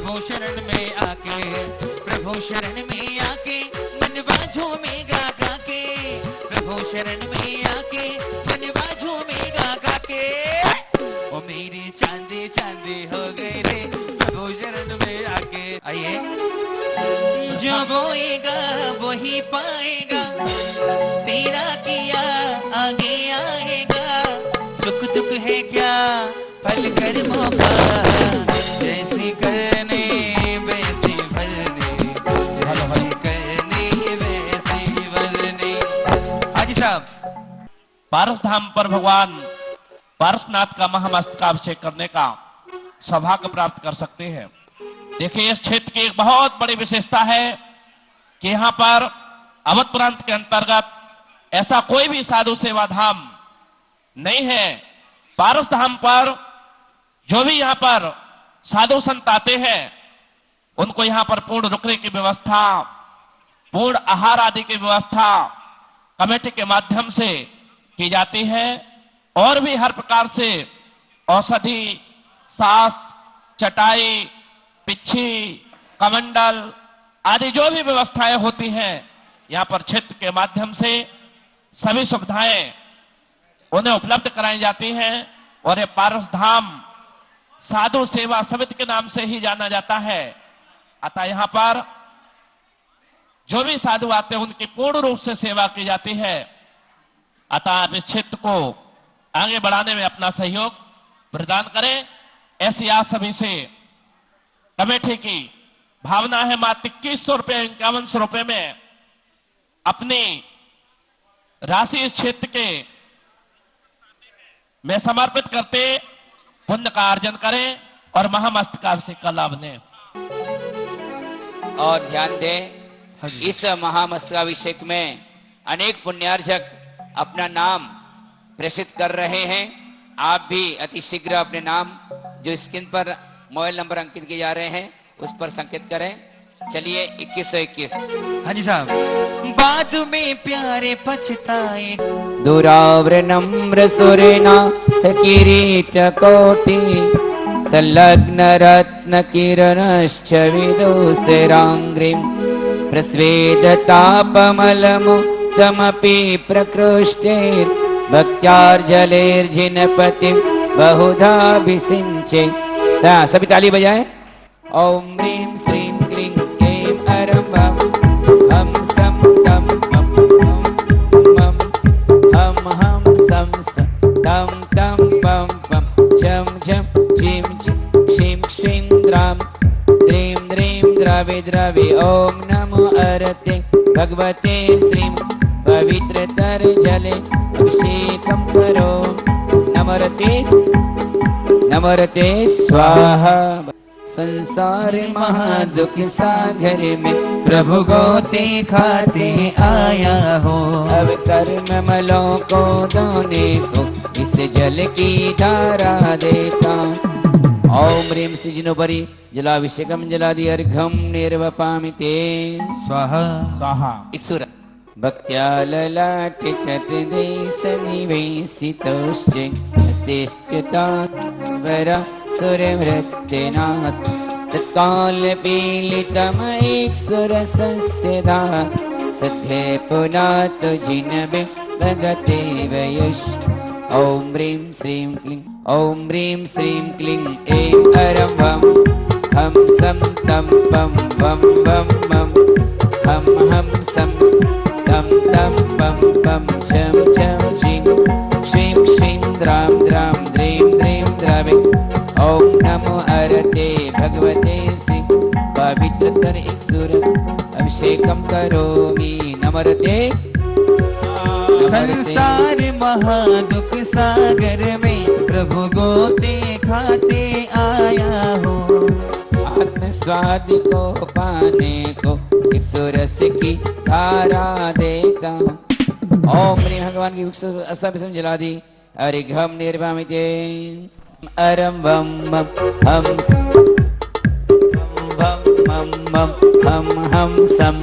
प्रभु शरण में आके, प्रभु शरण में आके मन बाझों में गा गा के, प्रभु शरण में आके मन बाझों में गा गा के। ओ मेरे चांदे चांदे हो गए रे प्रभु शरण में आके। आइए, जो बोएगा वही पाएगा, तेरा किया आगे आएगा। सुख दुख है क्या फल कर्मों का, जैसे करने वैसे भरने, जैसे करने वैसे भरने। हाजी साहब, पारस धाम पर भगवान पारसनाथ का महामस्तकाभिषेक करने का सौभाग्य प्राप्त कर सकते हैं। देखिए, इस क्षेत्र की एक बहुत बड़ी विशेषता है कि यहाँ पर अवध प्रांत के अंतर्गत ऐसा कोई भी साधु सेवा धाम नहीं है। पारस धाम पर जो भी यहाँ पर साधु संत आते हैं, उनको यहाँ पर पूर्ण रुकने की व्यवस्था, पूर्ण आहार आदि की व्यवस्था कमेटी के माध्यम से की जाती है। और भी हर प्रकार से औषधि, शास्त्र, चटाई, पिच्छी, कमंडल आदि जो भी व्यवस्थाएं होती हैं, यहाँ पर क्षेत्र के माध्यम से सभी सुविधाएं उन्हें उपलब्ध कराई जाती हैं। और ये पारस धाम साधु सेवा समिति के नाम से ही जाना जाता है। अतः यहाँ पर जो भी साधु आते हैं, उनकी पूर्ण रूप से सेवा की जाती है। अतः इस क्षेत्र को आगे बढ़ाने में अपना सहयोग प्रदान करें, ऐसी आज सभी से कमेटी की भावना है। मात्र 2100 रुपये 5100 रुपये में अपनी राशि इस क्षेत्र के में समर्पित करते पुण्य का अर्जन करें और महामस्तकाभिषेक का लाभ लें। और ध्यान दें, इस महामस्तकाभिषेक में अनेक पुण्यार्जक अपना नाम प्रेषित कर रहे हैं। आप भी अति शीघ्र अपने नाम जो स्क्रीन पर मोबाइल नंबर अंकित किए जा रहे हैं उस पर संकेत करें। चलिए 2121। हाँ जी साहब। बाद में प्यारे पछताए, दुरावृनम्र सुरेनाथ किरीट कोटि, संलग्न रत्न किरणश्च विदुषराङ्घ्रिं, प्रस्वेदतापमलमुक्तमपि प्रकृष्टे, भक्त्यार्जलेर्जिनपतिं बहुधा विसिंचे। सभी ताली बजाएं। ओम ह्रीं श्रीं क्लीं ऐं ऐं वं हम सम तम पम मम हम सम तम तम पम पम झम झम झीं क्षीं क्षीं द्रां द्रीं द्रीं द्रवे द्रवे। ओम नमो अरते भगवते श्रीं पवित्रतर जले अभिषेकं करो। नमरते स्वाहा। संसार महादुख सागर में प्रभु गोते खाते आया हो। अब कर्म मलों को धोने को इस जल की धारा देता। ओम ह्रीं श्री जिनोपरि जलाभिषेकम जलादि अर्घ्यं निर्वपामि ते स्वाहा स्वाहा। एक सुर भक्त्या ललाटे तटदेश निवेशितोश्च हस्तेश्च्युतात्वरा सुरवृत्तिनाथ, तत्काल पीलितम एक सुरसस्यधा, सत्ये पुनात जिनबे भगते वयुष। ओम ह्रीं श्रीं क्लीं ओम ह्रीं श्रीं क्लीं ऐं ऐं वं हम सम तम पम वम वम मम हम सम तम तम पम पम झम झम झीं क्षीं क्षीं द्रां द्रां द्रीं द्रीं द्रवे। ओम नमो अरते भगवते श्री पवित्रतर एक सुरस अभिषेकम करोमि। नमरते। संसार महादुख सागर में प्रभु गोते खाते आया हो। आत्म स्वाद को पाने को एक सुरस की धारा देता हूँ। ओम ह्रीं भगवान की असम जला दी। अर्घ्यं निर्वामिते अरम वम मम हम हम सम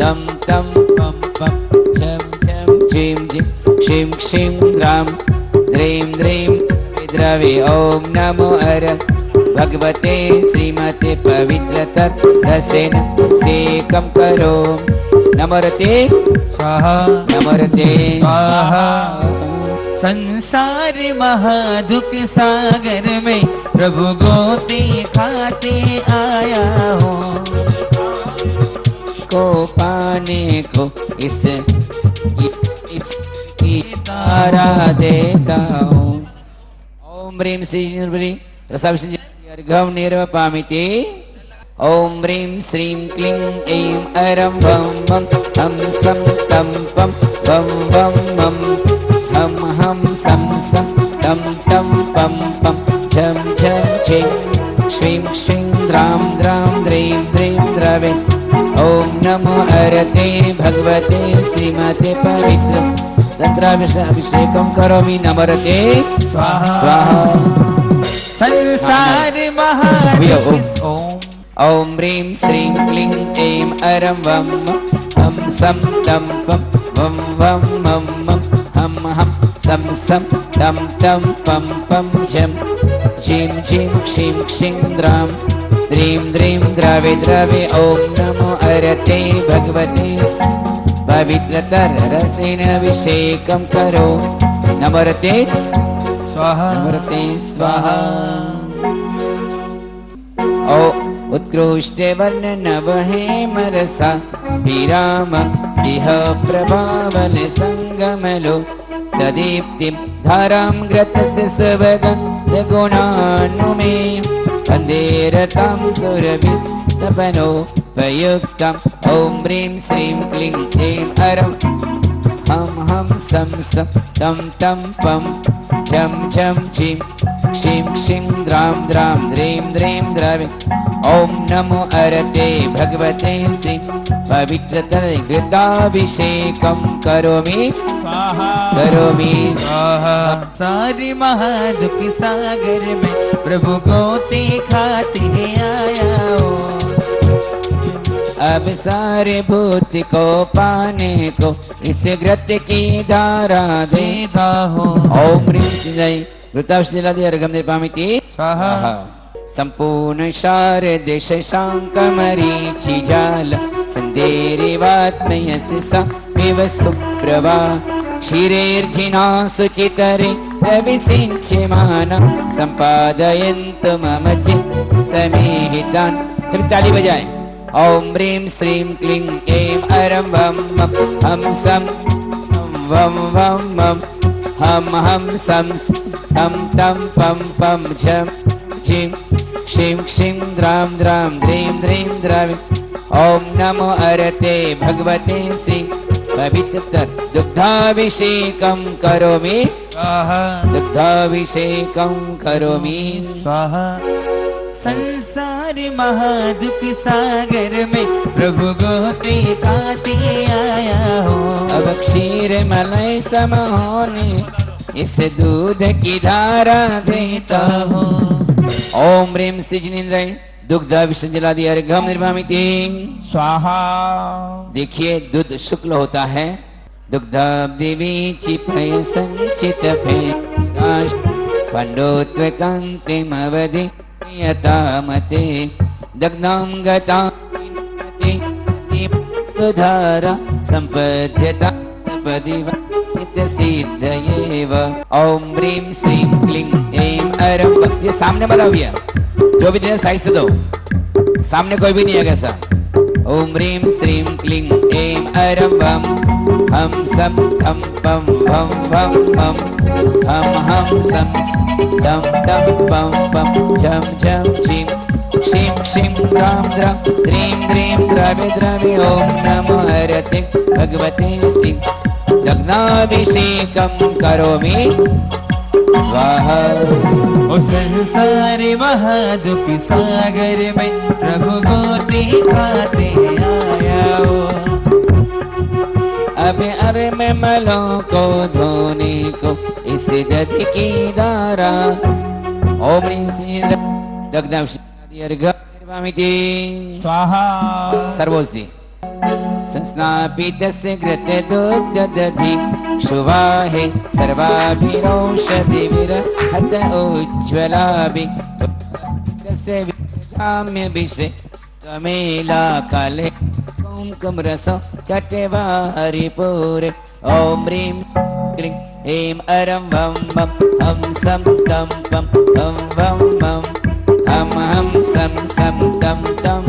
तम तम पम पम झम झम झीं झीं क्षीं क्षीं द्रां द्रीं द्रीं द्रवे। ओम नमो भगवते श्रीमते पवित्रतर रसेन सेकं करो नमरते स्वाहा नमरते स्वाहा। संसार महादुख सागर में प्रभु गोते खाते आया हूँ, को पाने को इसकी तारा देता हूँ। ओम ह्रीं श्री रसाभिषेकं निर्वपामिते। ओम ह्रीं श्रीं क्लीं ऐं ऐरं वं वं हम सं तं पं वं वं मं हम हम सं सं तं तं पं पं झं झं झिं श्रीं श्रीं द्रां द्रां द्रीं द्रीं द्रवे। ओम नमो अरते भगवते श्रीमते पवित्र तंत्राभिषेकं करोमि नमरते स्वाहा स्वाहा। संसार महादुख ओम ओम ह्रीं श्रीं क्लीं ऐं ऐरं वं हम सं तं पं वं वं मं मं हम हम सं सं तं तं पं पं झं झिं झिं क्षिं क्षिं द्रां द्रीं द्रीं द्रवे द्रवे। ओम नमो अरते भगवते पवित्रतर रसेन अभिषेकं करो नमरते स्वाहा नमरते स्वाहा। ओ उत्कृष्ट वर्ण नव हेमरसा विराम इह प्रभावल संगमलो तदीप्तिं धारां ग्रतस्य स्वगन्ध गुणानुमेयं वन्देरतां सुरभिस्तपनो प्रयुक्तम्। ओम ह्रीं श्रीं क्लीं ऐं ऐरं हम हम सं सं तं तं पं झं झं झिं क्षिं क्षिं द्रां द्रां द्रीं द्रीं द्रवे। ओम नमो अरते भगवते श्री पवित्रतर घृताभिषेकं करोमि स्वाहा करोमि स्वाहा। सारी महादुख सागर में प्रभु गोते खाते आया हूँ, अब सारे भूत को पाने को इस घृत की धारा देता हूँ। ओम ह्रीं श्रीं वृताभिषेकादि अर्घ्यं निर्पामिति स्वाहा संपूर्ण शारद शशाङ्कमरीचि जाल सन्देरिवात्मयस्य सा इव सुप्रभा क्षीरैर्जिना सुचितरे रविसिञ्च्यमानं सम्पादयन्तु मम चित्तसमेहितान्। सभी ताली बजाएं। ओम ह्रीं श्रीं क्लीं ऐं ऐरं वं वं हम सं वं वं मं हम हम सं तं तं पं पं झं झिं क्षिं क्षिं द्रां द्रां द्रीं द्रीं द्रवे। ओम नमो अरते भगवते श्री पवित्रतर दुग्धाभिषेकं करोमि स्वाहा दुग्धाभिषेकं करोमि स्वाहा। संसार महादुख सागर में प्रभु गोते खाते आया हूँ, अब क्षीर मलाई सम होने इस दूध की धारा देता हूँ। ओम ह्रीं श्री जिनेन्द्राय दुग्धाभिषेक जलादि अर्घ्यं निर्वामिति स्वाहा। देखिए दूध शुक्ल होता है। दुग्धाब्दिवी चिपय संचित पंडोत्व कांतिमवधि प्रियतामते दग्धां गतां सुधारा संपद्यता सपदिवा चित्तसिद्धयेव। ओम ह्रीं श्रीं क्लीं ऐं ऐरं ये सामने वाला भैया जो भी दे साइड से दो, सामने कोई भी नहीं है कैसा। ओम ह्रीं श्रीं क्लीं ऐं ऐरं वं हम सं तं पं वं वं मं हम हम सं तं तं पं पं झं झं झिं क्षिं क्षिं द्रां द्रां द्रीं द्रीं द्रवे द्रवे। ओम नमो हरते भगवते श्री दग्धाभिषेकं करोमि स्वाहा। ओ संसार महादुख सागर में प्रभु गोते खाते आया हूँ, अब में मलों को धोने को इस दधि की धारा। ओम ह्रीं श्रीं दग्धाभिषेकादि अर्घ्यं निर्वामिति स्वाहा। सर्वोस्ति संस्नापितस्य घृते दुग्धदधि क्षुवाहे सर्वाभिरौषधिभिरहत उज्ज्वलाभि से साम्य विषे कमेला काले कुमकुम रस चटेवा हरिपुरे ओम ह्रीं क्लीं ऐं अरं वं वं हम सम तम पम हम वं वं हम सम सम तम तम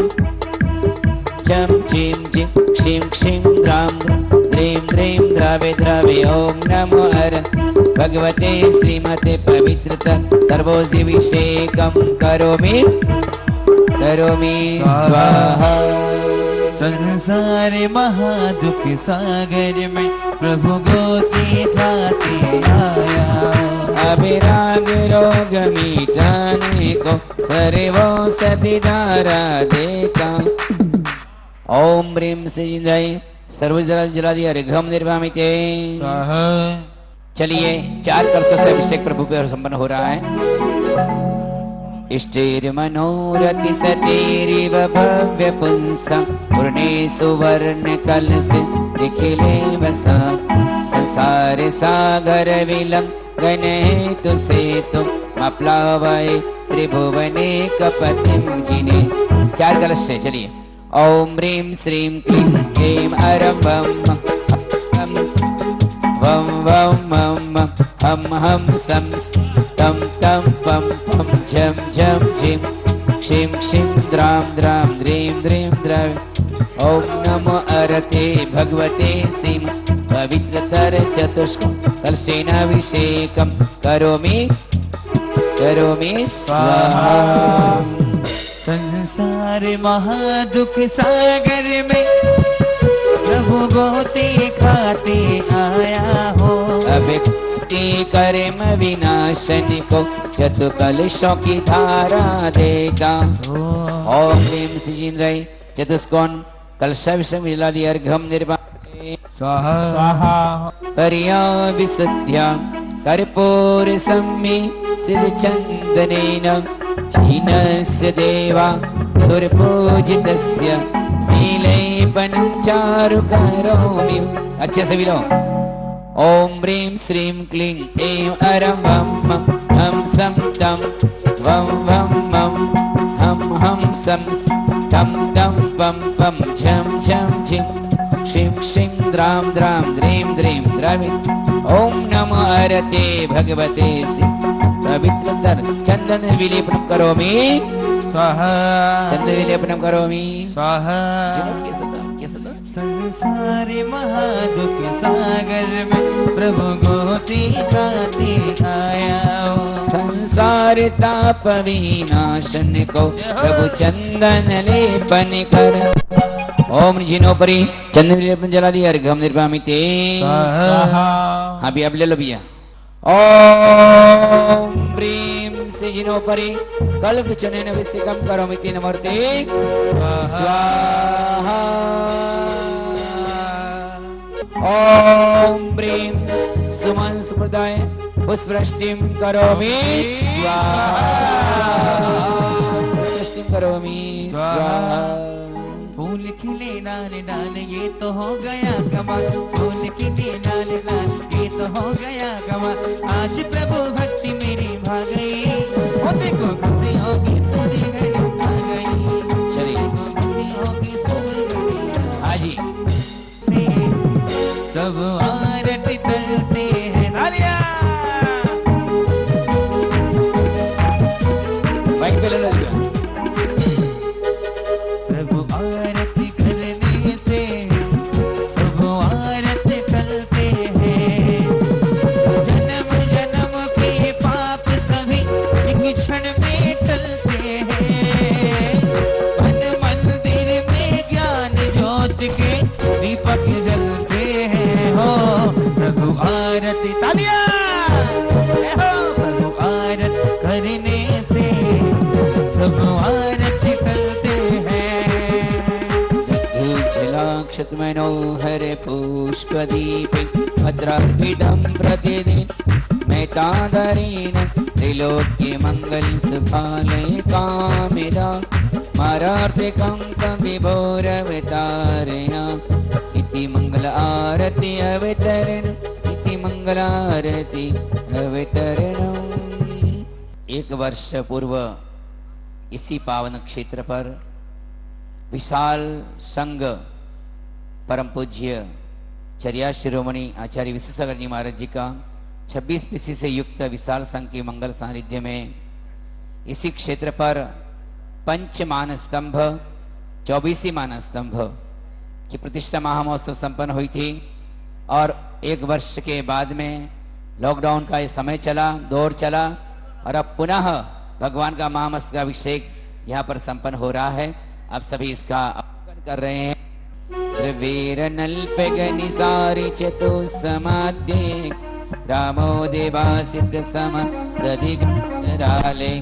चम चिं चिं क्षिं क्षिं द्रां द्रीं द्रीं द्रावे द्रावे ओम नमो हर भगवते श्रीमते पवित्रता सर्वोऽभिषेकं करोमि स्वाहा। संसार महादुख सागर में प्रभु गोती खाती आया, अभिराग रोग मिटाने को सर्वो सती धारा देता। ओम ह्रीं श्रीजय सर्वजल जलादि अर्घम निर्वामिते। चलिए 4 कलशों से अभिषेक प्रभु पर संपन्न हो रहा है। इष्टेर मनोरथि सतेरिव भव्य पुंसा पूर्णे सुवर्ण कलश निखिले वसा। संसार सागर विलंघन हेतु सेतु अप्लावय त्रिभुवने कपतिं जिने। 4 कलश से चलिए। ओम ह्रीं श्रीं क्लीं ऐं अरं वं वं हम सम तम तम पम पम झम झम झिं क्षिं क्षिं द्रां द्रां द्रीं द्रीं द्रव। ओम नमो अरते भगवते श्रीं पवित्रतर चतुष्क कलशेनाभिषेकं करोमि स्वाहा। संसार महादुख सागर में प्रभु गोती खाते आया हो, अभिक्ति कर्म विनाशन को चतु कलशों की धारा देगा। ओम ह्रीं श्रीजय चतुष्कोण कलशाभिषेक मिलादि अर्घम निर्वाणे स्वाहा। पर्या विशुद्ध्या कर्पूर सम्मि सिद्धचन्दनेन क्षीणस्य देवा सुरपूजितस्य नीलेपनं चारु करोमि। अच्छे से मिलो। ओम ह्रीं श्रीं क्लीं ऐं अरं वं हम सम तम वं वं वं हम सम तम तम पम पम झम झम झिं क्षिं क्षिं द्रां द्रां द्रीं द्रीं द्रावि। ओम नमो हरते भगवते श्री पवित्रतर चंदन विलेपनं करोमि स्वाहा। चंदन विलेपनं करोमि स्वाहा। संसार महादुख सागर में प्रभु गोती खाते आया हो, संसार ताप विनाशन को प्रभु चंदन लेपन कर। ओम जिनोपरि चंदन लेपन जला दिया अर्घम निर्वामिते। हाँ भैया अब ले लो भैया। ओम ह्रीं से जिनोपरि कल्प चनेन अभिषेकं करोमि तेन मूर्ते स्वाहा। ओम ह्रीं सुमन सुप्रदाय पुष्पवृष्टिं करोमि स्वाहा। पुष्पवृष्टिं करोमि स्वाहा। फूल खिले नाले नाले ये तो हो गया कमाल, फूल खिले नाले नाले ये तो हो गया कमाल। आज प्रभु भक्ति मेरी भा गई, ओ देखो खुशियों की सुरी घड़ी आ गई। चलिए खुशियों की सुरी घड़ी हाँ जी सब आरती करते हैं। तालियां भाई पे ले लो। प्रभु आरती करने से सब आरती करते हैं। जन्म जन्म के पाप सभी एक क्षण में टलते हैं। मन मंदिर में ज्ञान ज्योत के दीपक जलते हैं। हो प्रभु आरती तालियां हो, प्रभु आरती करने से सब आरती करते हैं। जलाक्षत मनोहर पुष्पदीपे भद्रार्पितं प्रतिदिन मेतादरेण त्रिलोक्य मंगल सुखालय कामिदा मारार्थिकं विभोरवतारेण इति मंगल आरती अवतरण इति मंगल आरती अवतरणम्। 1 वर्ष पूर्व इसी पावन क्षेत्र पर विशाल संघ परम पूज्य चर्या शिरोमणि आचार्य विश्वेश्वर जी महाराज जी का 26 पीसी से युक्त विशाल संघ के मंगल सानिध्य में इसी क्षेत्र पर पंचमान स्तंभ 24 मान स्तंभ की प्रतिष्ठा महामहोत्सव संपन्न हुई थी और एक वर्ष के बाद में लॉकडाउन का ये समय चला, दौर चला और अब पुनः भगवान का महामस्तकाभिषेक यहाँ पर संपन्न हो रहा है। आप सभी इसका अवलोकन कर रहे हैं। द्रवीरनल्पगनिसारि चतुस्समाध्ये रामो देवासिद्ध समस्तदिग्राले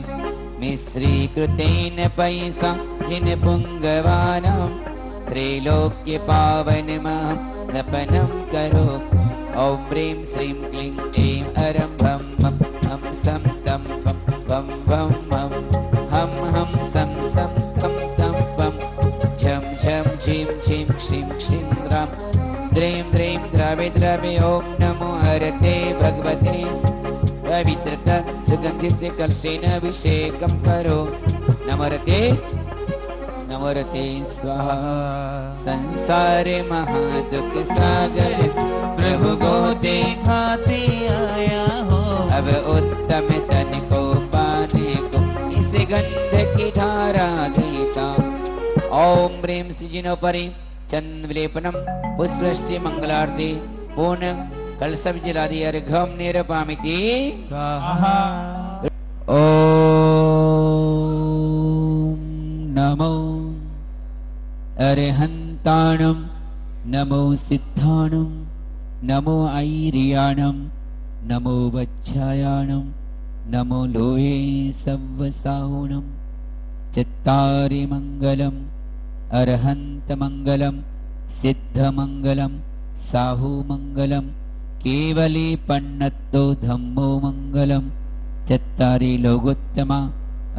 मिश्रीकृतेन पैसा जिन पुंगवानां त्रैलोक्य पावनमहं स्नपनं करो। ॐ ह्रीं श्रीं क्लीं ऐं अरं भं मं हं सं तं पं वं मं हं हं सं सं तं तं पं झं झं झीं झीं क्षीं क्षीं द्रां द्रीं द्रीं द्रवे द्रवे। ॐ नमो हरते भगवते पवित्रता सुगंधित कलशेन अभिषेकं करो। नमरते नमरते स्वाहा। संसारे महादुख सागर प्रभु को दिखाते आया हो। अब उत्तम तन को पाने को इस गंध की धारा देता। ओम ह्रीं सृजिनोपरि चंद्रविलेपनम पुष्पवृष्टि मंगलारती पूर्ण कलशव जलादि अर्घ्यं निरपामिति स्वाहा। ओम नमो अरहंताणं नमो सिद्धाणं नमो ऐरियाणं नमो वच्छायाणं नमो लोहे सव्वसाहुणं। चत्तारि मंगलम् अरहन्तमंगलं सिद्धमंगलं साहुमंगलं केवली पन्नत्तो धम्मो मंगलं। चत्तारि लोगोत्तमा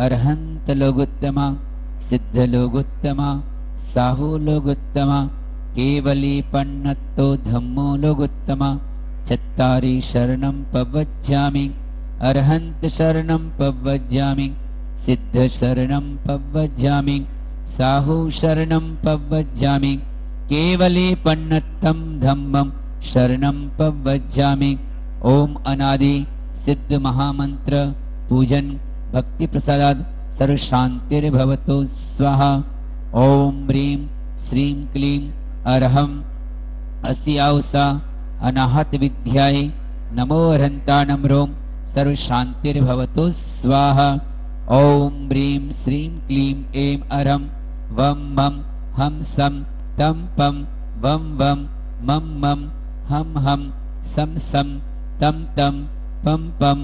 अरहंत लोगोत्तमा सिद्ध लोगोत्तमा साहु लोगोत्तमा केवली पन्नत्तो धम्मो लोगोत्तमा। चत्तारि शरणं पवज्जामि अरहंत शरणं पवज्जामि सिद्ध शरणं पवज्जामि साहु शरणं पवज्जामि केवली पन्नत्तं धम्मं शरणं पवज्जामि। ओम अनादि सिद्ध महामंत्र पूजन भक्ति प्रसादाद सर्व शांतिर्भवतु स्वाहा। ओम ह्रीं श्रीं क्लीं अरहं अस्याउसा अनाहत विद्याय नमो अरहंताणं रोम सर्व शांतिर्भवतु स्वाहा। ओम ह्रीं श्रीं क्लीं ऐं अरहं वं मं हं सं तं पं वं वं मं मं हं हं सं सं तं तं पं पं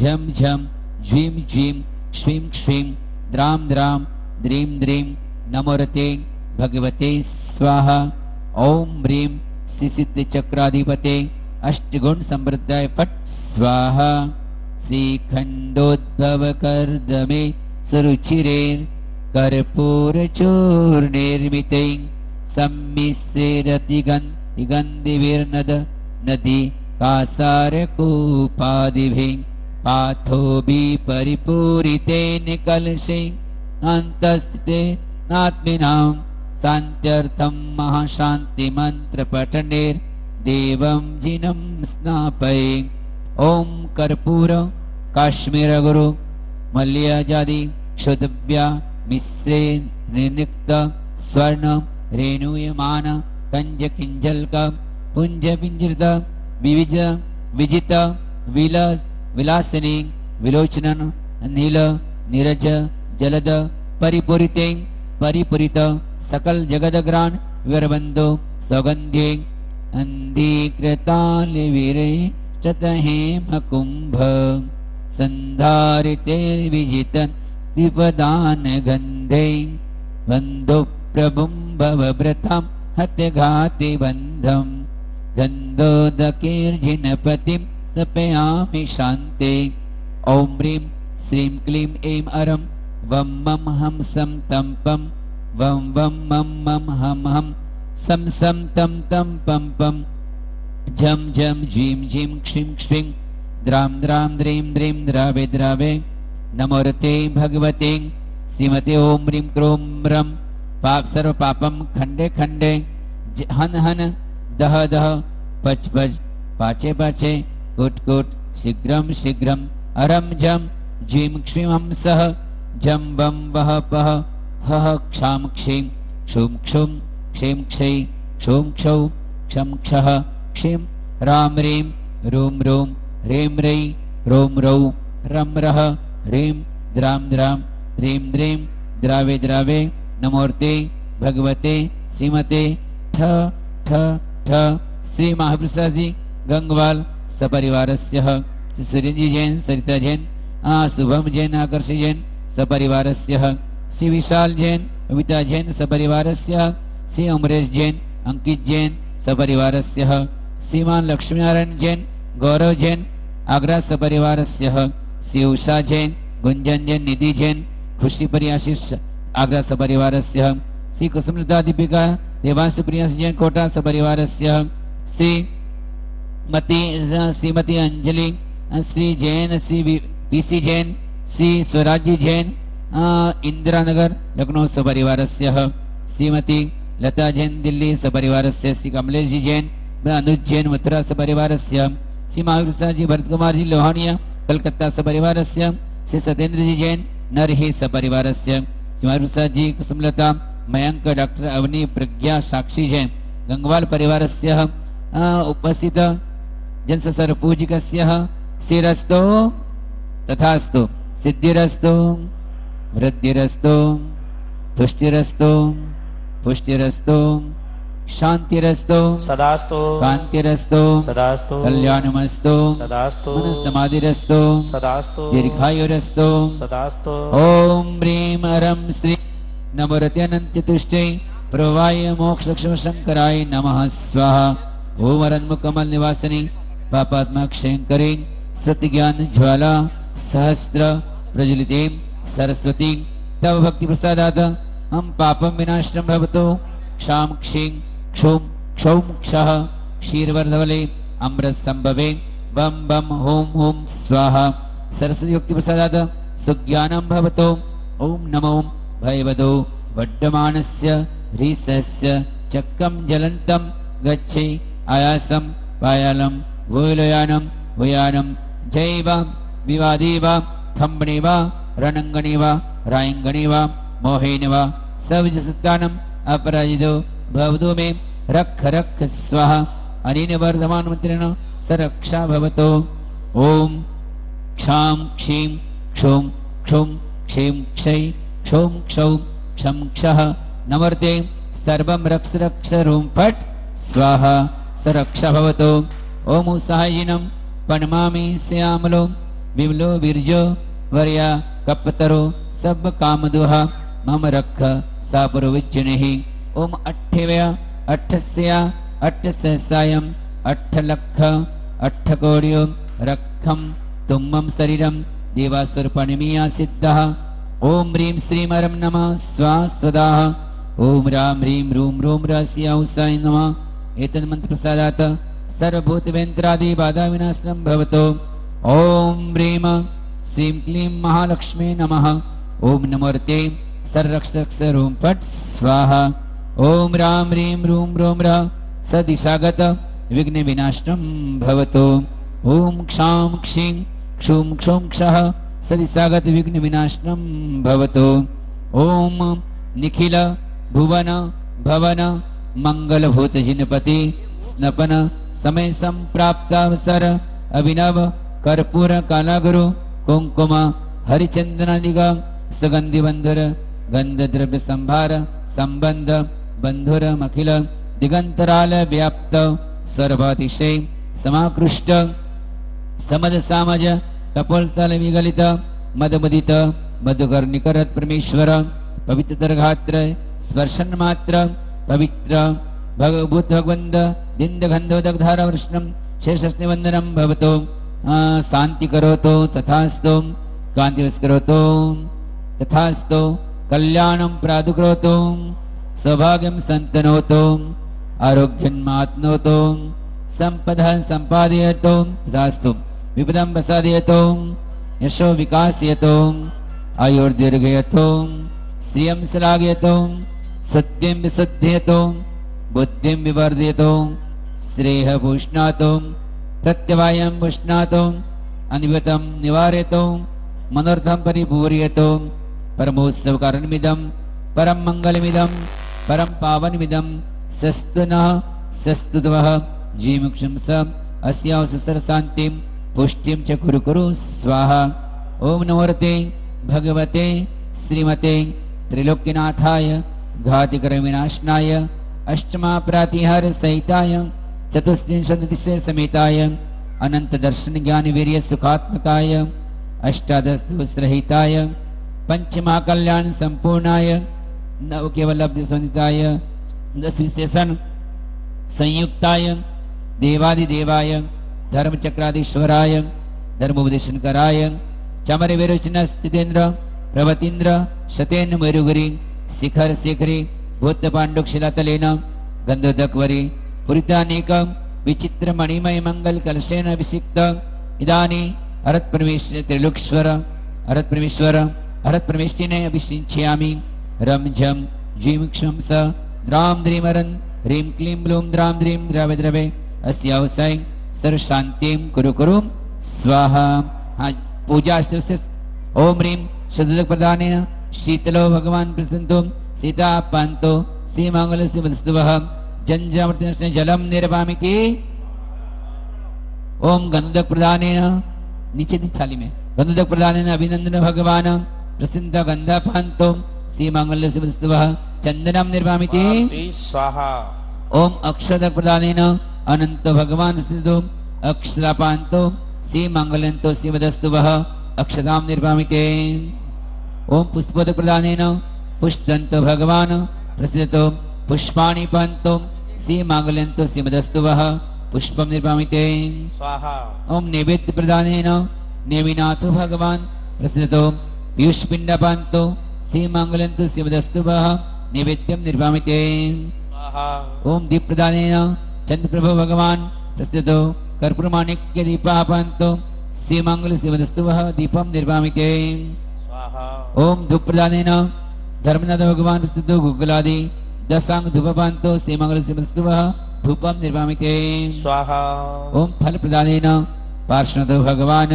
झं झं झीं झीं क्ष्वीं क्ष्वीं द्रां द्रां द्रीं द्रीं नमोरते भगवते स्वाहा। ओम ह्रीं श्री सिद्ध चक्राधिपते अष्टगुण समृद्धाय फट स्वाहा। श्रीखंडोद्भव कर्दमे सुरुचिरेर कर्पूर चूर्णेर्मिते सम्मिश्रेरतिगन्धिभिर्नद नदी कासारकूपादिभिः पाथोभिः परिपूरितेन कलशे अन्तस्थिते नात्मिनां शान्त्यर्थं महाशान्ति मंत्र पठनेर देवं जिनं स्नापये। ओम कर्पूर काश्मीर गुरु मल्याजादि क्षुद्व्या मिश्रे निनिक्त स्वर्ण रेणुयमान कंज किंजलक पुंज पिंजृत विविज विजित विलस विलासिनी विलोचनन नील नीरज जलद परिपूरिते परिपूरित सकल जगदग्राण विरबंधो सौगंध्ये अंधीकृताल वीरे चतहेम कुंभ संधारिते विजित विपदान गंधे बंधु प्रभुं भवव्रतां हत्यघाति बंधं गंधोदकीर्जिनपतिं तपयामि शान्ते। ओम ह्रीं श्रीं क्लीं ऐं अरं वं मं हं सं तं पं वं वं मं मं हं हं सं सं तं तं पं पं झं झं झीं झीं क्षीं क्षीं द्रां द्रां द्रीं द्रीं द्रावे द्रावे। नमोरते भगवते श्रीमते ओम ह्रीं क्रों रम पाप सर्व पापम खंडे खंडे हन हन दह दह पच पच पाचे पाचे कुट कुट शीघ्रम शीघ्रम अरम जम जीम क्षीम सह जम बम वह पह हह क्षाम क्षीम क्षुम क्षुम क्षीम क्षय क्षोम क्षौ क्षम क्षः क्षीम राम रीम रोम रोम रेम रै रोम रौ रम रह रीम द्राम द्राम रीम द्रीम द्रावे द्रावे नमोर्ते भगवते श्रीमते ठ ठ ठ श्री महाप्रसाद जी गंगवाल सपरिवारस्य श्री सुरेंद्र जैन सरिता जैन शुभम जैन आकर्षि जैन सपरिवारस्य श्री विशाल जैन कविता जैन सपरिवारस्य श्री अमरेश जैन अंकित जैन सपरिवारस्य श्रीमान लक्ष्मीनारायण जैन गौरव जैन आगरा सपरिवारस्य श्री उषा जैन गुंजन जैन निधि जैन खुशी परियाशीष आगरा सपरिवारस्य श्री कुसुमलता दीपिका देवांश प्रिया जैन कोटा सपरिवारस्य श्रीमती अंजलि श्री जैन श्री पीसी जैन श्री स्वराज्य जैन इंदिरानगर लखनऊ सपरिवारस्य श्रीमती लता जैन दिल्ली सपरिवारस्य श्री कमलेश जी जैन अनुज जैन मथुरा सपरिवारस्य श्री महावीर जी भरत कुमार जी लोहानिया कलकत्ता सपरिवारस्य श्री सत्येंद्र जी जैन नरही सपरिवारस्य श्री महावीर जी कुसुमलता मयंक डॉक्टर अवनी प्रज्ञा साक्षी जैन गंगवाल परिवारस्य उपस्थित जनसर पूजिकस्य श्रीरस्तो तथास्तु सिद्धिरस्तु वृद्धिरस्तु तुष्टिरस्तु पुष्टिरस्तु शांतिरस्तु सदास्तु कांतिरस्तु सदास्तु कल्याणमस्तु सदास्तु मनस्समाधिरस्तु सदास्तु दीर्घायुरस्तु सदास्तु ओम ह्रीं अरं श्री नमोरत्यनंत्यतुष्टै प्रवाय मोक्षलक्ष्म शंकराय नमः स्वाहा ओम अरन्मुकमल निवासिनी पापात्मा क्षयंकरी सत्य ज्ञान ज्वाला सहस्त्र प्रज्वलिते सरस्वती तव भक्ति प्रसादात हम पापम विनाशनम भवतो क्षाम क्षीं क्षोम क्षौम क्षः क्षीरवर्धवले अमृत संभवे बम बम होम होम स्वाहा सरस्वती भक्ति प्रसादात सुज्ञानम भवतो ओम नमो भयवदो वड्डमानस्य ह्रीसस्य चक्रम जलंतम गच्छे आयासम पायालम वोलयानम वयानम जैव विवादेव खम्बनेव रणंगनेव रायंगनेव मोहेनेव सविजसत्तानम अपराजितो भवतो मे रक्ष रक्ष स्वाहा अनेन वर्धमान मंत्रेण सरक्षा भवतो ओम क्षाम क्षीं क्षों क्षुं क्षीं क्षै क्षों क्षौ क्षम क्षः नमर्ते सर्वं रक्ष रक्ष रूं फट् स्वाहा सरक्षा भवतो ओम सहायिनं पणमामि श्यामलो विमलो वीर्यो वर्या कपतरो सब कामदुहा मम रक्ष सापुर विज्जनिः ओम अट्ठव्या अट्ठस्या अट्ठसहस्रायं अट्ठलक्ष अट्ठकोड्यो रक्षं तुम्मं शरीरं देवासुरपणिमीया सिद्धः ओम ह्रीं श्रीं अरं नमः स्वास्वदाः ओम राम ह्रीं रूं रूं रास्या उसाय नमः एतन् मंत्र प्रसादात् सर्वभूतवेन्द्रादि बाधा विनाशनं भवतो ओम ह्रीं श्रीं क्लीं महालक्ष्मी नमः ओम नमोर्ते सर्वरक्षक रूं फट् स्वाहा ओम राम ह्रीं रूं रों र सदिशागत विघ्न विनाशनं भवतो ओम क्षां क्षीं क्षुं क्षुं क्षः सदिशागत विघ्न विनाशनं भवतो ओम निखिल भुवन भवन मंगलभूत जिनपति स्नपन समय संप्राप्तावसर अभिनव कर्पूर कालागुरु कुंकुम हरिचंदनादिग सुगंधि बंधुर गंध द्रव्य संभार संबंध बंधुर मखिल दिगंतराल व्याप्त सर्वातिशय समाकृष्ट समद सामज कपोलतल विगलित मदमदित मधुकर्णिकरत परमेश्वर पवित्र गात्र स्पर्शन मात्र पवित्र भगवत भगवंद दिंद गंधोदग्धार वृष्णम शेषस्निवंदनम भवतो शांति करोतो तथास्तु कांतिवस करोतो तथास्तु कल्याणं प्रादुकरोतो सौभाग्यं सन्तनोतो आरोग्यमात्नोतो संपदः सम्पादयतो तथास्तु विपदं प्रसादयतो यशो विकासयतो आयुर्दीर्घयतो श्रियं श्लाघयतो सत्यं विशुद्धयतो बुद्धिं विवर्धयतो श्रेयः पुष्णातो प्रत्यवायं पुष्णातो अनिवतं निवारयतो मनोर्थं परिपूरयतो परमोत्सवकारणमिदं परम मंगलमिदं परम पावनमिदं सस्तु नः सस्तु तवः जीमुक्षं स अस्यावसर शांतिं पुष्टिं च कुरु कुरु स्वाहा। ओम नमोरते भगवते श्रीमते त्रिलोक्यनाथाय घातिकर विनाशनाय अष्टमा प्रातिहार सहिताय चतुस्त्रिंशदिशय समेताय अनंत दर्शन ज्ञान वीर्य सुखात्मकाय अष्टादश दोषरहिताय पंचमा कल्याण संपूर्णाय नव केवल लब्ध संहिताय दस विशेषण संयुक्ताय देवादिदेवाय धर्मचक्राधीश्वराय धर्मोपदेशनकराय चमर विरोचन स्थितेन्द्र प्रवतीन्द्र शतेन्द्र मरुगरी शिखर शेखरी भूत पाण्डुशिलातलेन गंधोदकवरी पुरितानेक विचित्र मणिमय मंगल कलशेन अभिषिक्त इदानी अरत परमेश्वर त्रिलोकेश्वर अरत परमेश्वर अरत परमेश्वरिने अभिषिञ्चयामि रम झम जीम क्षम स द्राम द्रीमरन ह्रीं क्लीं ब्लूं द्राम द्रीं द्रवे द्रवे अस्यावसाय सर्व शांतिं कुरु कुरु स्वाहा। पूजा से ओम ह्रीं शुद्धक प्रदानेन शीतलो भगवान प्रसन्तो सीता पान्तो श्रीमंगलस्य वस्तुवः जंजामृतस्य जलम निर्वामिति। ओम गंधक प्रदानेन नीचे दी थाली में गंधक प्रदानेन अभिनंदन भगवान प्रसन्त गंधा पान्तो श्रीमंगलस्य वस्तुवः चंदनम निर्वामिति स्वाहा। ओम अक्षरदक प्रदानेन अनंत भगवान प्रसन्तो अक्षरापान्तो श्रीमंगलन्तो शिवदस्तुवः अक्षताम निर्वामिते। ओम पुष्पोदक प्रदानेन पुष्पदन्तो भगवान प्रसन्तो पुष्पाणि पान्तो श्रीमंगलन्तो शिवदस्तुवः पुष्पम निर्वामिते स्वाहा। ओम नैवेद्य प्रदानेन नेमिनाथो भगवान प्रसन्तो पीयूषपिण्डपान्तो श्रीमंगलन्तो शिवदस्तुवः नैवेद्यम निर्वामिते स्वाहा। ओम दीप प्रदानेन चंद्रप्रभो भगवान प्रसन्तो कर्पूरमाणिक्य दीपापान्तो श्रीमंगल शिवदस्तुवः दीपम निर्वामिते स्वाहा। ओम धूप प्रदानेन धर्मनाथ भगवान प्रसन्तो गुग्गलादि दशांग धूपपान्तो श्रीमंगल शिवदस्तुवः धूपम निर्वामिते स्वाहा। ओम फल प्रदानेन पार्श्वनाथो भगवान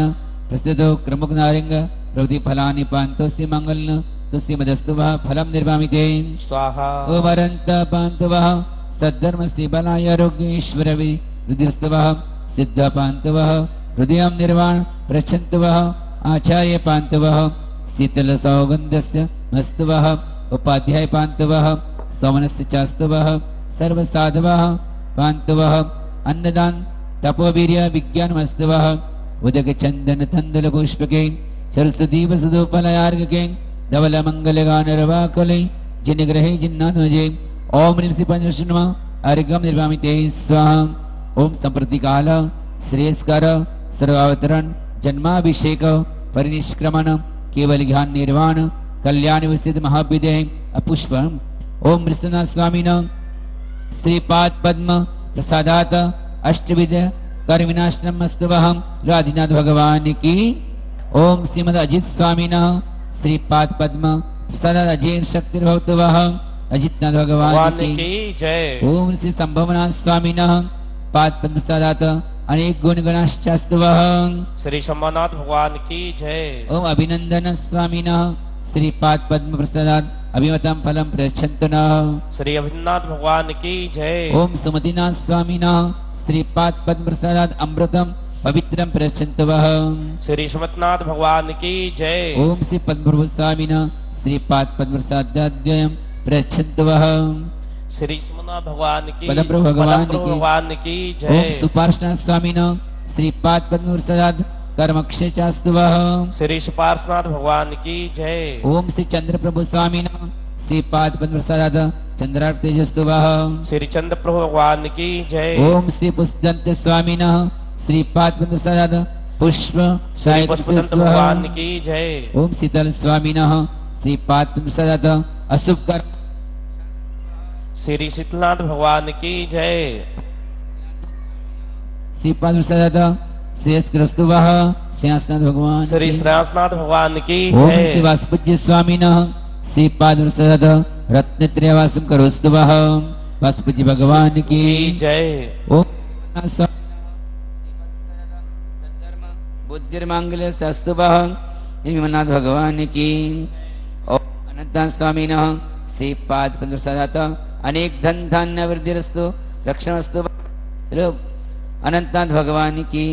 प्रसन्तो क्रमुक नारंग प्रभृति फलानि पान्तो श्रीमंगल तुष्टिमदस्तुवः फलम निर्वामिते स्वाहा। ओम अरन्त पान्तवः सद्धर्म श्रीबलाय आरोग्येश्वर विरुद्धिस्तवः सिद्ध पान्तवः हृदयं निर्वाण प्रच्छन्तवः आचार्य पान्तवः शीतल सौगन्धस्य मस्तवः उपाध्याय पान्तवः सौमनस्य चास्तवः सर्वसाधवः पान्तवः अन्नदान तपोवीर्य विज्ञान मस्तवः उदक चंदन तंदल पुष्पके सरस्वतीव सुदोपलयार्घके धवल मंगल गान रवाकले जिन ग्रहे जिन्नाध्वजे ओम ह्रीं श्री पंचविष्णुनमः अर्घ्यं निर्वामिते स्वाहा। ओम संप्रति काल श्रेयस्कर सर्वावतरण जन्माभिषेक परिनिष्क्रमण केवल ज्ञान निर्वाण कल्याण विसिद्ध महाविद्य अपुष्पम। ओम विश्वनाथ स्वामिनः श्रीपाद पद्म प्रसादात अष्टविध कर्मिनाशनम मस्तवहम राधिनाथ भगवान की। ओम श्रीमद अजित स्वामिनः श्रीपाद पद्म प्रसादात अजय शक्तिर्भवतवः अजितनाथ भगवान की जय। ओम श्री संभवनाथ स्वामिनः पाद पद्म प्रसादात अनेक गुण गणाश्चास्तवः श्री शंभुनाथ भगवान की जय। ओम अभिनंदन स्वामिनः श्रीपाद पद्म प्रसादात अभिमतम फलम प्रयच्छन्तु नः श्री अभिनाथ भगवान की जय। ओम सुमतिनाथ स्वामिनः श्रीपाद पद्म प्रसादात अमृतम पवित्रम प्रयच्छन्तवः श्री सुमतनाथ भगवान की जय। ओम श्री पद्मप्रभु स्वामिनः श्रीपाद पद्म प्रसादाद्वयम् प्रयच्छन्तवः श्री सुमनाथ भगवान की पद्मप्रभु भगवान की भगवान की ओम जय। सुपार्श्वनाथ स्वामिनः श्रीपाद पद्म प्रसादात कर्मक्षेचास्तवः श्री सुपार्श्वनाथ भगवान की जय। ओम श्री चंद्र प्रभु स्वामिनः श्रीपाद पद्म प्रसादात चंद्रार्क तेजस्तवः श्री चंद्र प्रभु भगवान की जय। ओम श्री पुष्पदंत स्वामिनः श्रीपाद पद्म प्रसादात पुष्प श्री पुष्पदंत भगवान की जय। ओम शीतल स्वामिनः श्रीपाद पद्म प्रसादात अशुभ कर्म श्री शीतलनाथ भगवान की जय। श्रीपाद प्रसादात श्रेयस्करस्तुवः श्रेयांसनाथ भगवान श्री की। श्रेयांसनाथ भगवान की ओम जय। श्री वासुपूज्य स्वामिनः श्रीपादुर्सद रत्नत्रयवासं करोस्तुवः। वासुपूज्य भगवान की की जय। ओम बुद्धिर्मांगल्य शास्तुभः हिमनाथ भगवान की। ओम अनंत स्वामिनः श्रीपाद पंद्रसादात अनेक धन धान्य वृद्धिरस्तु रक्षणस्तु अनंतनाथ भगवान की।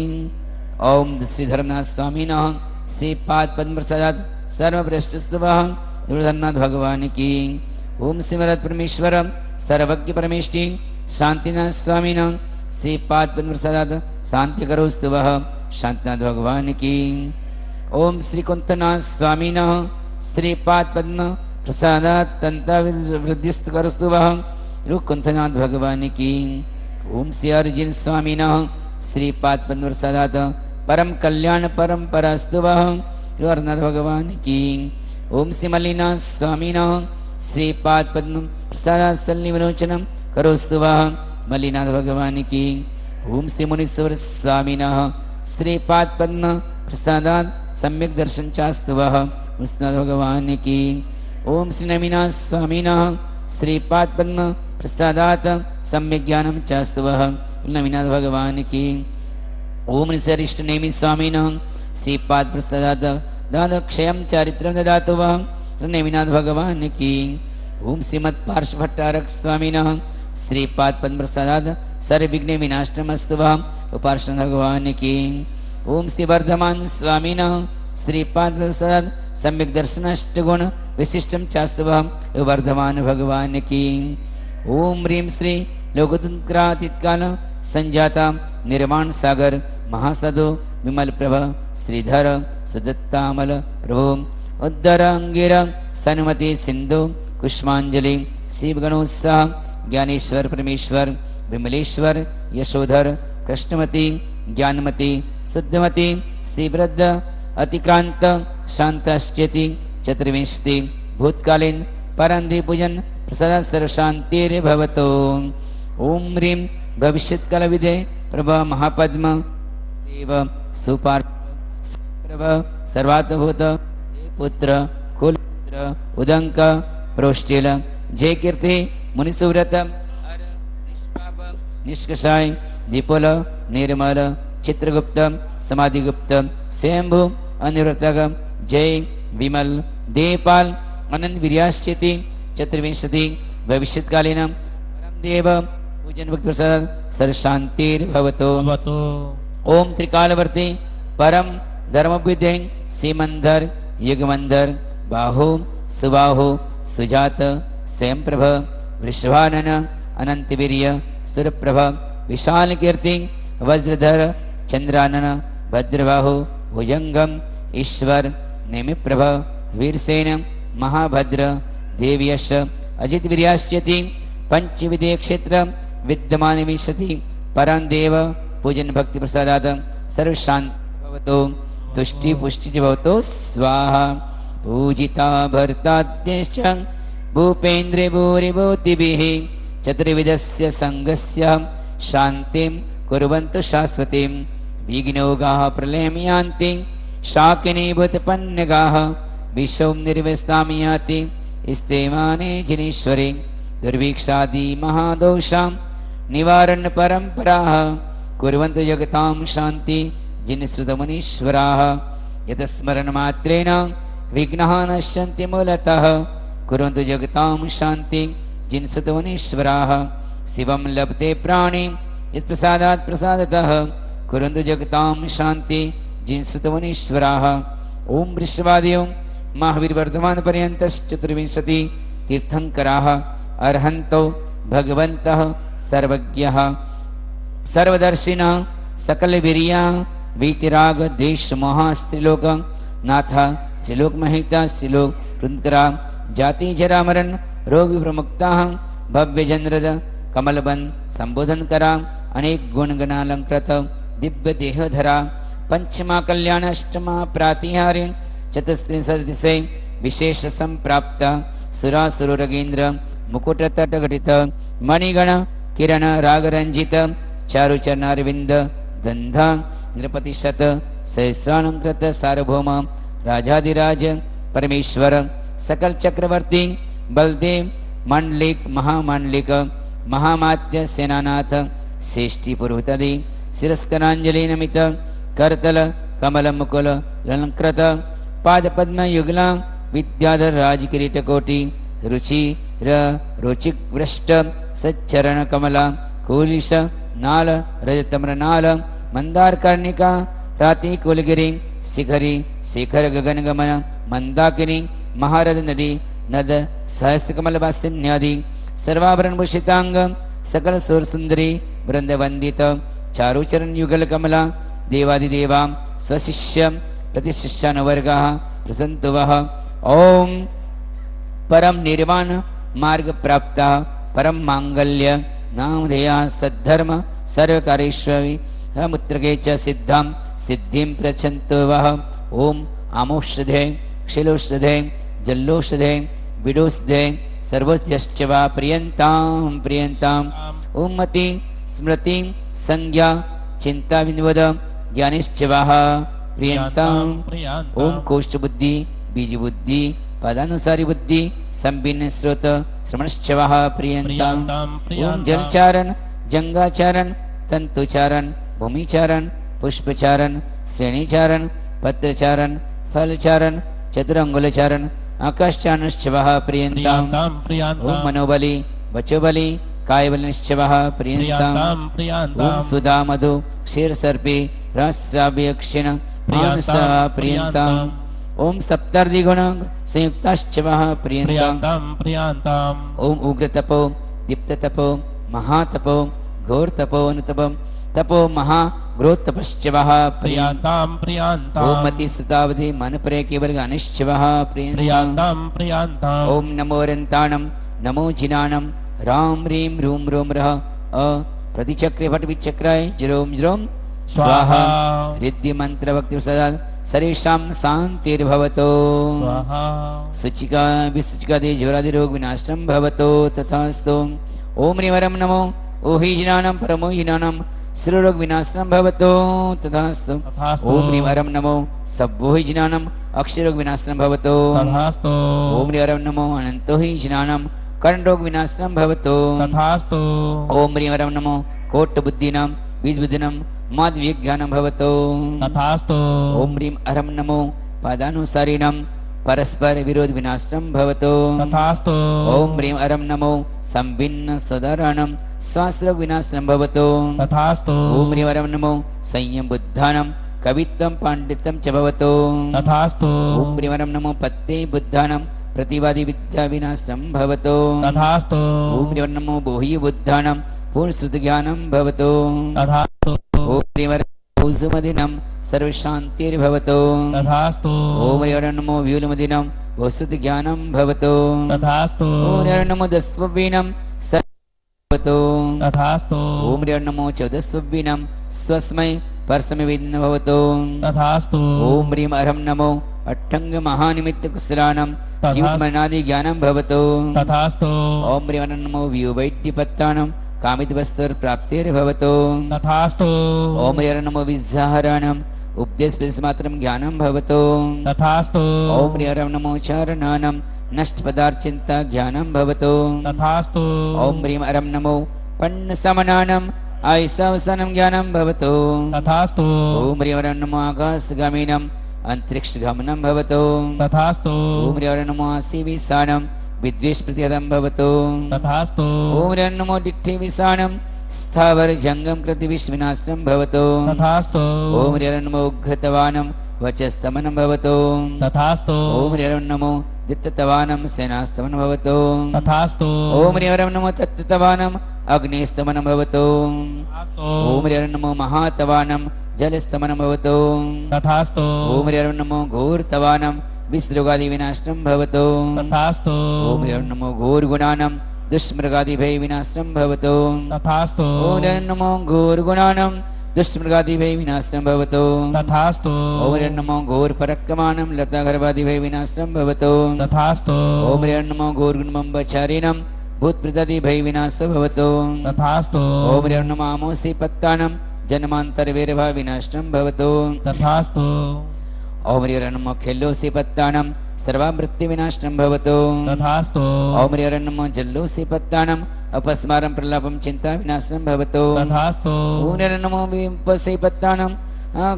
ओम श्री धर्मनाथ स्वामिनः श्रीपाद पद्म प्रसादात सर्वभ्रष्टस्तुभः धर्मनाथ भगवान की। ओम सिमरत परमेश्वर सर्वज्ञ परमेष्टि शांतिनाथ स्वामिनः श्रीपाद पद्म प्रसादात शांति करोस्तुभः शांतिनाथ भगवान की। ओम श्री कुंतनाथ स्वामिनः श्रीपाद पद्म प्रसादात तंता वृद्धिस्तु करोस्तुभः कुंतनाथ भगवान की। ओम श्री अर्जुन स्वामिनः श्रीपाद पद्म प्रसादात परम कल्याण परम परास्तुभः अर्नाथ भगवान की। ओम श्री मल्लिनाथ स्वामिनः श्रीपाद पद्म प्रसादात सन्निविलोचनम करोस्तुभः मल्लिनाथ भगवान की। ओम श्री मुनीश्वर स्वामिनः श्रीपाद पद्म प्रसादात सम्यक दर्शन चास्तुभः मुनीनाथ भगवान की। ओम श्री नमीनाथ स्वामिनः श्रीपाद पद्म प्रसादात सम्यक ज्ञानम चास्तुभः नमीनाथ भगवान की। ओम श्रीरिष्ट नेमि स्वामिनः श्रीपाद प्रसादात दान क्षयम चारित्रम ददातुभः नेमिनाथ भगवान की। ओम श्रीमत् पार्श्व भट्टारक स्वामिनः श्रीपाद पद्म प्रसादात सर्वविघ्न विनाशनमस्तुभः उपासना भगवान की। ओम श्री वर्धमान स्वामिनः श्रीपाद प्रसादात सम्यक दर्शनाष्टगुण विशिष्टम चास्तुभः वर्धमान भगवान की। ओम ह्रीं श्री लोकतंत्रातीतकाल संजाता निर्वाण सागर महासदो विमल प्रभ श्रीधर सदत्तामल प्रभु उद्धर अंगिर सन्मति सिंधु कुष्मांजलि शिव गणोत्साह ज्ञानेश्वर परमेश्वर विमलेश्वर यशोधर कृष्णमती ज्ञानमती शुद्धमती श्रीवृद्ध अतिक्रांत शांताश्चेति चतुर्विंशति भूतकालीन परंधि पूजन प्रसाद सर्व शांति भवतो। ओम ह्रीं भविष्यत् काल विदे प्रभा महापद्म देव सुपार्थ सर्वात्मभूत पुत्र कुलपुत्र उदंक प्रोष्टिल जय कीर्ति मुनिसुव्रत अर निष्पाप निष्कषाय दीपुल निर्मल चित्रगुप्त समाधिगुप्त स्वयंभू अनिवृतक जय विमल देवपाल अनंत वीर्याश्चेति चतुर्विंशति भविष्यत्कालीन परम देव पूजन भक्त प्रसाद सर्वशांतिर्भवतो। ओम त्रिकालवर्ती परम धर्मविद्य सीमंधर युगमंधर बाहु सुबाहु सुजात स्वयंप्रभ वृषभानन अनंतवीर्य सुरप्रभ विशाल कीर्ति वज्रधर चंद्रानन भद्रबाहु भुजंगम ईश्वर नेमिप्रभ वीरसेन महाभद्र देव्यश अजित वीर्याश्चेति पंचविदे क्षेत्र विद्यमान विशति परम देव पूजन भक्ति प्रसादात सर्वशांत भवतो तुष्टि पुष्टि च भवतो स्वाहा। पूजिता भर्ताद्यश्च भूपेन्द्रे भूरिभूतिभिः चतुर्विधस्य संगस्य शान्तिं कुर्वन्तु शाश्वतीं विघ्नोगाः प्रलयं यान्ति शाकिनीभूतपन्नगाः विश्वं निर्वस्तां याति स्तेमाने जिनेश्वरे दुर्भिक्षादि महादोषां निवारण परंपराः कुर्वन्तु जगतां शान्ति जिनश्रुतमुनीश्वराः यतस्मरण मात्रेण विघ्नाः नश्यन्ति मूलतः कुर्वन्तु जगतां शान्ति जिनश्रुतमुनीश्वराः शिवं लभते प्राणे यत्प्रसादात् प्रसादतः कुर्वन्तु जगतां शान्ति जिनश्रुतमुनीश्वराः। ओम वृषभादेव महावीर वर्धमान पर्यन्तश्चतुर्विंशति तीर्थंकराः अर्हन्तो भगवन्तः सर्वज्ञः सर्वदर्शिनः सकलवीर्या वीतिराग द्वेष मोहा स्त्रीलोक नाथ स्त्रीलोक महिता स्त्रीलोक वृंदकरा जाति जरा मरण रोग विप्रमुक्ता भव्य जनरद कमलबन संबोधन करा अनेक गुण गणालंकृत दिव्य देहधरा पंचमा कल्याण अष्टमा प्रातिहार्य चतुस्त्रिंशदिशे विशेष संप्राप्त सुरासुरगेन्द्र मुकुट तटघटित मणिगण किरण रागरंजित चारुचरणारविंद गंधा नृपतिशत सहस्रालंकृत सार्वभौम राजाधिराज परमेश्वर सकल चक्रवर्ती बलदेव मांडलिक महामांडलिक महामात्य सेनानाथ श्रेष्ठी पुरोहितादि शिरस्करांजलि नमित करतल कमल मुकुल लंकृत पाद पद्म युगला विद्याधर राजकिरीट कोटि रुचि रुचिक वृष्ट सच्चरण कमला कुलिश नाल रजतम्र नाल मंदार कर्णिका राति कुलगिरी शिखरी शिखर गगन गमन मंदाकिनी महारद नदी नद सहस्त्र कमल वासिन्यादि सर्वाभरण भूषितांग सकल सुर सुंदरी वृंद वंदित चारुचरण युगल कमला देवादिदेवा स्वशिष्य प्रतिशिष्यान वर्गा प्रसंतु वह ओम परम निर्वाण मार्ग प्राप्त परम मांगल्य नामधेया सद्धर्म सर्वकारेश्वरी मुत्रके च सिद्धां सिद्धिं प्रचन्तु वह ओम आमोषधे क्षिलोषधे जल्लोषधे विडोषधे सर्वोच्च वा प्रियंताम प्रियंताम ओम मति स्मृति संज्ञा चिंता विनोद ज्ञानिश्च वाह प्रियंताम ओम कोष्ठ बुद्धि बीज बुद्धि पदानुसारी बुद्धि संबिन्न स्रोत श्रवणश्च वाह प्रियंताम ओम जलचारण जंगाचारण तंतुचारण भूमिचारण पुष्पचारण श्रेणीचारण पत्रचारण फलचारण चतुरंगुलचारण आकाशचारणश्च वः प्रियंताम ओम मनोबली वचोबली कायबलिश्च वः प्रियंताम ओम सुधा मधु क्षीर सर्पे रास्राव्य क्षीण मानसा प्रियंताम ओम सप्तर्धि गुण संयुक्ताश्च वः प्रियंताम ओम उग्र तपो दीप्त तपो महातपो घोर तपो अनुतपो तपो महा ग्रोतपश्च वः प्रियंताम ओम मति सुतावधि मन प्रे केवल गानिश्च वः प्रियंताम ओम नमो रंताणम नमो जिनाणम राम रीम रूम रोम रह अ प्रतिचक्रे भट विचक्राय जरोम जरोम स्वाहा रिद्धि मंत्र भक्ति सदा सरेषां शांतिर्भवतो स्वाहा सुचिका विसुचिका दे ज्वरादि रोग विनाशम भवतो तथास्तु ओम निवरम नमो ओहि जिनाणम परमो जिनाणम श्रीरोग विनाशनम भवतो तथास्तु ओम निवरम नमो सब्बो हि जिनाणम अक्षरोग विनाशनम भवतो तथास्तु ओम निवरम नमो अनंतो हि जिनाणम कर्ण रोग विनाशनम भवतो तथास्तु ओम निवरम नमो कोट बुद्धिनाम बीज बुद्धिनाम माद विज्ञानम भवतो तथास्तु ओम ह्रीम अरम नमो पादानुसारिणम परस्पर विरोध विनाशनम भवतो तथास्तु ओम ह्रीम अरम नमो संभिन्न सदारणम स्वास्रोग विनाशनम भवतो तथास्तु ओम ह्रीम अरम नमो संयम बुद्धानम कवित्वम पांडित्यम च भवतो तथास्तु ओम ह्रीम अरम नमो पत्ते बुद्धानम प्रतिवादी विद्या विनाशनम भवतो तथास्तु ओम ह्रीम नमो बोहि बुद्धानम पूर्ण श्रुत ज्ञानम भवतो तथास्तु ओम ह्रीम भूसुमदिनम सर्व शांतिर्भवतो तथास्तु ओम ह्रीम नमो व्यूलमदिनम भूसुत ज्ञानम भवतो तथास्तु ओम ह्रीम नमो दस्ववीनम भवतो तथास्तु ओम ह्रीम नमो चौदस्ववीनम स्वस्मै परसमय वेदन भवतो तथास्तु ओम ह्रीम अरहम नमो अट्ठंग महानिमित्त कुशलानम जीवमनादि ज्ञानम भवतो तथास्तु ओम ह्रीम नमो व्यूवैद्यपत्तानम कामित वस्तुर प्राप्तिर्भवतो तथास्तु ओम ह्रीम नमो विज्जाहरणम उपदेश मात्रम ज्ञानम भवतो तथास्तु ओम ह्रीम नमो चारणानम नष्ट पदार्थ चिंता ज्ञानम भवतो तथास्तु ओम ह्रीम अरम नमो पन्न समनानम आयसावसानम ज्ञानम भवतो तथास्तु ओम ह्रीम अरम नमो आकाशगामिनम अंतरिक्ष गमनम भवतो तथास्तु ओम ह्रीम नमो आसीविसानम विद्वेष प्रतिहतम भवतो तथास्तु ओम ह्रीम नमो दिट्ठि विसानम स्थावर जंगम कृति विश्वविनाशनम भवतो तथास्तु ओम ह्रीम नमो उद्धतवानम वचस्तमनम भवतो तथास्तु ओम ह्रीम नमो दित्तवानम सेनास्तमनम भवतो तथास्तु ओम ह्रीम नमो तत्तवानम अग्निस्तमनम भवतो ओम ह्रीम नमो महातवानम जलस्तमनम भवतो तथास्तु ओम ह्रीम नमो घोरतवानम विश्रोगादि विनाशनम भवतो तथास्तु ओम ह्रीम नमो घोरगुणानम दुष्मृगादि भय विनाशनम भवतो तथास्तु ओम ह्रीम नमो घोरगुणानम दुष्मृगादि भय विनाशनम भवतो तथास्तु ओम ह्रीम नमो घोर परक्रमाणम लता गर्भादि भय विनाशनम भवतो तथास्तु ओम ह्रीम नमो घोरगुणमं भूत प्रदादि भय विनाश भवतो तथास्तु ओम ह्रीम नमो आमोसि पत्तानम जन्मांतरवैरभा विनाशनं भवतु तथास्तु ओम ह्रीं खेल्लोऽसि पत्तानं सर्वामृत्यु विनाशनं भवतु तथास्तु ओम ह्रीं जल्लोऽसि पत्तानं अपस्मारं प्रलापं चिंता विनाशनं भवतु तथास्तु ओम ह्रीं विंपसि पत्तानं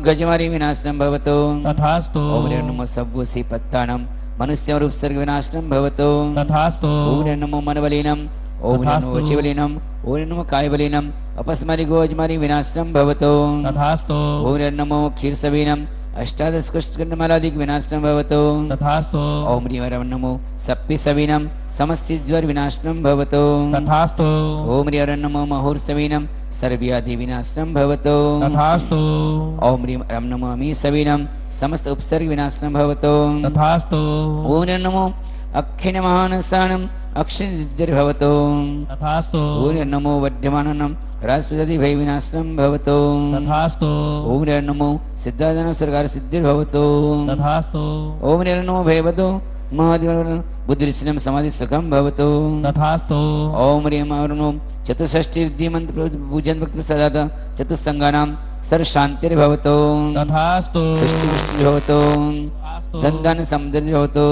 गजमारी विनाशनं भवतु तथास्तु ओम ह्रीं सव्वसि पत्तानं मनुष्य रूपसर्ग विनाशनं भवतु तथास्तु ओम ह्रीं मनबलिनं ओम ह्रीं वचिबलिनं ओम ह्रीं कायबलिनं अपस्मारी गोजमारी विनाशनं भवतु तथास्तु ओम ह्रीं क्षीरसविनं अष्टादश कुष्ठकण्डमालादिक विनाशनं भवतु तथास्तु ओम ह्रीं नमो सप्पिसविनं समस्तिज्वर विनाशनं भवतु तथास्तु ओम ह्रीं नमो महोर्सविनं सर्व्याधि विनाशनं भवतु तथास्तु ओम ह्रीं नमो अमीसविनं समस्त उपसर्ग विनाशनं भवतु तथास्तु ओम ह्रीं नमो अक्षिणमहानसानं अक्षिणिर्भवतु तथास्तु ओम ह्रीं नमो वड्यमाननं राजप्रजाति भय विनाशनं भवतु तथास्तु ओम ह्रीं नमो सिद्धादन सरकार सिद्धिर्भवतु तथास्तु ओम ह्रीं नमो भयवतु महादेव बुद्धिर्षिणं समाधि सुखं भवतु तथास्तु ओम ह्रीं नमो चतुष्षष्टिर्धीमन्त पूजन भक्त सदा चतुस्संगानां सर्वशान्तिर्भवतु तथास्तु पुष्टिभवतु तथास्तु गन्धान समुद्रभवतु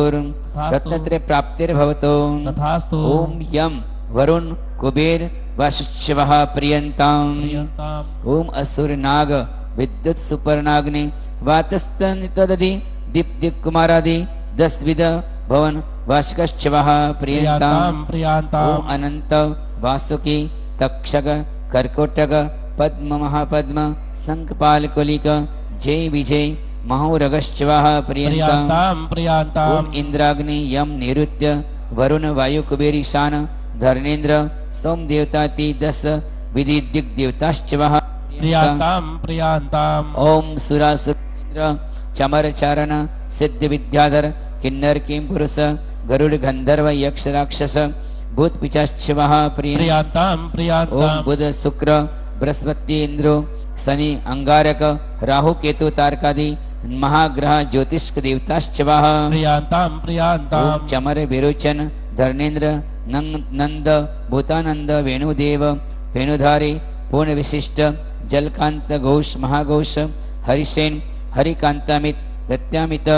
रत्नत्रय प्राप्तिर्भवतु तथास्तु ओम यम वरुण कुबेर वशिष्ठवः प्रियन्ताम् प्रियन्ताम् ओम असुर नाग विद्युत सुपर्णाग्नि वातस्तनितदधि दीप्तिक कुमारादि 10 विध भवन वार्षिकश्चवः प्रियन्ताम् प्रियन्ताम् ओम अनंत वासुकी तक्षक कर्कोटक पद्म महापद्म शंखपाल कुलिक जय विजय महोरगश्चवः प्रियन्ताम् प्रियन्ताम् ओम इंद्राग्नि यम निरुत्य वरुण वायु कुबेर ईशान धर्मेन्द्र सोम देवताति 10 विधि दिग् देवताश्चवः प्रियन्ताम् प्रियन्ताम् ओम सुरासुरेन्द्र चमर चारण सिद्ध विद्याधर किन्नर किम पुरुष गरुड़ गंधर्व यक्ष राक्षस भूत पिशाचवः प्रियन्ताम् ओम प्रियन्ताम् बुध शुक्र बृहस्पति इंद्रो शनि अंगारक राहु केतु तारकादि महाग्रह ज्योतिष्क देवताश्चवः प्रियन्ताम् ओम प्रियन्ताम् चमर विरोचन धर्मेन्द्र नंद भूतानंद वेणुदेव वेणुधारी पूर्ण विशिष्ट जलकांत घोष महाघोष हरिसेन हरिकांतामित गत्यामित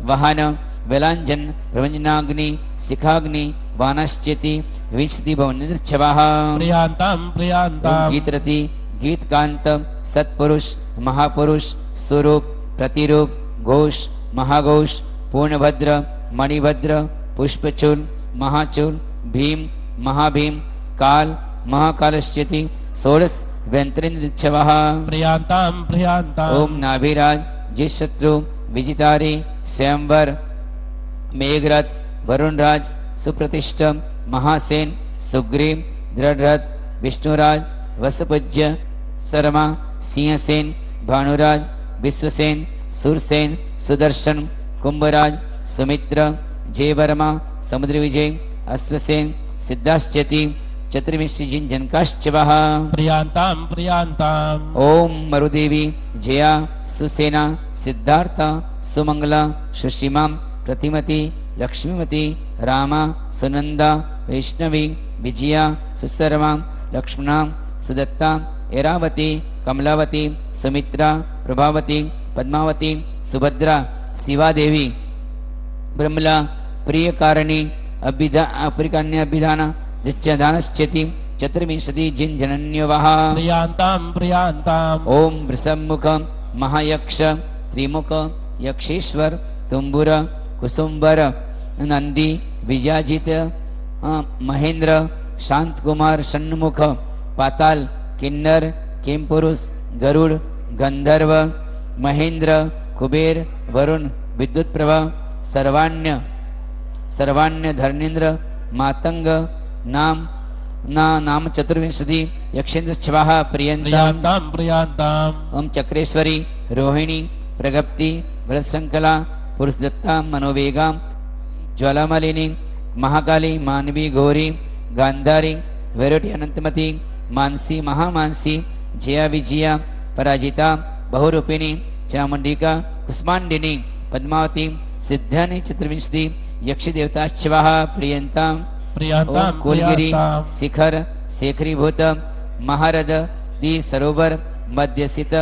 वाहन वेलांजन प्रवंजनाग्नि शिखाग्नि वानश्चेति विंशति भवनिर्छवः प्रियन्ताम् प्रियन्ताम् गीतरति गीतकांत सत्पुरुष महापुरुष स्वरूप प्रतिरूप घोष महाघोष पूर्णभद्र मणिभद्र पुष्पचूल महाचूल भीम महाभीम काल महाकालश्चेति षोडश व्यंतरिंद्रच्छवः प्रियन्ताम् प्रियन्ताम् ओम नाभिराज जिशत्रु विजितारी स्वयंवर मेघरथ वरुणराज सुप्रतिष्ठ महासेन सुग्रीव दृढ़रथ विष्णुराज वसुपूज्य शर्मा सिंहसेन भानुराज विश्वसेन सुरसेन सुदर्शन कुंभराज सुमित्र जयवर्मा समुद्र विजय अश्वसेन सिद्धाश्चेति चतुर्विंशति जनकाश्चवः प्रियन्ताम् प्रियन्ताम् ओम मरुदेवी जया सुसेना सिद्धार्थ सुमंगला सुशीमा प्रतिमति लक्ष्मीमती रामा सुनंदा वैष्णवी विजया सुशर्मा लक्ष्मणा सुदत्ता ऐरावती कमलावती सुमित्रा प्रभावती पद्मावती सुभद्रा शिवादेवी ब्रह्मला प्रियकारिणी अभिधान जिच्यदानश्चेति चतुर्विंशति जनन्यवः प्रियन्ताम् प्रियन्ताम् ओम वृषमुख महायक्ष त्रिमुख यक्षेश्वर तुम्बुर कुसुम्बर नंदी विजयाजित महेंद्र शांत कुमार षण्मुख पाताल किन्नर किमपुरुष गरुड़ गंधर्व महेंद्र कुबेर वरुण विद्युत प्रभा सर्वाण्य धर्मेन्द्र मातंग नाम चतुर्विंशति यक्षेन्द्र छवाह प्रियन्ताम् प्रियन्ताम् प्रियन्ताम् ओम चक्रेश्वरी रोहिणी प्रगप्ति भरतशंकला पुरुषदत्ता मनोवेगा ज्वालामालिनी महाकाली मानवी गौरी गांधारी वैरोटी अनंतमती मानसी महामानसी जया विजया पराजिता बहुरूपिणी चामुंडिका कुष्मांडिनी पद्मावती सिद्धानि चतुर्विंशति यक्षि देवताश्चवाह प्रियन्ताम् प्रियन्ताम् कोलगिरी प्रियन्ताम् शिखर शेखरीभूत महारद दी सरोवर मध्यसित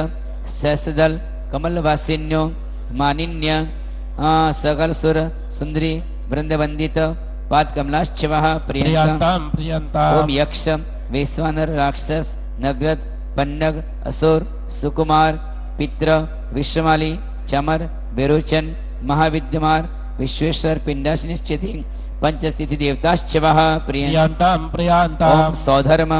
सहस्रदल कमलवासिन्यो मानिन्य सकल सुर सुंदरी वृंदवंदित पाद कमलाश्चवः प्रियंताम प्रियंताम ओम यक्ष वैश्वानर राक्षस नगरत पन्नग असुर सुकुमार पित्र विश्वमाली चमर बेरोचन महाविद्यमार विश्वेश्वर पिंडाशनिश्चिति पंचस्थिति देवताश्चवः प्रियंताम प्रियंताम ओम सौधर्म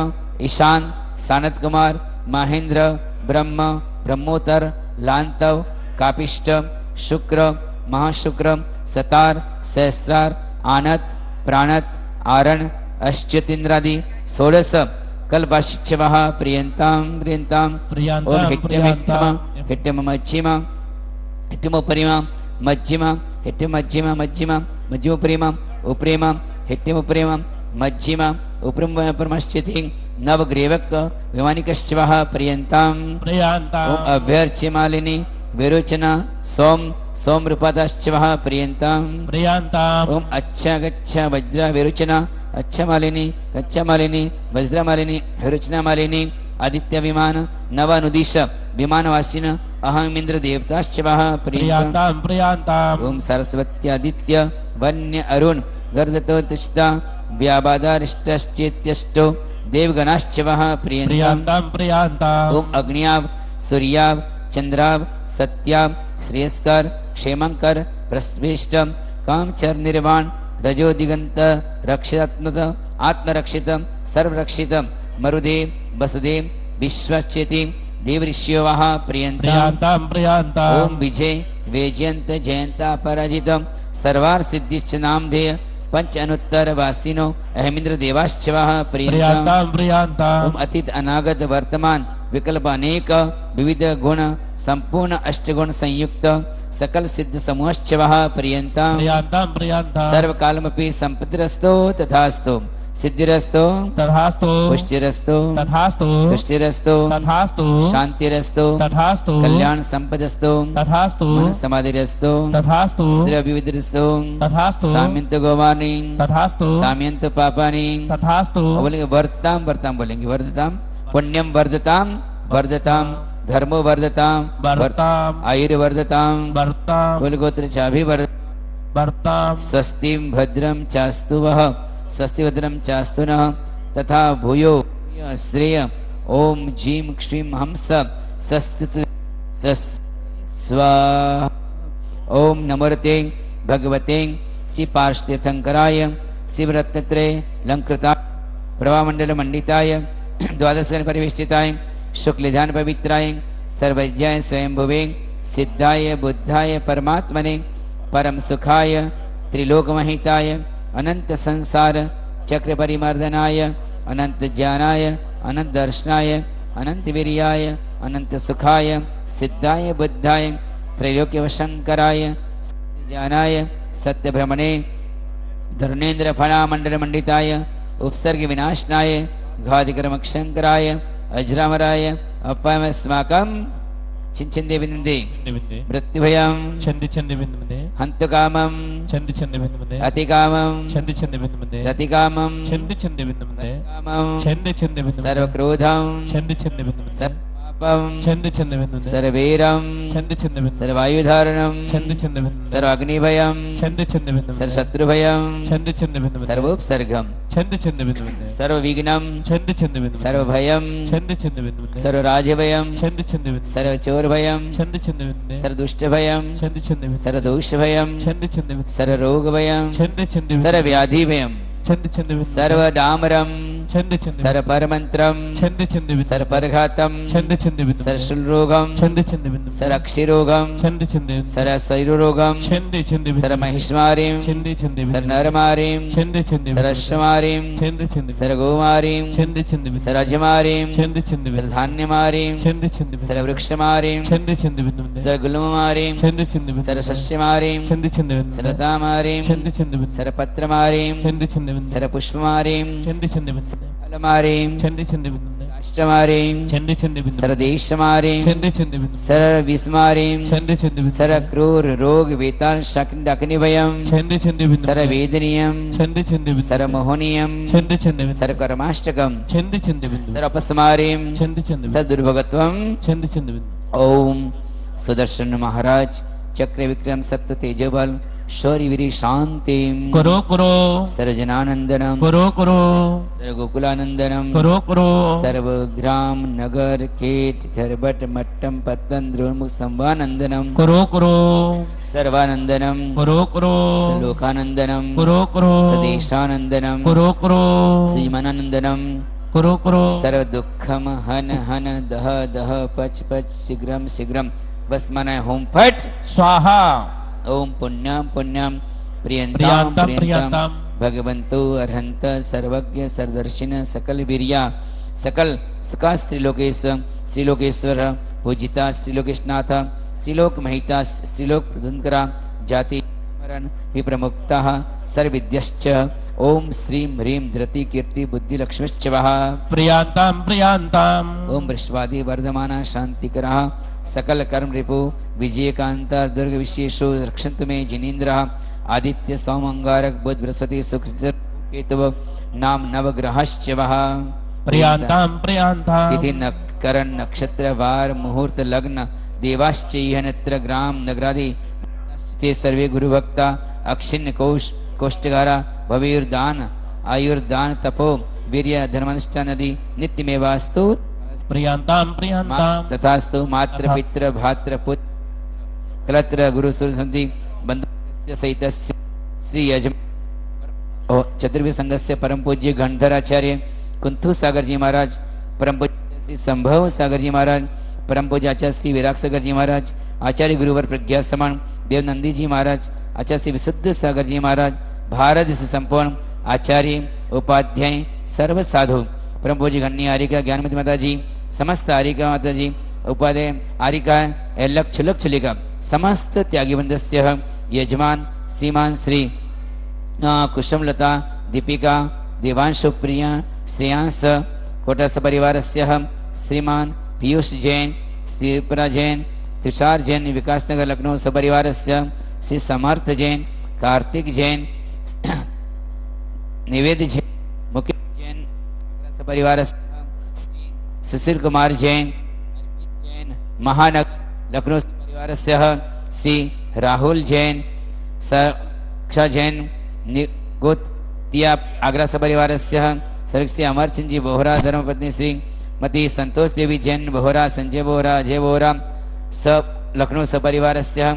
ईशान सानत कुमार महेंद्र ब्रह्म ब्रह्मोत्तर लांतव कापिष्ट शुक्र महाशुक्र सतार सहस्त्रार आनत प्राणत आरण अश्च्युतीन्द्रादि षोडश कल्पाशिक्षवः प्रियंताम प्रियंताम प्रियंताम ओम हिट्यम प्रियंताम हिट्यम मध्यमा हिट्यमोपरिमा मध्यमा हिट्यमध्यमा मध्यमा मध्यमोपरिमा उपरिमा हिट्यमोपरिमा मध्यमा उपरिमश्चिति नवग्रीवक विमानिकश्चवः प्रियंताम प्रियंताम ओम अभ्यर्च्यमालिनी विरोचना सोम सोम रूपादाश्चवः प्रियंताम प्रियंताम ओम अच्छा गच्छ वज्र विरोचना अच्छा मालिनी गच्छ मालिनी वज्र मालिनी विरोचना मालिनी आदित्य विमान नवानुदिश विमानवासिन अहम इंद्र देवताश्चवः प्रियंताम प्रियंताम प्रियंताम ओम सरस्वती आदित्य वन्य अरुण गर्दतो तुष्टा व्याबादारिष्टश्चेत्यष्टो देवगणाश्चवः प्रियंताम प्रियंताम प्रियंताम ओम अग्नियाव सूर्याव चंद्राव सत्याव श्रेयस्कर क्षेमंकर प्रस्वेष्ट कामचर निर्वाण रजो दिगंत रक्षात्मक आत्मरक्षित सर्वरक्षित मरुदेव वसुदेव विश्वचेति देवऋष्योवः प्रियंताम प्रियंताम प्रियंताम ओम विजय वेजयंत जयंता पराजित सर्वार सिद्धिश्च नामधेय पंच अनुत्तर वासिनो अहमिंद्र देवाश्चवः प्रियंताम प्रियंताम प्रियंताम ओम अतीत अनागत वर्तमान विकल्प अनेक विविध गुण संपूर्ण अष्टगुण संयुक्त सकल सिद्ध समूहश्चवः प्रियंताम प्रियंताम प्रियंताम सर्वकालमपि संपत्तिरस्तो तथास्तु सिद्धिरस्तो तथास्तु पुष्टिरस्तो तथास्तु तुष्टिरस्तो तथास्तु शांतिरस्तो तथास्तु कल्याण संपदस्तो तथास्तु मन समाधिरस्तो तथास्तु श्रेयविविधरस्तो तथास्तु साम्यंत गोवानी तथास्तु साम्यंत पापानी तथास्तु बोलेंगे वर्धताम वर्धताम बोलेंगे वर्धताम पुण्यम वर्धताम वर्धताम धर्मो वर्धताम वर्ताम आयुर्वर्धताम वर्ताम कुलगोत्र चाभि वर्ताम स्वस्तिम भद्रम चास्तु वः स्वस्ति भद्रम चास्तु नः तथा भूयो श्रेय ओम जीम क्षीम हंस स्वस्ति स्वाहा ओम नमोरते भगवते श्री पार्श्वतीर्थंकराय शिवरत्नत्रय लंकृता प्रभामंडल मंडिताय द्वादश परिवेष्टिताय शुक्लध्यान पवित्राय सर्वज्ञाय स्वयंभुवे सिद्धाय बुद्धाय परमात्मने परम सुखाय त्रिलोकमहिताय अनंत संसार चक्र परिमर्दनाय अनंत ज्ञानाय अनंत दर्शनाय अनंत वीर्याय अनंत सुखाय सिद्धाय बुद्धाय त्रैलोक्यवशंकराय ज्ञानाय सत्य भ्रमणे धर्मेन्द्र फलामंडल मंडिताय उपसर्ग विनाशनाय घादिकर्मक्षंकराय अजरामराय अपायमस्माकं चिंचन्दे बिंदे मृत्युभयं चंदी चंदी बिंदे हन्तकामं चंदी चंदी बिंदे अतिकामं चंदी चंदी बिंदे रतिकामं चंदी चंदी बिंदे कामं चंदी चंदी बिंदे सर्वक्रोधं चंदी चंदी बिंदे सर्वपापं चंदी चंदी बिंदे सर्ववीरं चंदी चंदी बिंदे सर्वायुधारणं चंदी चंदी बिंदे सर्वाग्निभयं चंदी चंदी बिंदे सर्वशत्रुभयं चंदी चंदी बिंदे सर्वोपसर्गं चंदी चंदी बिंदे सर्वविघ्नं चंदी चंदी बिंदे सर्वभयं चंदी चंदी बिंदे सर्वराजभयं चंदी चंदी बिंदे सर्वचोरभयं चंदी चंदी बिंदे सर्वदुष्टभयं चंदी चंदी बिंदे सर्वदोषभयं चंदी चंदी बिंदे सर्वरोगभयं चंदी चंदी बिंदे सर्वव्याधिभयं चंदी चंदी बिंदे सर्वडामरं चंदी चंदी सर्वपरमन्त्रं चंदी चंदी बिंदे सर्वपरघातं चंदी चंदी बिंदे सर्वशूलरोगं चंदी चंदी बिंदे सर्वक्षिरोगं चंदी चंदी बिंदे सर्वशैरोगं चंदी चंदी बिंदे सर्वमहिष्मारीं चंदी चंदी बिंदे सर्वनरमारीं चंदी चंदी बिंदे सर्वश्वमारीं चंदी चंदी बिंदे सर्वगोमारीं चंदी चंदी बिंदे सर्वजमारीं चंदी चंदी बिंदे सर्वधान्यमारीं चंदी चंदी बिंदे सर्ववृक्षमारीं चंदी चंदी बिंदे सर्वगुल्ममारीं चंदी चंदी बिंदे सर्वशस्यमारीं चंदी चंदी बिंदे सर्वतामारीं चंदी चंदी बिंदे सर्वपत्रमारीं चंदी चंदी बिंदे सर्वपुष्पमारीं चंदी चंदी बिंदे फलमारीं चंदी चंदी बिंदे अष्टमारीं छंदे छंदे बिंदु सरदेशमारीं छंदे छंदे बिंदु सरविस्मारीं छंदे छंदे बिंदु सरक्रूर रोग वेताल शक्निभयं छंदे छंदे बिंदु सरवेदनीयं छंदे छंदे बिंदु सरमोहनीयं छंदे छंदे बिंदु सरकर्माष्टकं छंदे छंदे बिंदु सरपस्मारीं छंदे छंदे बिंदु सदुर्भगत्वं छंदे छंदे बिंदु ओम सुदर्शन महाराज चक्र विक्रम सत्य तेजबल शौर्य वीर शांति करो करो सर्वजनानंदनम करो करो सर्वगोकुलानंदनम करो करो सर्वग्राम नगर केट घरबट मट्टम पत्तन द्रोणमुख संवानंदनम करो करो सर्वानंदनम करो करो लोकानंदनम करो करो सदेशानंदनम करो करो श्रीमानंदनम करो करो सर्व दुखम हन हन दह दह पच पच शीघ्रम शीघ्रम बस मनाए होम फट स्वाहा ओम पुण्यम पुण्यम प्रियंताम प्रियंतम प्रियंताम प्रियंतम भगवंतो अर्हंत सर्वज्ञ सर्वदर्शिन सकल वीर्या सकल सका स्त्रीलोकेश श्रीलोकेश्वर पूजिता श्रीलोकेशनाथ श्रीलोक महिता श्रीलोक प्रदुंकरा जाति स्मरण विप्रमुक्ता सर्वविद्यश्च ओम श्रीं ह्रीं धृति कीर्ति बुद्धि लक्ष्मीश्च वः प्रियंतम प्रियंतम ओम वृषवादी वर्धमाना शांतिकरा सकल कर्म रिपु विजयकांत दुर्ग विशेषो रक्षन्तु मे जिनेन्द्र आदित्य सोमंगारक बुध बृहस्पति शुक्र केतु नाम नवग्रहश्च वः प्रियंतम प्रियंतम तिथि करण नक्षत्र वार मुहूर्त लग्न देवाश्च इह नेत्र ग्राम नगरादि ते सर्वे गुरुभक्ता अक्षिण्य कोश कोष्ठगारा भवेर्दान आयुर्दान तपो वीर्य धर्मानुष्ठानादि नित्यमेवास्तु प्रियंतम प्रियंतम तथास्तु मात्र पित्र भात्र पुत्र कलत्र गुरु सुरसंधि बंधु सहित श्री यजम चतुर्वेद संघस्य परम पूज्य गणधराचार्य कुंथु सागर जी महाराज परम पूज्य श्री संभव सागर जी महाराज परम पूज्य आचार्य श्री विराग सागर जी महाराज आचार्य गुरुवर प्रज्ञा समान देवनंदी जी महाराज आचार्य श्री विशुद्ध सागर जी महाराज भारत से संपूर्ण आचार्य उपाध्याय सर्व साधु परम पूज्य गण्य आरिका ज्ञानमती माता जी समस्त आरिका माता जी उपाध्याय आरिका लक्ष लक्ष लेखा समस्त त्यागीवृंदस्य यजमान श्रीमान श्री कुसुमलता दीपिका देवांशु प्रिया श्रेयांस कोटस परिवारस्य श्रीमान पीयूष जैन श्रीपुरा जैन तुषार जैन विकासनगर लखनऊ सपरिवारस्य श्री समर्थ जैन कार्तिक जैन निवेद जैन मुकेश जैन सपरिवार सुशील कुमार जैन महानगर लखनऊ परिवारस्य श्री राहुल जैन सक्षा जैन गोतिया आगरा सपरिवारस्य श्री अमरचंद जी बोहरा धर्मपत्नी श्री मती संतोष देवी जैन बोहरा संजय बोहरा अजय बोहरा स लखनऊ सपरिवारस्य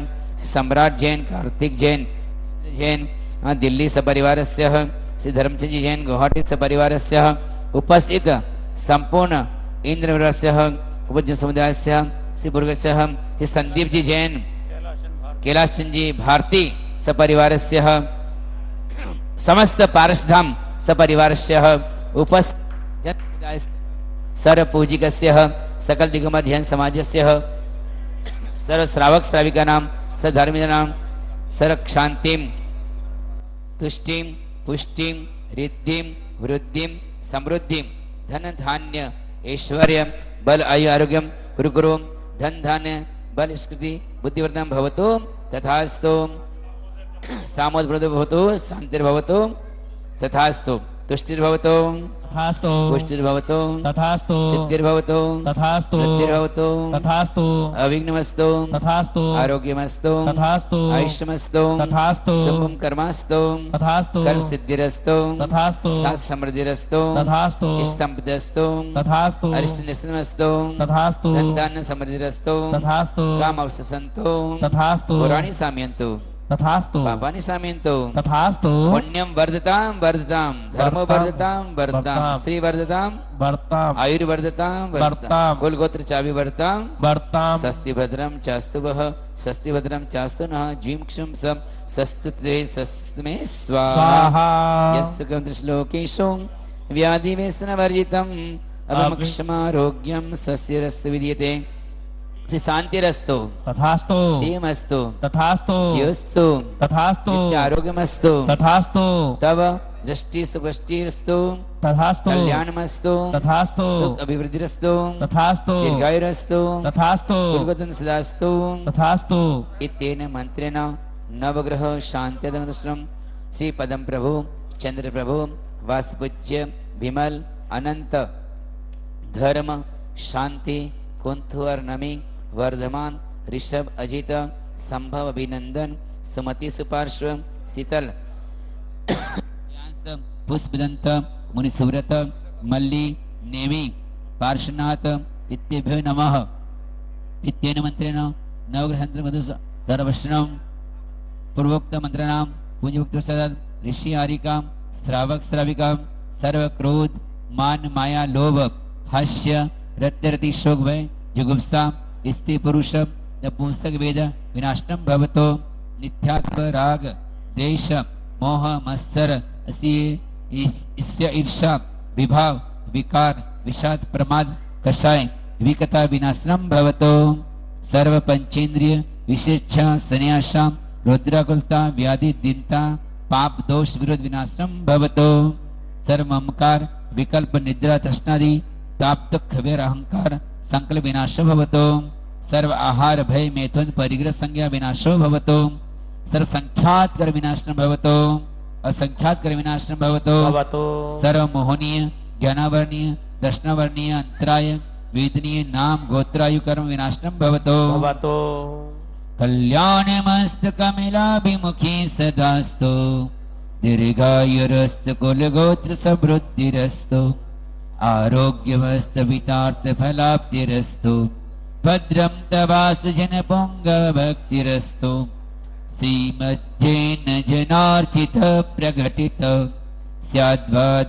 सम्राट जैन कार्तिक जैन जैन दिल्ली सपरिवारस्य श्री धर्मचंद जी जैन गुवाहाटी सपरिवारस्य उपस्थित संपूर्ण इंद्रवरस्य उपजन समुदायस्य श्री बुर्गस्य श्री संदीप जी जैन कैलाश चंद जी भारती सपरिवारस्य समस्त पारसधाम सपरिवारस्य उपस्थित सर्व पूजिकस्य सकल दिगंबर जैन समाजस्य सर्व श्रावक श्राविकानां सधर्मिणां सर्व शांतिं तुष्टिं पुष्टिं रिद्धिं वृद्धिं समृद्धिं धन धान्य ऐश्वर्य बल आयु आरोग्यम गुरु गुरु धन धान्य बल स्कृति बुद्धिवर्धनम भवतु तथास्तु सामोद भवतु शांतिर्भवतु तथास्तु तुष्टिर्भवतु तथास्तु पुष्टिर्भवतु तथास्तु सिद्धिर्भवतु तथास्तु वृद्धिर्भवतु तथास्तु अविघ्नमस्तु तथास्तु आरोग्यमस्तु तथास्तु आयुष्यमस्तु तथास्तु शुभम कर्मास्तु तथास्तु कर्म सिद्धिरस्तु तथास्तु सात समृद्धिरस्तु तथास्तु संपदस्तु तथास्तु अरिष्ट निस्तमस्तु तथास्तु धनदान समृद्धिरस्तु तथास्तु काम अवसंतु तथास्तु पुराणी साम्यन्तु तथास्तु पापानि साम्यन्तु तथास्तु पुण्यम वर्धतां वर्धतां धर्मो वर्धतां वर्धतां वर्धतां, स्त्री वर्धतां वर्ताम आयुर्वर्धतां वर्धतां, वर्धतां कुल गोत्र चाभि वर्धतां वर्ताम स्वस्ति भद्रं चास्तु वः स्वस्ति भद्रं चास्तु नः जीं क्षं सं सस्तु ते सस्मे स्वाहा स्वाहा यस्य श्लोकेषु व्याधिवेसनवर्जितम् अभमक्षमारोग्यं स्वस्य रस्तु विद्यते शांतिरस्तु तथास्तु सीमस्तु तथास्तु ज्योस्तु तथास्तु आरोग्यमस्तु तथास्तु तव दृष्टि सुपुष्टिरस्तु तथास्तु कल्याणमस्तु तथास्तु सुख अभिवृद्धिरस्तु तथास्तु दीर्घायुरस्तु तथास्तु कुलगतन सदास्तु तथास्तु इत्येन मंत्रेण नवग्रह शांत्यदर्शनम श्री पदम प्रभु चंद्र प्रभु वासपूज्य विमल अनंत धर्म शांति कुंथुअर नमी वर्धमान ऋषभ अजित संभव अभिनंदन सुमति सुपार्श्व शीतल पुष्पदंत मुनिसुव्रत मल्ली नेमि पार्श्वनाथ इत्येभ्यो नमः इत्येन मंत्रेण नवग्रहांतर मधुसरवश्रम पूर्वोक्त मंत्रणाम पूज्यभक्त सदद ऋषि आरिका श्रावक श्राविका सर्व क्रोध मान माया लोभ हास्य रत्यरति शोक भय जुगुप्सा स्त्री पुरुष नपुंसक वेद विनाशनम भवतो नित्यात्म राग देश मोह मत्सर ईर्षा विभाव विकार विषाद प्रमाद कषाय विकता विनाशनम भवतो सर्व पंचेंद्रिय विशेषा संन्यासा रुद्राकुलता व्याधि दीनता पाप दोष विरोध विनाशनम भवतो सर्व ममकार विकल्प निद्रा तृष्णादि ताप दुख वेर अहंकार संकल्प विनाशो भवतो सर्व आहार भय मैथुन परिग्रह संज्ञा विनाशो भवतो सर्व संख्यात कर विनाशनम भवतो असंख्यात कर विनाशनम भवतो सर्व मोहनीय ज्ञानावर्णीय दर्शनावर्णीय अंतराय वेदनीय नाम गोत्रायु कर्म विनाशनम भवतो कल्याणमस्तकमिलाभिमुखी सदास्तु दीर्घायुरस्त कुलगोत्र समृद्धिरस्तु आरोग्यमस्त फलाप्तिरस्तु भद्रं तवास्तु जन भक्तिरस्तु श्रीमज्जेन जनार्चित प्रकटित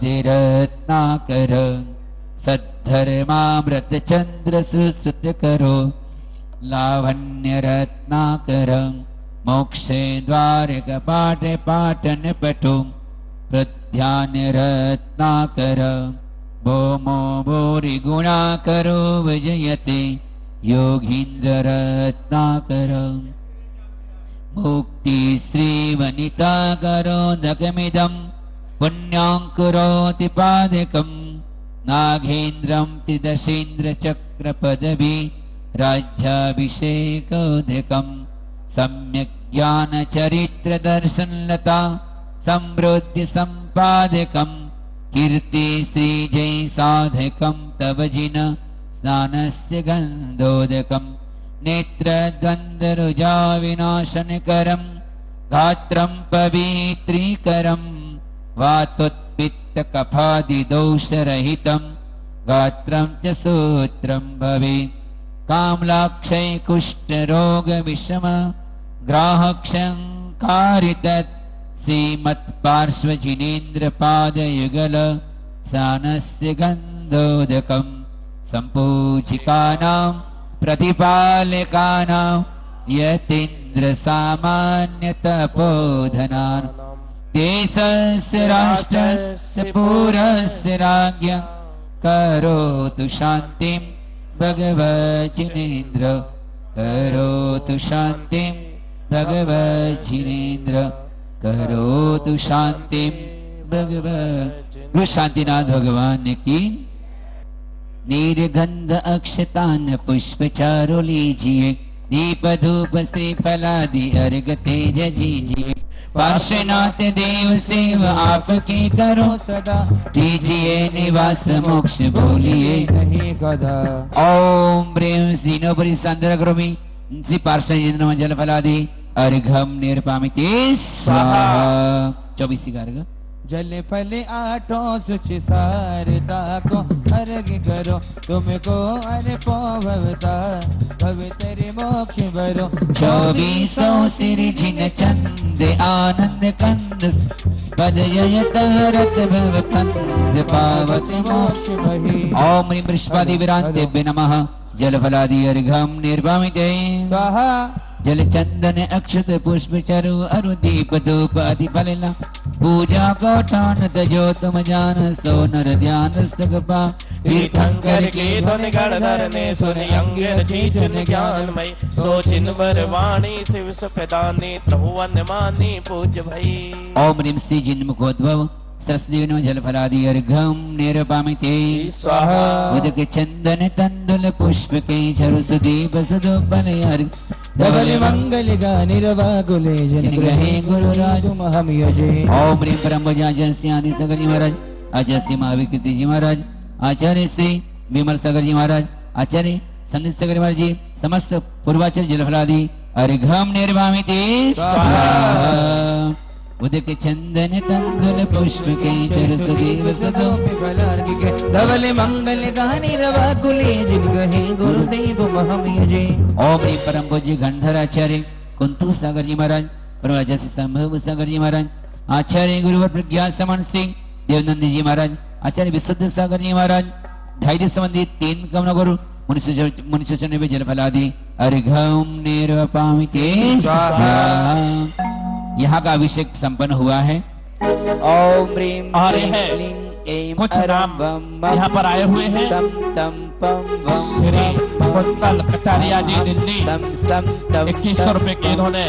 स्याद्वादिरत्नाकर सद्धर्मामृत चंद्र सुश्रुत करो लावण्य रत्नाकर मोक्षे द्वार कपाट पाटन पटु प्रध्यान रत्नाकर भौमो भूरि गुणाकरो विजयते योगीन्द्र रत्नाकर मुक्ति श्री वनिता करो नगमिदं पुण्यांकुरोति पादकं नागेन्द्रं त्रिदशेन्द्र चक्र पदवी राज्याभिषेकोदकं सम्यक् ज्ञान चरित्र दर्शन लता समृद्धि संपादकं कीर्ति श्री जय साधकं तव जिन स्नानस्य गन्धोदकं नेत्र द्वन्द्वरुजा विनाशनकरं गात्रं पवित्रीकरं वातोत्पित्त कफादिदोषरहितं गात्रं च सूत्रं भवेत् कामलाक्षय कुष्ठरोग विषम ग्राहक्षंकारितत् श्रीमत्पार्श्वजिनेन्द्र पादयुगल स्नानस्य गन्धोदकं सम्पूजिकानां प्रतिपालकानां यतीन्द्र सामान्य तपोधनान् देशस्य राष्ट्रस्य पुरस्य राज्ञं करोतु शान्तिं भगवज्जिनेन्द्र करोतु शान्तिं भगवज्जिनेन्द्र करोतु शान्तिं भगवत् शांतिनाथ भगवान की निर्गंध अक्षतान पुष्प चारो लीजिए दीप धूप श्रीफलादि अर्घ तेज जीजिए पार्श्वनाथ देव सेव आपकी करो सदा दीजिए निवास मोक्ष बोलिए नहीं कदा ओम प्रेम श्रीनोपरि संदर करोमि श्री पार्श्व जल फलादि अर्घम निर्पामिते स्वाहा 24 का अर्घ जल फल आठों सुच सारदा को अर्घ करो तुमको अर्पो भवता पवित्र मोक्ष भरो 24 सिरि जिन चंद आनंद कंद पद जयत रत भव कंद पावत मोक्ष बहि ओम वृषभादि विरांतेभ्य नमः जल फलादि अर्घम निर्वामिते स्वाहा जल चंदन अक्षत पुष्प चरु अरु दीप धूप आदि फलेला पूजा को ठान तजो तुम जान सो नर ध्यान सगपा तीर्थंकर के धन गण धरने सुन अंगिर चीचन ज्ञानमय सोचिन वर वाणी शिव सपदानी त्रिभुवन मानी पूज्य भई। ओम ह्रीं श्री जिन्मुखोद्भव सरस्वती जल फलादि अर्घम निरपामिते स्वाहा। उदक चंदन तंदुल पुष्प के चरु सुदीप सुदोपन अर्घ धवल मंगल गानिरवागुले जन ग्रहे गुरुराज महम यजे। ओम ह्रीं परम जस्यानि सगर जी महाराज आचार्य महाविकृति जी महाराज आचार्य श्री विमल सागर जी महाराज आचार्य संगीत सागर महाराज जी समस्त पूर्वाचार्य जल फलादि अर्घम निर्वामिते उदक चंदन तंदुल पुष्प के चरु सुदीप फलार्घिके धवल मंगल गानिरवागुले जन ग्रहे गुरुदेव महम यजे। ओम ह्रीं परम पूज्य गंधराचार्य कुंतु सागर जी महाराज परम आचार्य संभव सागर जी महाराज आचार्य गुरुवर प्रज्ञा समान सिंह देवनंदी जी महाराज आचार्य विशुद्ध सागर जी महाराज धैर्य संबंधी 3 कमन गुरु मुनिषु चरण जल फलादि अर्घम निरपामिते स्वाहा। यहाँ का अभिषेक संपन्न हुआ है। ओम ह्रीं आ रहे हैं क्लीं ऐं कुछ नाम बम बम यहाँ पर आए हुए हैं। सम तम पम बम श्री कुंतल कटारिया जी दिल्ली सम सम तम 2100 रुपए की इन्होंने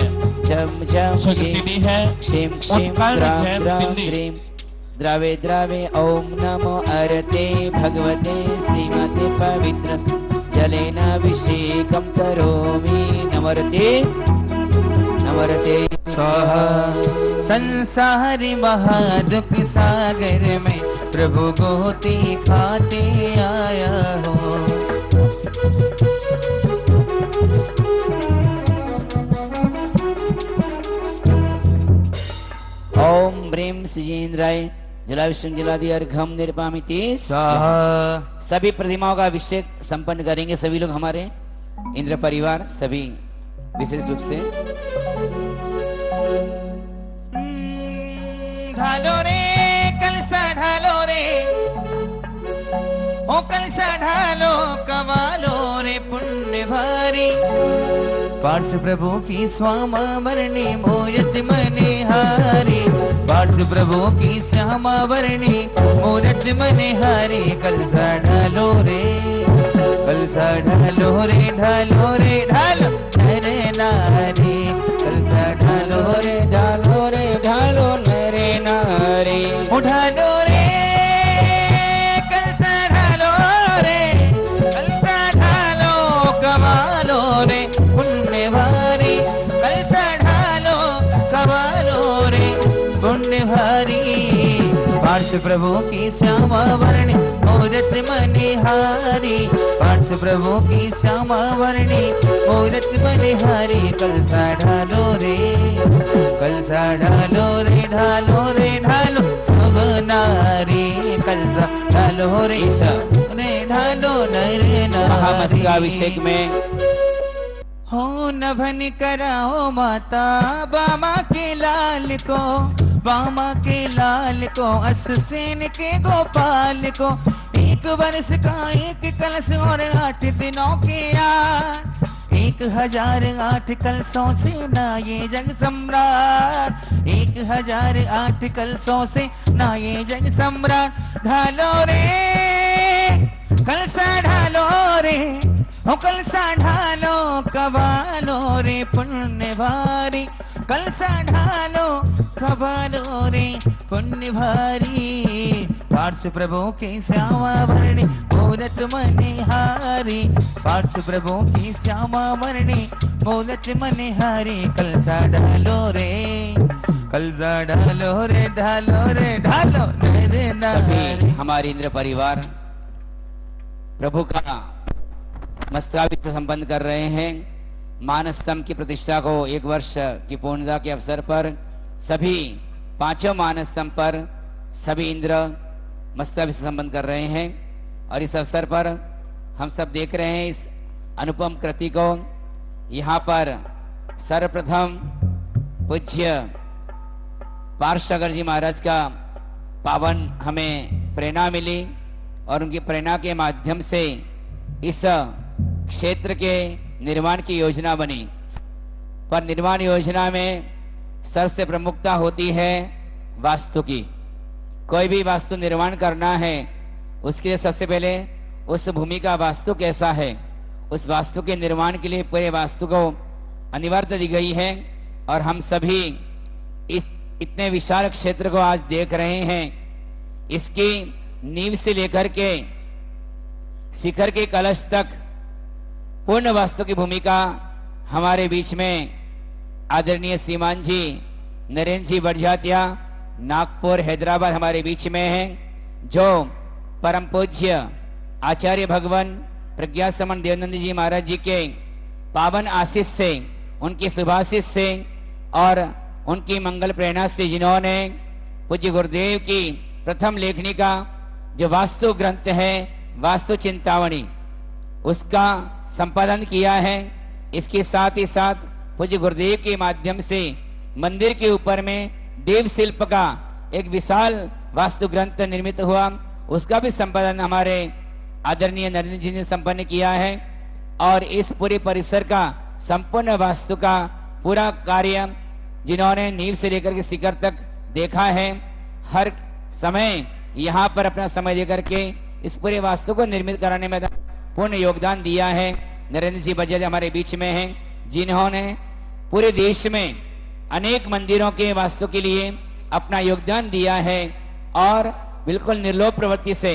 जम जम स्वीकृति दी है। क्षिम क्षिम उत्कल द्राम जैन द्राम दिल्ली। द्रीम द्रवे द्रवे ओम नमो अरते भगवते श्रीमते पवित्र जलेन अभिषेकं करोमि नमरते नमरते स्वाहा। संसार महादुख सागर में प्रभु गोती खाते आया हो। ओम ह्रीं श्रीजेन्द्राय जलाभिषेक जलादि अर्घम निर्पामिते स्वाहा। सभी प्रतिमाओं का अभिषेक संपन्न करेंगे सभी लोग हमारे इंद्र परिवार सभी विशेष रूप से। ढालो रे कलसा ढालो रे ओ कलसा ढालो कवालो रे पुण्य भारी पार्श प्रभु की स्वामा वर्णी मोरत मने हारी पार्श प्रभु की श्यामा वर्णी मोरत मने हारी कलसा ढालो रे कलसा ढालो रे ढालो रे ढालो नरे नारी कलसा ढालो रे ढालो रे ढालो नरे नारी उठालो रे कलसा ढालो रे कलसा ढालो कमालो रे पुण्य भारी कलसा ढालो कमालो रे पुण्य भारी पार्श प्रभु की श्यामा वर्णी मूरत मनिहारी पार्श प्रभु की श्यामा वर्णी मूरत मनिहारी कलसा ढालो रे ढालो रे ढालो रे ढालो सब नारी कलसा ढालो रे ढालो नरे महामस्तक अभिषेक में हो नभन कराओ माता बामा के लाल को बामा के लाल को अश्वसेन के गोपाल को 1 वर्ष का 1 कलश और 8 दिनों के 1008 कलशों से ना ये जग सम्राट 1008 कलशों से ना ये जग सम्राट ढालो रे कलसा ढालो रे हो कलसा ढालो कबालो रे पुण्य भारी कलसा ढालो कबालो रे पुण्य भारी पार्श प्रभु की श्यामा वर्णी मूरत मनिहारी पार्श प्रभु की श्यामा वर्णी मूरत मनिहारी कलसा ढालो रे ढालो रे ढालो रे ढालो रे सभी हमारे इंद्र परिवार प्रभु का मस्तकाभिषेक संपन्न कर रहे हैं। मान स्तंभ की प्रतिष्ठा को 1 वर्ष की पूर्णता के अवसर पर सभी 5 मान स्तंभ पर सभी इंद्र मस्तकाभिषेक संपन्न कर रहे हैं और इस अवसर पर हम सब देख रहे हैं इस अनुपम कृति को। यहाँ पर सर्वप्रथम पूज्य पार्श्वगर जी महाराज का पावन हमें प्रेरणा मिली और उनकी प्रेरणा के माध्यम से इस क्षेत्र के निर्माण की योजना बनी। पर निर्माण योजना में सबसे प्रमुखता होती है वास्तु की। कोई भी वास्तु निर्माण करना है, उसके लिए सबसे पहले उस भूमि का वास्तु कैसा है, उस वास्तु के निर्माण के लिए पूरे वास्तु को अनिवार्यता दी गई है। और हम सभी इस इतने विशाल क्षेत्र को आज देख रहे हैं। इसकी नींव से लेकर के शिखर के कलश तक पूर्ण वास्तु की भूमिका हमारे बीच में आदरणीय श्रीमान जी नरेंद्र जी बड़जात्या, नागपुर हैदराबाद हमारे बीच में हैं, जो परम पूज्य आचार्य भगवान प्रज्ञा समन देवानंद जी महाराज जी के पावन आशीष से, उनकी शुभाशीष से और उनकी मंगल प्रेरणा से, जिन्होंने पूज्य गुरुदेव की प्रथम लेखनी का जो वास्तु ग्रंथ है वास्तु चिंतावणी, उसका संपादन किया है। इसके साथ ही साथ पूज्य गुरुदेव के माध्यम से मंदिर के ऊपर में देव शिल्प का एक विशाल वास्तु ग्रंथ निर्मित हुआ, उसका भी संपादन हमारे आदरणीय नरेंद्र जी ने संपन्न किया है। और इस पूरे परिसर का संपूर्ण वास्तु का पूरा कार्य जिन्होंने नींव से लेकर के शिखर तक देखा है, हर समय यहाँ पर अपना समय देकर के इस पूरे वास्तु को निर्मित कराने में पूर्ण योगदान दिया है। नरेंद्र जी बजाज हमारे बीच में हैं, जिन्होंने पूरे देश में अनेक मंदिरों के वास्तु के लिए अपना योगदान दिया है और बिल्कुल निर्लोभ प्रवृत्ति से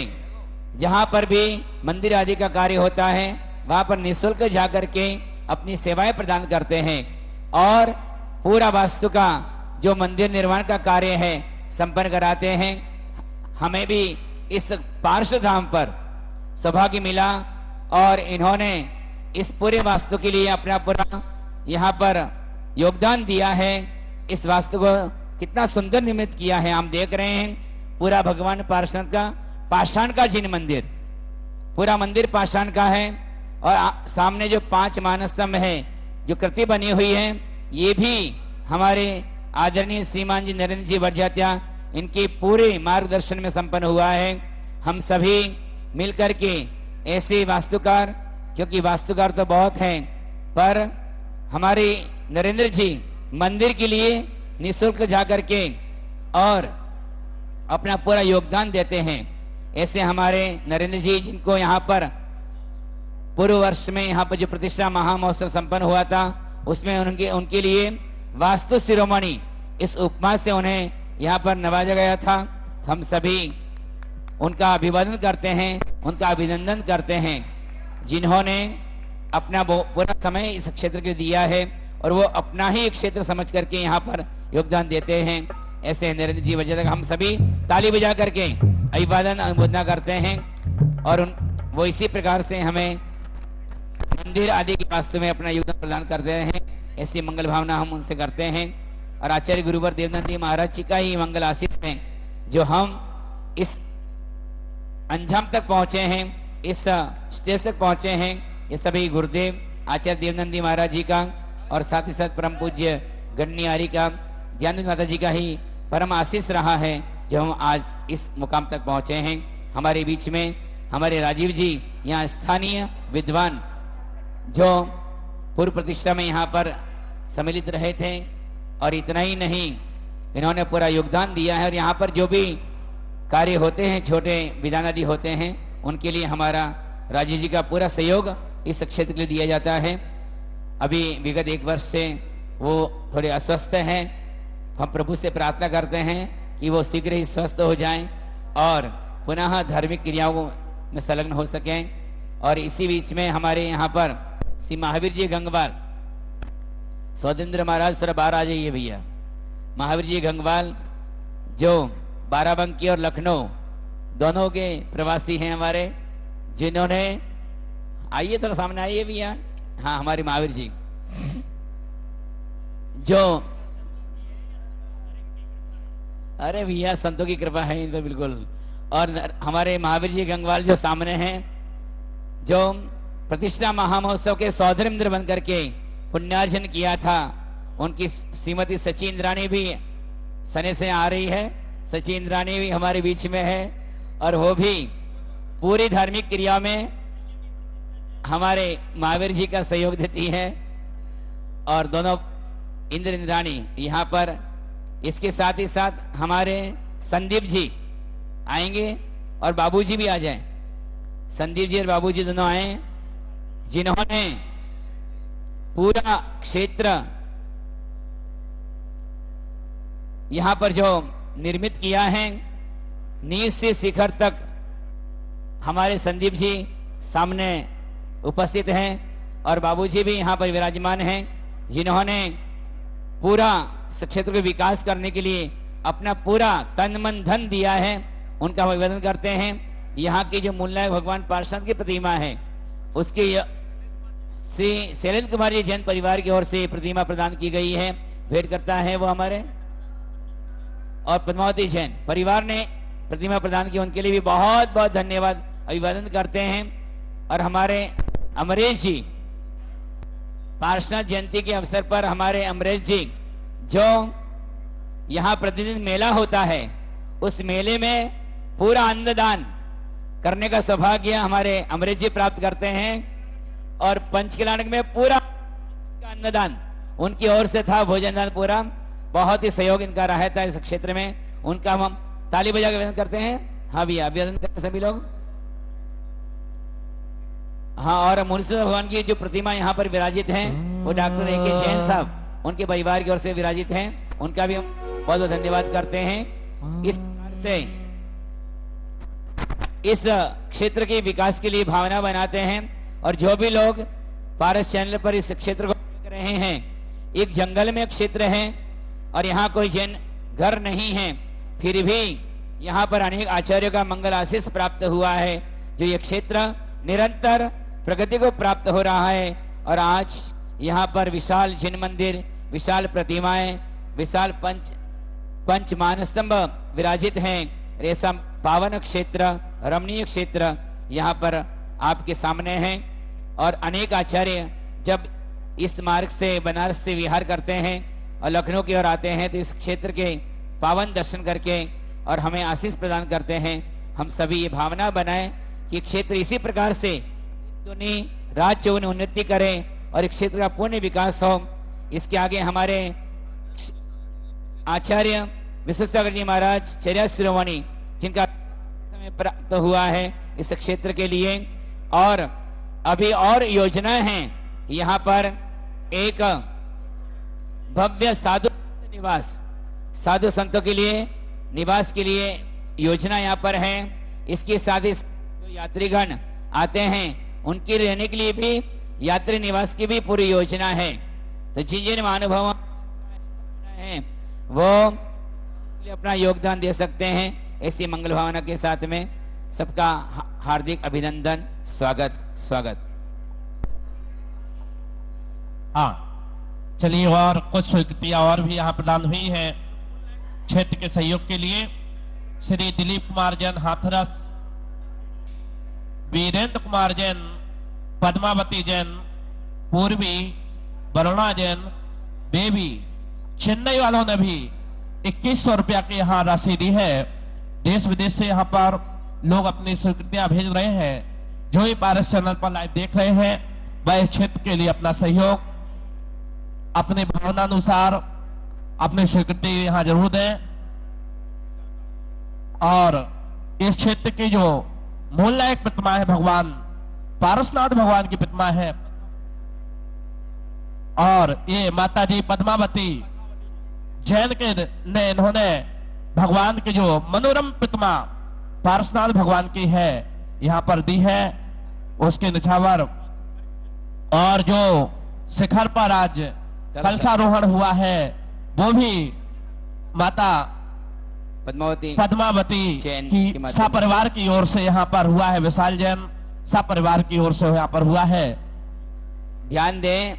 जहां पर भी मंदिर आदि का कार्य होता है वहां पर निःशुल्क जाकर के अपनी सेवाएं प्रदान करते हैं और पूरा वास्तु का जो मंदिर निर्माण का कार्य है संपन्न कराते हैं। हमें भी इस पार्श्व धाम पर सौभाग्य मिला और इन्होंने इस पूरे वास्तु के लिए अपना पूरा यहाँ पर योगदान दिया है। इस वास्तु को कितना सुंदर निर्मित किया है, हम देख रहे हैं। पूरा भगवान पार्षद का पाषाण का जिन मंदिर, पूरा मंदिर पाषाण का है और सामने जो 5 मानस्तंभ है, जो कृति बनी हुई है, ये भी हमारे आदरणीय श्रीमान जी नरेंद्र जी बड़जात्या इनके पूरे मार्गदर्शन में संपन्न हुआ है। हम सभी मिलकर के ऐसे वास्तुकार, क्योंकि वास्तुकार तो बहुत हैं, पर हमारे नरेंद्र जी मंदिर के लिए निःशुल्क जाकर के और अपना पूरा योगदान देते हैं। ऐसे हमारे नरेंद्र जी, जिनको यहाँ पर पूर्व वर्ष में यहाँ पर जो प्रतिष्ठा महामहोत्सव संपन्न हुआ था, उसमें उनके लिए वास्तु शिरोमणि इस उपमा से उन्हें यहाँ पर नवाजा गया था। हम सभी उनका अभिवादन करते हैं, उनका अभिनंदन करते हैं, जिन्होंने अपना पूरा समय इस क्षेत्र के दिया है और वो अपना ही क्षेत्र समझ करके यहाँ पर योगदान देते हैं। ऐसे नरेंद्र जी वजह तक हम सभी ताली बजा करके अभिवादन अनुमोदना करते हैं और वो इसी प्रकार से हमें मंदिर आदि के वास्तु में अपना योगदान प्रदान करते हैं। ऐसी मंगल भावना हम उनसे करते हैं और आचार्य गुरुवर देवानंद जी महाराज जी का ही मंगल आशीष है जो हम इस अंजाम तक पहुंचे हैं, इस स्टेज तक पहुंचे हैं। ये सभी गुरुदेव आचार्य देवानंद जी महाराज जी का और साथ ही साथ परम पूज्य गणनीयारी का, ज्ञानंद माता जी का ही परम आशीष रहा है जो हम आज इस मुकाम तक पहुंचे हैं। हमारे बीच में हमारे राजीव जी यहाँ स्थानीय विद्वान जो पूर्व प्रतिष्ठा में यहाँ पर सम्मिलित रहे थे और इतना ही नहीं, इन्होंने पूरा योगदान दिया है और यहाँ पर जो भी कार्य होते हैं, छोटे विधान आदि होते हैं, उनके लिए हमारा राजीव जी का पूरा सहयोग इस क्षेत्र के लिए दिया जाता है। अभी विगत 1 वर्ष से वो थोड़े अस्वस्थ हैं। हम प्रभु से प्रार्थना करते हैं कि वो शीघ्र ही स्वस्थ हो जाएं और पुनः धार्मिक क्रियाओं में संलग्न हो सकें। और इसी बीच में हमारे यहाँ पर श्री महावीर जी गंगवाल, सौदेंद्र महाराज थोड़ा बाहर आ जाइए भैया। महावीर जी गंगवाल जो बाराबंकी और लखनऊ दोनों के प्रवासी हैं हमारे, जिन्होंने, आइए थोड़ा सामने आइए भैया। हाँ, हमारे महावीर जी जो, अरे भैया संतों की कृपा है इन पर बिल्कुल। और हमारे महावीर जी गंगवाल जो सामने हैं, जो प्रतिष्ठा महामहोत्सव के सौधर्मिंद्र बन करके पुण्यार्जन किया था, उनकी श्रीमती सची इंद्राणी भी सने से आ रही है। सची इंद्राणी भी हमारे बीच में है और वो भी पूरी धार्मिक क्रिया में हमारे महावीर जी का सहयोग देती है और दोनों इंद्र इंद्राणी यहाँ पर, इसके साथ ही साथ हमारे संदीप जी आएंगे और बाबूजी भी आ जाएं। संदीप जी और बाबूजी दोनों आए, जिन्होंने पूरा क्षेत्र यहाँ पर जो निर्मित किया है, नींव से शिखर तक हमारे संदीप जी सामने उपस्थित हैं और बाबूजी भी यहाँ पर विराजमान हैं, जिन्होंने पूरा इस क्षेत्र को विकास करने के लिए अपना पूरा तन मन धन दिया है। उनका अभिवादन करते हैं। यहाँ की जो मूलनायक भगवान पार्षद की प्रतिमा है, उसके श्री शैलेंद्र कुमार जी जैन परिवार की ओर से प्रतिमा प्रदान की गई है। भेंट करता है वो हमारे, और पद्मावती जैन परिवार ने प्रतिमा प्रदान की, उनके लिए भी बहुत बहुत धन्यवाद, अभिवादन करते हैं। और हमारे अमरेश जी, पार्षद जयंती के अवसर पर हमारे अमरेश जी, जो यहाँ प्रतिदिन मेला होता है, उस मेले में पूरा अन्नदान करने का सौभाग्य हमारे अमरेश जी प्राप्त करते हैं। और पंचकल्याणक में पूरा अन्नदान उनकी ओर से था, भोजन दान पूरा, बहुत ही सहयोग इनका रहता है इस क्षेत्र में। उनका हम ताली बजा के अभिवादन करते हैं। हाँ भैया, अभिवादन करते सभी लोग। हाँ, और मुंशी भगवान की जो प्रतिमा यहाँ पर विराजित हैं, वो डॉक्टर A.K. जैन साहब, उनके परिवार की ओर से विराजित हैं, उनका भी हम बहुत बहुत धन्यवाद करते हैं। इस प्रकार से इस क्षेत्र के विकास के लिए भावना बनाते हैं। और जो भी लोग पारस चैनल पर इस क्षेत्र को देख रहे हैं, एक जंगल में क्षेत्र है और यहाँ कोई जैन घर नहीं है, फिर भी यहाँ पर अनेक आचार्यों का मंगल आशीष प्राप्त हुआ है, जो ये क्षेत्र निरंतर प्रगति को प्राप्त हो रहा है। और आज यहाँ पर विशाल जैन मंदिर, विशाल प्रतिमाएं, विशाल पंच मानस्तंभ विराजित हैं। ऐसा पावन क्षेत्र, रमणीय क्षेत्र यहाँ पर आपके सामने हैं। और अनेक आचार्य जब इस मार्ग से बनारस से विहार करते हैं और लखनऊ की ओर आते हैं, तो इस क्षेत्र के पावन दर्शन करके और हमें आशीष प्रदान करते हैं। हम सभी ये भावना बनाएं कि क्षेत्र इसी प्रकार से दुनी राज चौगुनी उन्नति करें और इस क्षेत्र का पूर्ण विकास हो। इसके आगे हमारे आचार्य विश्वेश्वर जी महाराज चर्या शिरोमणि, जिनका समय प्राप्त हुआ है इस क्षेत्र के लिए, और अभी और योजनाएं हैं। यहाँ पर एक भव्य साधु निवास, साधु संतों के लिए निवास के लिए योजना यहाँ पर है। इसके साथ ही जो यात्रीगण आते हैं, उनके रहने के लिए भी यात्री निवास की भी पूरी योजना है। तो जिन जिन महानुभाव हैं वो अपना योगदान दे सकते हैं। ऐसी मंगल भावना के साथ में सबका हार्दिक अभिनंदन, स्वागत स्वागत। हाँ, चलिए, और कुछ स्वीकृतियां और भी यहाँ प्रदान हुई है क्षेत्र के सहयोग के लिए। श्री दिलीप कुमार जैन हाथरस, वीरेंद्र कुमार जैन, पद्मावती जैन, पूर्वी, वरुणा जैन, बेबी, चेन्नई वालों ने भी 2100 रुपया की यहाँ राशि दी है। देश विदेश से यहाँ पर लोग अपनी स्वीकृतियां भेज रहे हैं। जो ही पारस चैनल पर लाइव देख रहे हैं, वह इस क्षेत्र के लिए अपना सहयोग अपने भावना अनुसार अपनी स्वीकृति यहाँ जरूर दें। और इस क्षेत्र की जो मूलनायक प्रतिमा है, भगवान पारसनाथ भगवान की प्रतिमा है, और ये माता जी पद्मावती जैन के ने इन्होंने भगवान की जो मनोरम प्रतिमा पारसनाथ भगवान की है यहाँ पर दी है, उसके निछावर। और जो शिखर पर आज कलशारोहण हुआ है, वो भी माता पद्मावती की सपरिवार की ओर से यहाँ पर हुआ है। विशाल जैन सपरिवार की ओर से यहाँ पर हुआ है। ध्यान दें,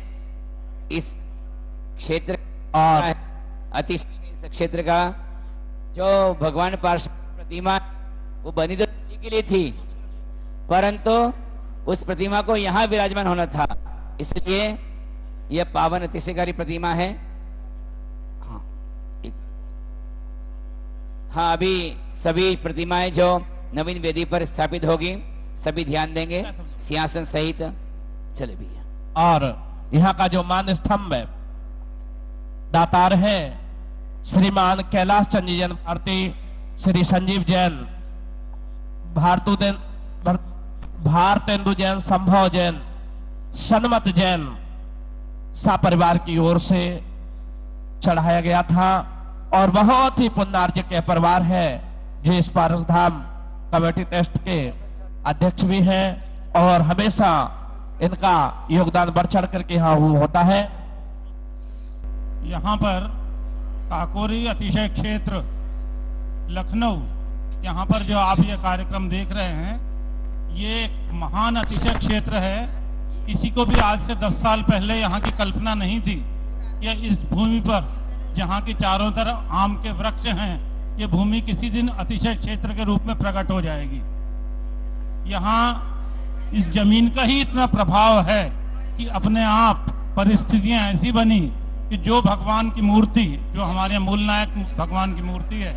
इस क्षेत्र और अति इस क्षेत्र का जो भगवान पार्षद प्रतिमा, वो बनी तो के लिए थी, परंतु उस प्रतिमा को यहाँ विराजमान होना था, इसलिए यह पावन अतिशयकारी प्रतिमा है। हाँ, अभी सभी प्रतिमाएं जो नवीन वेदी पर स्थापित होगी, सभी ध्यान देंगे सिंहासन सहित। चले भैया। और यहाँ का जो मान स्तंभ है, दातार है श्रीमान कैलाश चंद जी जैन भारती, श्री संजीव जैन, भारतेंदु जैन, संभव जैन, सन्मत जैन सा परिवार की ओर से चढ़ाया गया था और बहुत ही पुण्यार्जक के परिवार है जो इस पारस धाम कमेटी ट्रस्ट के अध्यक्ष भी हैं और हमेशा इनका योगदान बढ़ चढ़ करके यहाँ होता है। यहाँ पर काकोरी अतिशय क्षेत्र लखनऊ, यहाँ पर जो आप ये कार्यक्रम देख रहे हैं ये एक महान अतिशय क्षेत्र है। किसी को भी आज से 10 साल पहले यहाँ की कल्पना नहीं थी कि इस भूमि पर जहाँ की चारों तरफ आम के वृक्ष हैं, ये भूमि किसी दिन अतिशय क्षेत्र के रूप में प्रकट हो जाएगी। यहाँ इस जमीन का ही इतना प्रभाव है कि अपने आप परिस्थितियां ऐसी बनी कि जो भगवान की मूर्ति, जो हमारे मूल नायक भगवान की मूर्ति है,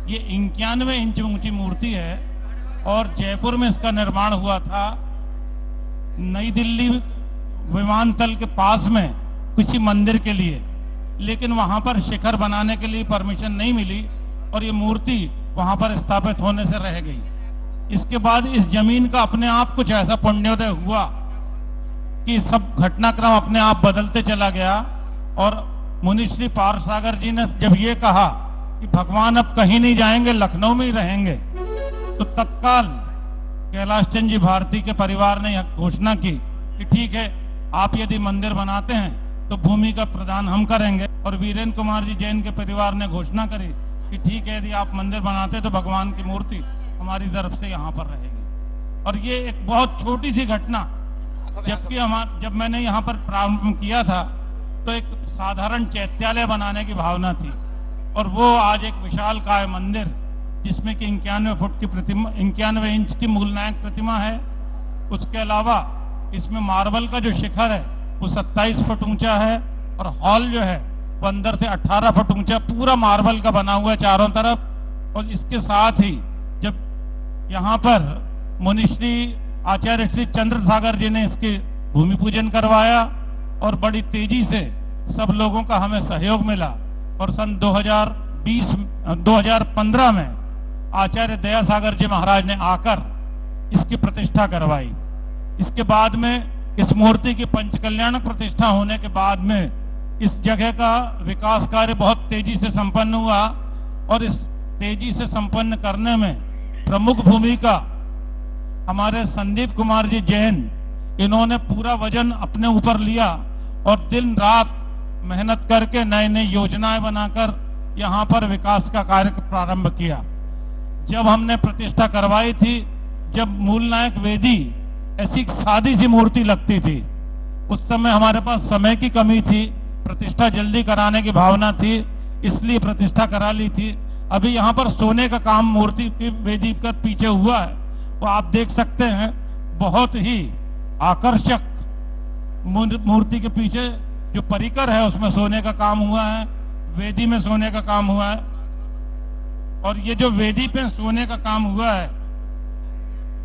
ये 91 इंच ऊंची मूर्ति है और जयपुर में इसका निर्माण हुआ था। नई दिल्ली विमानतल के पास में किसी मंदिर के लिए, लेकिन वहां पर शिखर बनाने के लिए परमिशन नहीं मिली और ये मूर्ति वहां पर स्थापित होने से रह गई। इसके बाद इस जमीन का अपने आप कुछ ऐसा पुण्योदय हुआ कि सब घटनाक्रम अपने आप बदलते चला गया और मुनिश्री पारसागर जी ने जब ये कहा कि भगवान अब कहीं नहीं जाएंगे, लखनऊ में ही रहेंगे, तो तत्काल कैलाश चंद जी भारती के परिवार ने यह घोषणा की कि ठीक है, आप यदि मंदिर बनाते हैं तो भूमि का प्रदान हम करेंगे। और वीरेंद्र कुमार जी जैन के परिवार ने घोषणा करी कि ठीक है, यदि आप मंदिर बनाते तो भगवान की मूर्ति हमारी तरफ से यहाँ पर रहेगी। और ये एक बहुत छोटी सी घटना, जबकि जब मैंने यहाँ पर प्रारंभ किया था तो एक साधारण चैत्यालय बनाने की भावना थी और वो आज एक विशाल काय मंदिर जिसमें कि 91 फुट की प्रतिमा, 91 इंच की मूल नायक प्रतिमा है। उसके अलावा इसमें मार्बल का जो शिखर है वो 27 फुट ऊंचा है और हॉल जो है वो अंदर से 18 फुट ऊंचा पूरा मार्बल का बना हुआ है चारों तरफ। और इसके साथ ही जब यहाँ पर मुनिश्री आचार्य श्री चंद्रसागर जी ने इसके भूमि पूजन करवाया और बड़ी तेजी से सब लोगों का हमें सहयोग मिला और सन 2015 में आचार्य दयासागर जी महाराज ने आकर इसकी प्रतिष्ठा करवाई। इसके बाद में इस मूर्ति की पंचकल्याणक प्रतिष्ठा होने के बाद में इस जगह का विकास कार्य बहुत तेजी से संपन्न हुआ और इस तेजी से संपन्न करने में प्रमुख भूमिका हमारे संदीप कुमार जी जैन, इन्होंने पूरा वजन अपने ऊपर लिया और दिन रात मेहनत करके नए नए योजनाएं बनाकर यहाँ पर विकास का कार्य प्रारंभ किया। जब हमने प्रतिष्ठा करवाई थी, जब मूल नायक वेदी ऐसी सादी सी मूर्ति लगती थी, उस समय हमारे पास समय की कमी थी, प्रतिष्ठा जल्दी कराने की भावना थी, इसलिए प्रतिष्ठा करा ली थी। अभी यहाँ पर सोने का काम मूर्ति की वेदी का पीछे हुआ है, वो आप देख सकते हैं, बहुत ही आकर्षक मूर्ति के पीछे जो परिकर है उसमें सोने का काम हुआ है, वेदी में सोने का काम हुआ है। और ये जो वेदी पे सोने का काम हुआ है,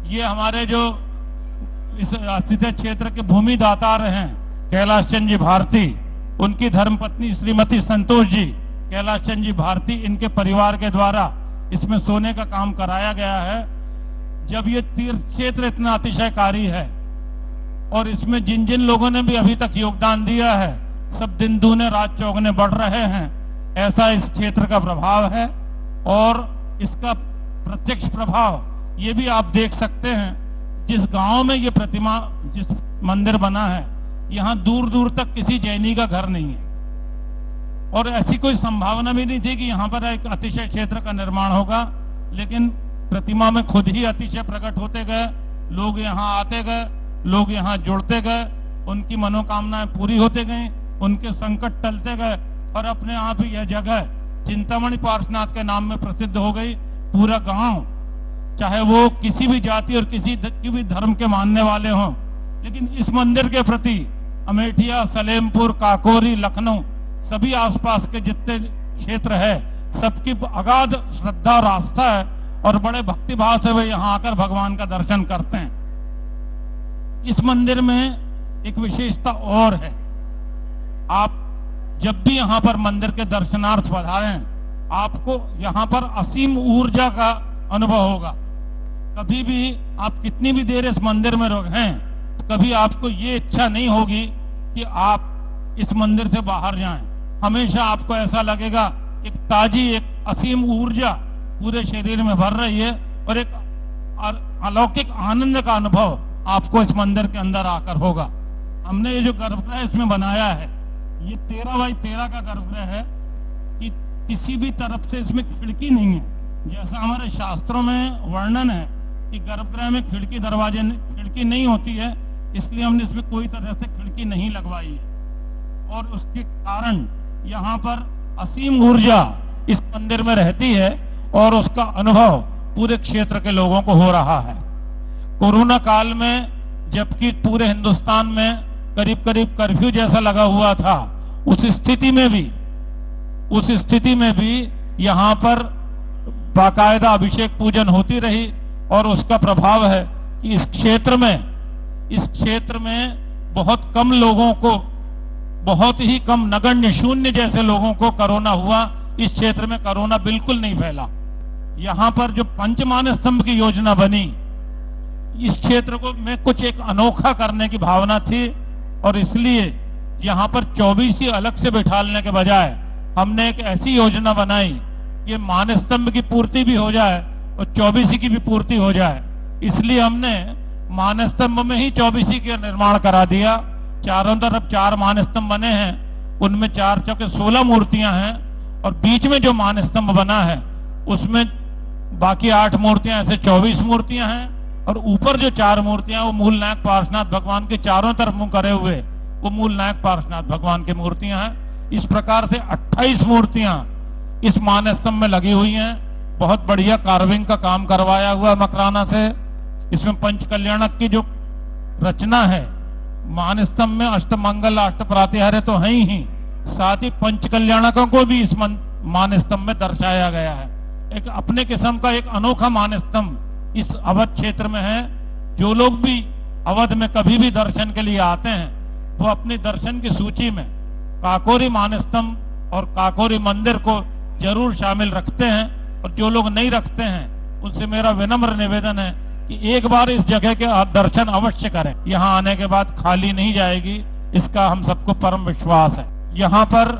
ये हमारे जो इस अतिथि क्षेत्र के भूमि दातार हैं कैलाश चंद जी भारती, उनकी धर्मपत्नी श्रीमती संतोष जी कैलाश चंद जी भारती, इनके परिवार के द्वारा इसमें सोने का काम कराया गया है। जब ये तीर्थ क्षेत्र इतना अतिशयकारी है और इसमें जिन जिन लोगों ने भी अभी तक योगदान दिया है, सब दिन दूने रात चौगुने बढ़ रहे हैं, ऐसा इस क्षेत्र का प्रभाव है। और इसका प्रत्यक्ष प्रभाव ये भी आप देख सकते हैं, जिस गांव में ये प्रतिमा, जिस मंदिर बना है, यहाँ दूर दूर तक किसी जैनी का घर नहीं है और ऐसी कोई संभावना भी नहीं थी कि यहाँ पर एक अतिशय क्षेत्र का निर्माण होगा। लेकिन प्रतिमा में खुद ही अतिशय प्रकट होते गए, लोग यहाँ आते गए, लोग यहाँ जुड़ते गए, उनकी मनोकामनाएं पूरी होते गई, उनके संकट टलते गए और अपने आप ही यह जगह चिंतामणि पार्श्वनाथ के नाम में प्रसिद्ध हो गई। पूरा गांव, चाहे वो किसी भी जाति और किसी भी धर्म के मानने वाले हों, लेकिन इस मंदिर के प्रति अमेठिया, सलेमपुर, काकोरी, लखनऊ, सभी आसपास के जितने क्षेत्र है, सबकी अगाध श्रद्धा और आस्था है और बड़े भक्तिभाव से वे यहाँ आकर भगवान का दर्शन करते हैं। इस मंदिर में एक विशेषता और है, आप जब भी यहाँ पर मंदिर के दर्शनार्थ पधारें, आपको यहाँ पर असीम ऊर्जा का अनुभव होगा। कभी भी आप कितनी भी देर इस मंदिर में रहें, कभी आपको ये इच्छा नहीं होगी कि आप इस मंदिर से बाहर जाएं। हमेशा आपको ऐसा लगेगा एक ताजी, एक असीम ऊर्जा पूरे शरीर में भर रही है और एक अलौकिक आनंद का अनुभव आपको इस मंदिर के अंदर आकर होगा। हमने ये जो गर्भगृह इसमें बनाया है, ये 13 बाई 13 का गर्भगृह है कि किसी भी तरफ से इसमें खिड़की नहीं है। जैसा हमारे शास्त्रों में वर्णन है कि गर्भगृह में खिड़की नहीं होती है, इसलिए हमने इसमें कोई तरह से खिड़की नहीं लगवाई है और उसके कारण यहाँ पर असीम ऊर्जा इस मंदिर में रहती है और उसका अनुभव पूरे क्षेत्र के लोगों को हो रहा है। कोरोना काल में जबकि पूरे हिंदुस्तान में करीब करीब कर्फ्यू जैसा लगा हुआ था, उस स्थिति में भी यहाँ पर बाकायदा अभिषेक पूजन होती रही और उसका प्रभाव है कि इस क्षेत्र में बहुत कम लोगों को, बहुत ही कम, नगण्य, शून्य जैसे लोगों को कोरोना हुआ। इस क्षेत्र में कोरोना बिल्कुल नहीं फैला। यहाँ पर जो पंचमान स्तंभ की योजना बनी, इस क्षेत्र को में कुछ एक अनोखा करने की भावना थी और इसलिए यहाँ पर 24 अलग से बिठाने के बजाय हमने एक ऐसी योजना बनाई कि मान स्तंभ की पूर्ति भी हो जाए और 24 की भी पूर्ति हो जाए। इसलिए हमने मान स्तंभ में ही 24 का निर्माण करा दिया। चारों तरफ 4 मान स्तंभ बने हैं, उनमें 4 चौके 16 मूर्तियां हैं और बीच में जो मान स्तंभ बना है उसमें बाकी 8 मूर्तियां, ऐसे 24 मूर्तियां हैं और ऊपर जो 4 मूर्तियां वो मूल नायक पार्श्वनाथ भगवान के चारों तरफ मुंह करे हुए वो मूल नायक पार्श्वनाथ भगवान की मूर्तियां हैं। इस प्रकार से 28 मूर्तियां इस मान स्तंभ में लगी हुई हैं। बहुत बढ़िया कार्विंग का काम करवाया हुआ मकराना से। इसमें पंच कल्याणक की जो रचना है, मान स्तंभ में अष्टमंगल अष्ट प्रातिहार्य तो है ही, साथ ही पंच कल्याणकों को भी इस मान स्तंभ में दर्शाया गया है। एक अपने किस्म का एक अनोखा मान स्तंभ इस अवध क्षेत्र में है। जो लोग भी अवध में कभी भी दर्शन के लिए आते हैं वो अपनी दर्शन की सूची में काकोरी मान स्तंभ और काकोरी मंदिर को जरूर शामिल रखते हैं और जो लोग नहीं रखते हैं उनसे मेरा विनम्र निवेदन है कि एक बार इस जगह के दर्शन अवश्य करें। यहाँ आने के बाद खाली नहीं जाएगी, इसका हम सबको परम विश्वास है। यहाँ पर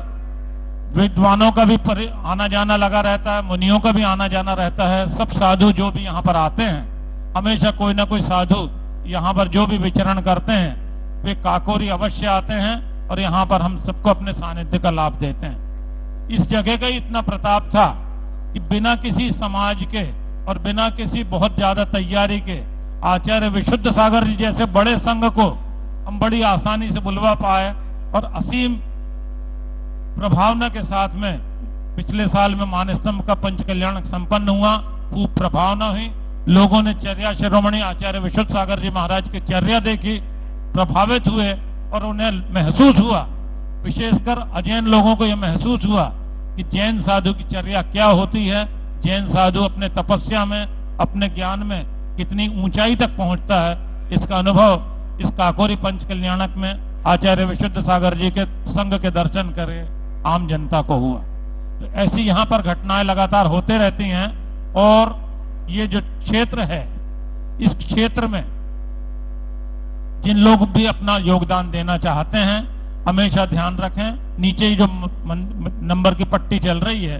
विद्वानों का भी आना जाना लगा रहता है, मुनियों का भी आना जाना रहता है। सब साधु जो भी यहाँ पर आते हैं, हमेशा कोई ना कोई साधु यहाँ पर जो भी विचरण करते हैं वे काकोरी अवश्य आते हैं और यहाँ पर हम सबको अपने सानिध्य का लाभ देते हैं। इस जगह का इतना प्रताप था कि बिना किसी समाज के और बिना किसी बहुत ज्यादा तैयारी के आचार्य विशुद्ध सागर जी जैसे बड़े संघ को हम बड़ी आसानी से बुलवा पाए और असीम प्रभावना के साथ में पिछले साल में मान स्तंभ का पंच कल्याण संपन्न हुआ। खूब प्रभावना हुई, लोगों ने चर्या शिरोमणि आचार्य विशुद्ध सागर जी महाराज की चर्या देखी, प्रभावित हुए और उन्हें महसूस हुआ, विशेषकर अजैन लोगों को यह महसूस हुआ कि जैन साधु की चर्या क्या होती है, जैन साधु अपने तपस्या में, अपने ज्ञान में कितनी ऊंचाई तक पहुंचता है। इसका अनुभव इस काकोरी पंच कल्याणक में आचार्य विशुद्ध सागर जी के संघ के दर्शन करे आम जनता को हुआ। तो ऐसी यहाँ पर घटनाएं लगातार होते रहती हैं और ये जो क्षेत्र है, इस क्षेत्र में जिन लोग भी अपना योगदान देना चाहते हैं हमेशा ध्यान रखें, नीचे ही जो नंबर की पट्टी चल रही है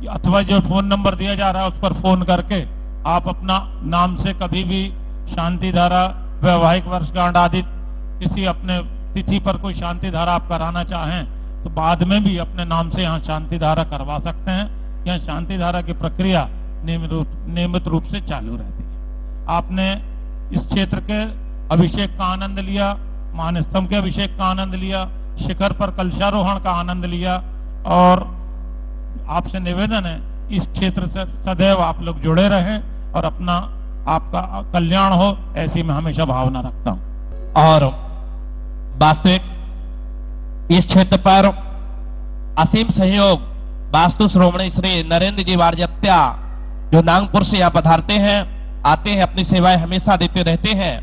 अथवा जो फोन नंबर दिया जा रहा है उस पर फोन करके आप अपना नाम से कभी भी शांति धारा, वैवाहिक वर्षगांठ आदि किसी अपने तिथि पर कोई शांति धारा आप कराना चाहें तो बाद में भी अपने नाम से यहाँ शांति धारा करवा सकते हैं। यहाँ शांति धारा की प्रक्रिया नियमित रूप से चालू रहती है। आपने इस क्षेत्र के अभिषेक का आनंद लिया, मान स्तंभ के अभिषेक का आनंद लिया, शिखर पर कलशारोहण का आनंद लिया और आपसे निवेदन है इस क्षेत्र से सदैव आप लोग जुड़े रहें और अपना आपका कल्याण हो, ऐसी मैं हमेशा भावना रखता हूं। और वास्तविक इस क्षेत्र पर असीम सहयोग वास्तु श्रोमणी श्री नरेंद्र जी वारजत्या जो नागपुर से यहाँ पधारते हैं, आते हैं, अपनी सेवाएं हमेशा देते रहते हैं।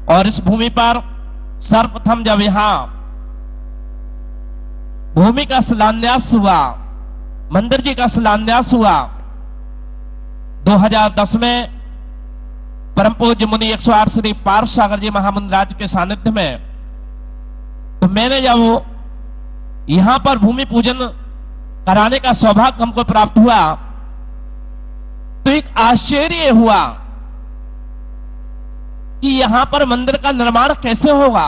और इस भूमि पर सर्वप्रथम जब यहाँ भूमि का शिलान्यास हुआ, मंदिर जी का शिलान्यास हुआ 2010 में परम पूज्य मुनि 108 श्री पार्थ सागर जी महामुनिराज के सानिध्य में। तो मैंने जब यहां पर भूमि पूजन कराने का सौभाग्य हमको प्राप्त हुआ तो एक आश्चर्य हुआ कि यहां पर मंदिर का निर्माण कैसे होगा।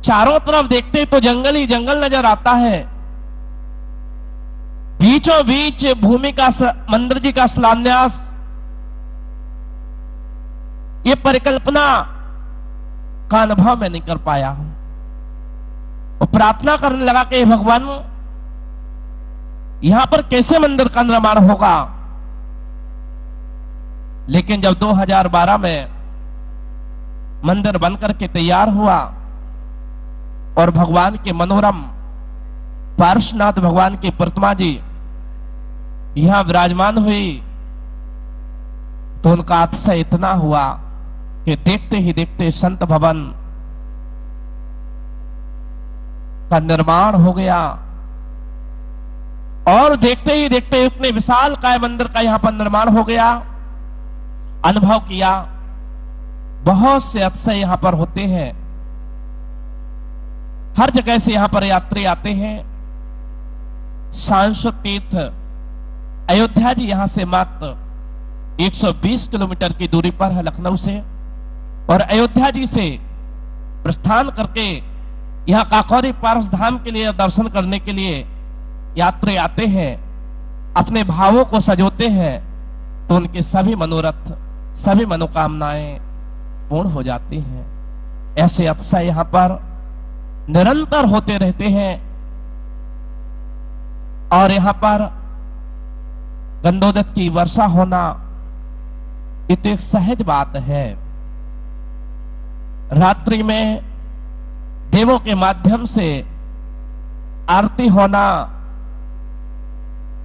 चारों तरफ देखते तो जंगल ही जंगल नजर आता है, बीचों बीच भूमि का मंदिर जी का शिलान्यास, ये परिकल्पना का अनुभव मैं नहीं कर पाया हूं और प्रार्थना करने लगा कि भगवान यहां पर कैसे मंदिर का निर्माण होगा। लेकिन जब 2012 में मंदिर बनकर के तैयार हुआ और भगवान के मनोरम पार्श्वनाथ भगवान की प्रतिमा जी यहां विराजमान हुई तो उनका अतिशय इतना हुआ कि देखते ही देखते संत भवन का निर्माण हो गया और देखते ही देखते इतने विशाल काय मंदिर का यहां पर निर्माण हो गया। अनुभव किया बहुत से अतिशय यहां पर होते हैं, हर जगह से यहां पर यात्री आते हैं। सांस्कृतिक तीर्थ अयोध्या जी यहां से मात्र 120 किलोमीटर की दूरी पर है लखनऊ से, और अयोध्या जी से प्रस्थान करके यहां काकोरी पारस धाम के लिए दर्शन करने के लिए यात्री आते हैं, अपने भावों को सजोते हैं तो उनके सभी मनोरथ सभी मनोकामनाएं पूर्ण हो जाती हैं। ऐसे अतिशय यहां पर निरंतर होते रहते हैं और यहां पर गंडोदक की वर्षा होना ये तो एक सहज बात है। रात्रि में देवों के माध्यम से आरती होना,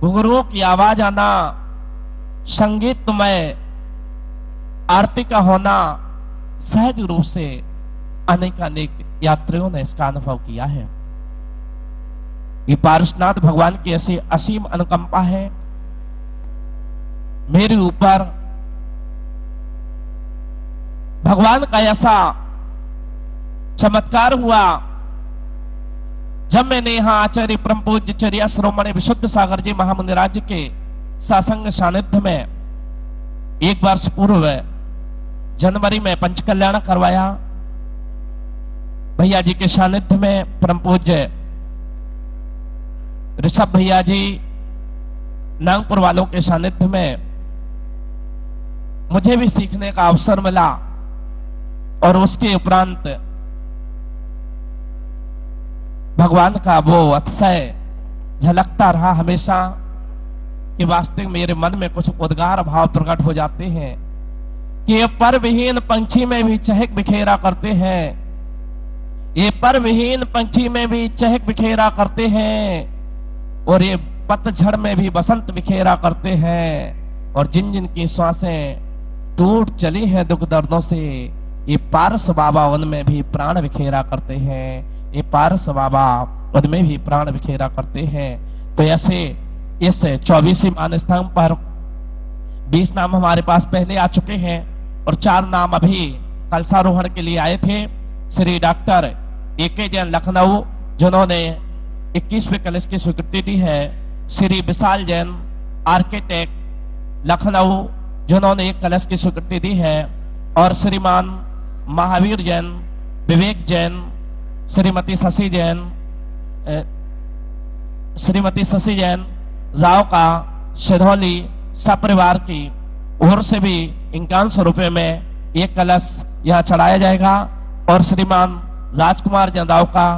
घुंघरुओं की आवाज आना, संगीतमय आरती का होना सहज रूप से अनेक यात्रियों ने इसका अनुभव किया है। ये पार्श्वनाथ भगवान की ऐसी असीम अनुकंपा है मेरे ऊपर। भगवान का ऐसा चमत्कार हुआ जब मैंने यहां आचार्य परम पूज्य चर्या शिरोमणि विशुद्ध सागर जी महामुनिराज के सासंग सानिध्य में एक वर्ष पूर्व जनवरी में पंच कल्याण करवाया। भैया जी के सानिध्य में परम पूज्य ऋषभ भैया जी नागपुर वालों के सानिध्य में मुझे भी सीखने का अवसर मिला और उसके उपरांत भगवान का वो अतिशय झलकता रहा हमेशा कि वास्तविक मेरे मन में कुछ उद्गार भाव प्रकट हो जाते हैं कि ये पर विहीन पंछी में भी चहक बिखेरा करते हैं, ये पर विहीन पंछी में भी चहक बिखेरा करते हैं और ये पतझड़ में भी बसंत बिखेरा करते हैं, और जिन जिन की श्वासें टूट चली हैं दुख दर्दों से ये पारस बाबा उनमें भी प्राण बिखेरा करते हैं, ये पारस बाबा उनमें भी प्राण बिखेरा करते हैं। तो ऐसे इस 24वीं मान स्तंभ पर 20 नाम हमारे पास पहले आ चुके हैं और 4 नाम अभी कलशारोहण के लिए आए थे। श्री डॉक्टर AK जैन लखनऊ जिन्होंने 21वें कलश की स्वीकृति दी है, श्री विशाल जैन आर्किटेक्ट लखनऊ जिन्होंने 1 कलश की स्वीकृति दी है, और श्रीमान महावीर जैन, विवेक जैन, श्रीमती शशि जैन राव का सिधौली सपरिवार की ओर से भी 5100 रुपए में 1 कलश यहां चढ़ाया जाएगा, और श्रीमान राजकुमार जैन राव का,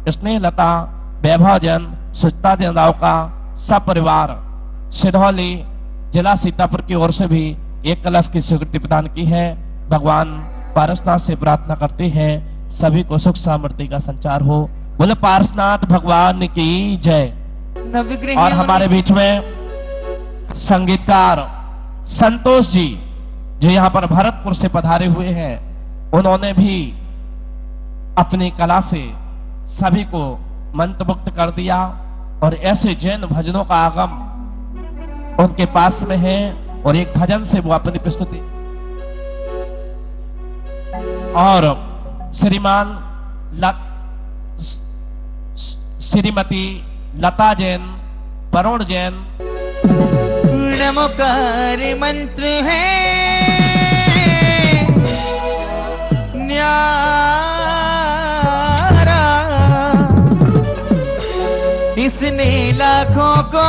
स्नेहलता वैभव जैन, सुचिता जैन राव का सपरिवार सिधौली जिला सीतापुर की ओर से भी 1 कलश की स्वीकृति प्रदान की है। भगवान पारसनाथ से प्रार्थना करते हैं सभी को सुख समृद्धि का संचार हो। बोले पारसनाथ भगवान की जय। और हमारे बीच में संगीतकार संतोष जी जो यहाँ पर भरतपुर से पधारे हुए हैं, उन्होंने भी अपनी कला से सभी को मंत्रमुक्त कर दिया। और ऐसे जैन भजनों का आगम उनके पास में है और एक भजन से वो अपनी प्रस्तुति और श्रीमती लता जैन, वरुण जैन। नमोकार मंत्र है न्यारा, इसने लाखों को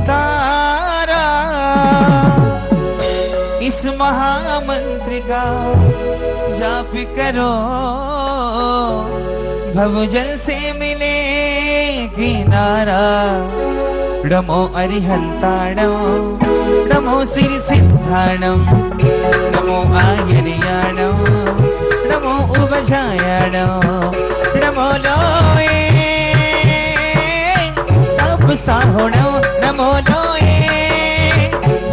तारा। इस महामंत्र का जाप करो, भवजल से मिले किनारा। नमो अरिहंताणं, नमो सिरसिद्धाणं, नमो आयर्याणं, नमो उभजायाणं, नमो लोये सब साहोणं, नमो लोये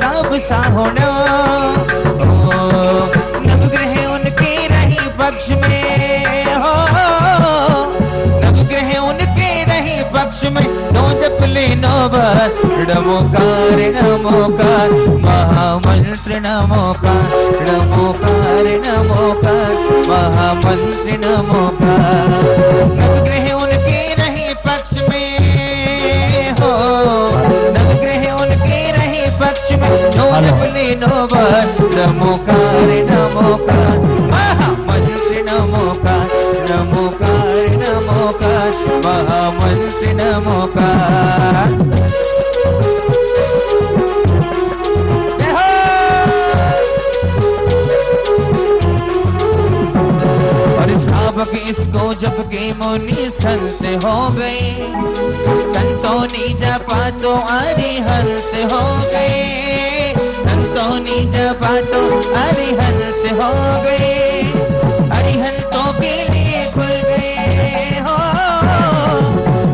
सब साहोणं। नवग्रह उनके रही पक्ष में हो, नवग्रह उनके रही पक्ष में। नो जप ले नोबार, नमोकार नमोकार महामंत्र, नमोकार नमोकार नमोकार महामंत्र, नमोकार। नवग्रह उनके रही पक्ष में हो, नवग्रह उनके रही पक्ष में। नो जप ले नोबार, नमोकार नमोकार महामंत्र, नमोकार नमोकार नमोकार महामंत्र, नमोकार। और श्रावक इसको जप के मुनि संत हो गए, संतों ने जपा तो अरिहंत हो गए, संतों ने जपा तो अरिहंत हो गए। अरिहंतों के लिए खुल गए हो,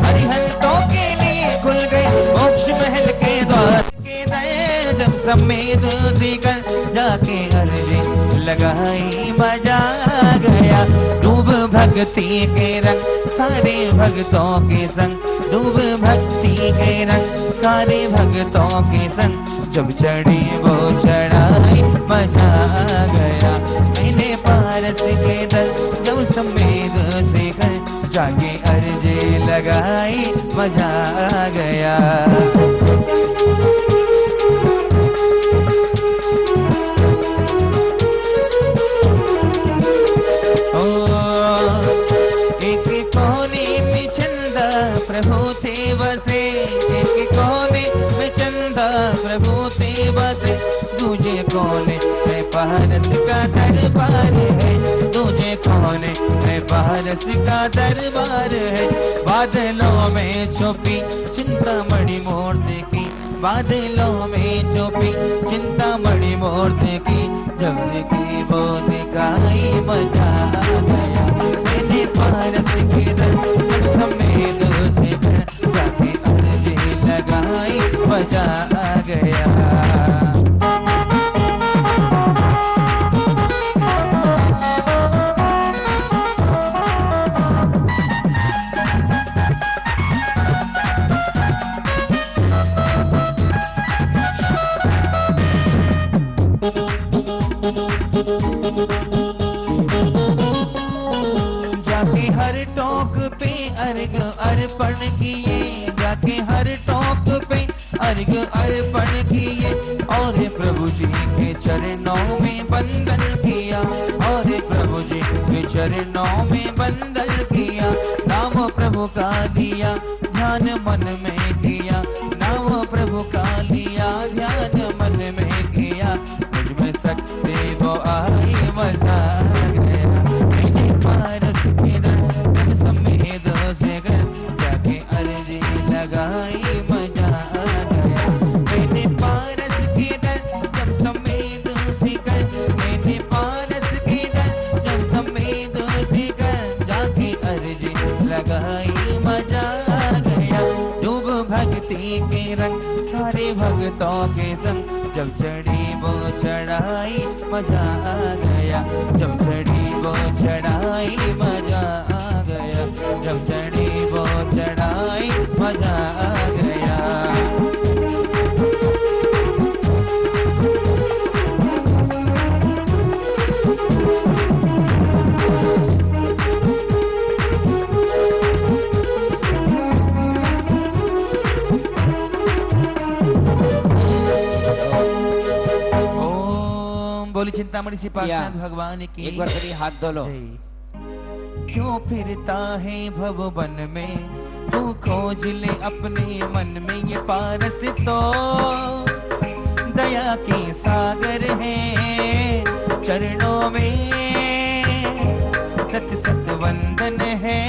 अरिहंतों के लिए खुल गए मोक्ष महल के द्वार के दर। जब समेत दिगर जाके अर्जी लगाई, मजा आ गया। डूब भक्ति के रंग सारे भक्तों के संग, डूब भक्ति के रंग सारे भक्तों के संग। जब चढ़ी वो चढ़ाई, मजा आ गया। मैंने पारस के दर जब समेत से कर जाके अर्जी लगाई, मजा आ गया। एक कोने में चंदा प्रभु थे बसे, एक कोने में चंदा प्रभु थे बसे। दूजे कोने में पारस का दरबार है, दूजे कोने में पारस का दरबार है। बादलों में छुपी चिंतामणि मूर्ति की, बादलों में छुपी चिंतामणि मूर्ति की। जब की वो दिखाई, मजा आ गया। मैंने पारस के दर समेत से जाके अर्जी लगाई, मजा आ गया। जाके हर टोक पे अर्घ अर्पण किए, जाके हर टोक पे अर्घ अर्पण किए। और प्रभु जी के चरणों में बंदन किया, और प्रभु जी के चरणों में बंदन किया। नाम प्रभु का लिया ध्यान मन में किया, नाम प्रभु का लिया ध्यान मन में किया। मुझ में शक्ति वो आई, मजा आ गया। मैंने पारस के दर समेत से कर जाके अर्जी लगाई, मजा आ गया। मैंने पारस के दर जब समेत से कर, मैंने पारस के दर जब समेत से कर जाके अर्जी लगाई, मजा आ गया। डूब भक्ति के रंग सारे भक्तों के संग। जब चढ़ी वो चढ़ाई, मजा आ गया। जब चढ़ी वो चढ़ाई, बोली चिंतामणि श्री पार्श्वनाथ भगवान की। एक बार फिर हाथ धो लो। क्यों फिरता है भवन में, तू खोज ले अपने मन में ये पारस तो दया के सागर है चरणों में सत सत वंदन है।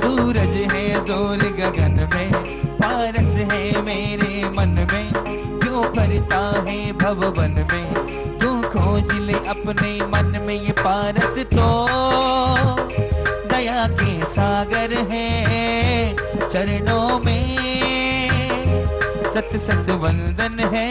सूरज है दूर गगन में, पारस है मेरे मन में। क्यों फरता है भवन में, तू खोज ले अपने मन में ये पारस तो दया के सागर है चरणों में सत सत वंदन है।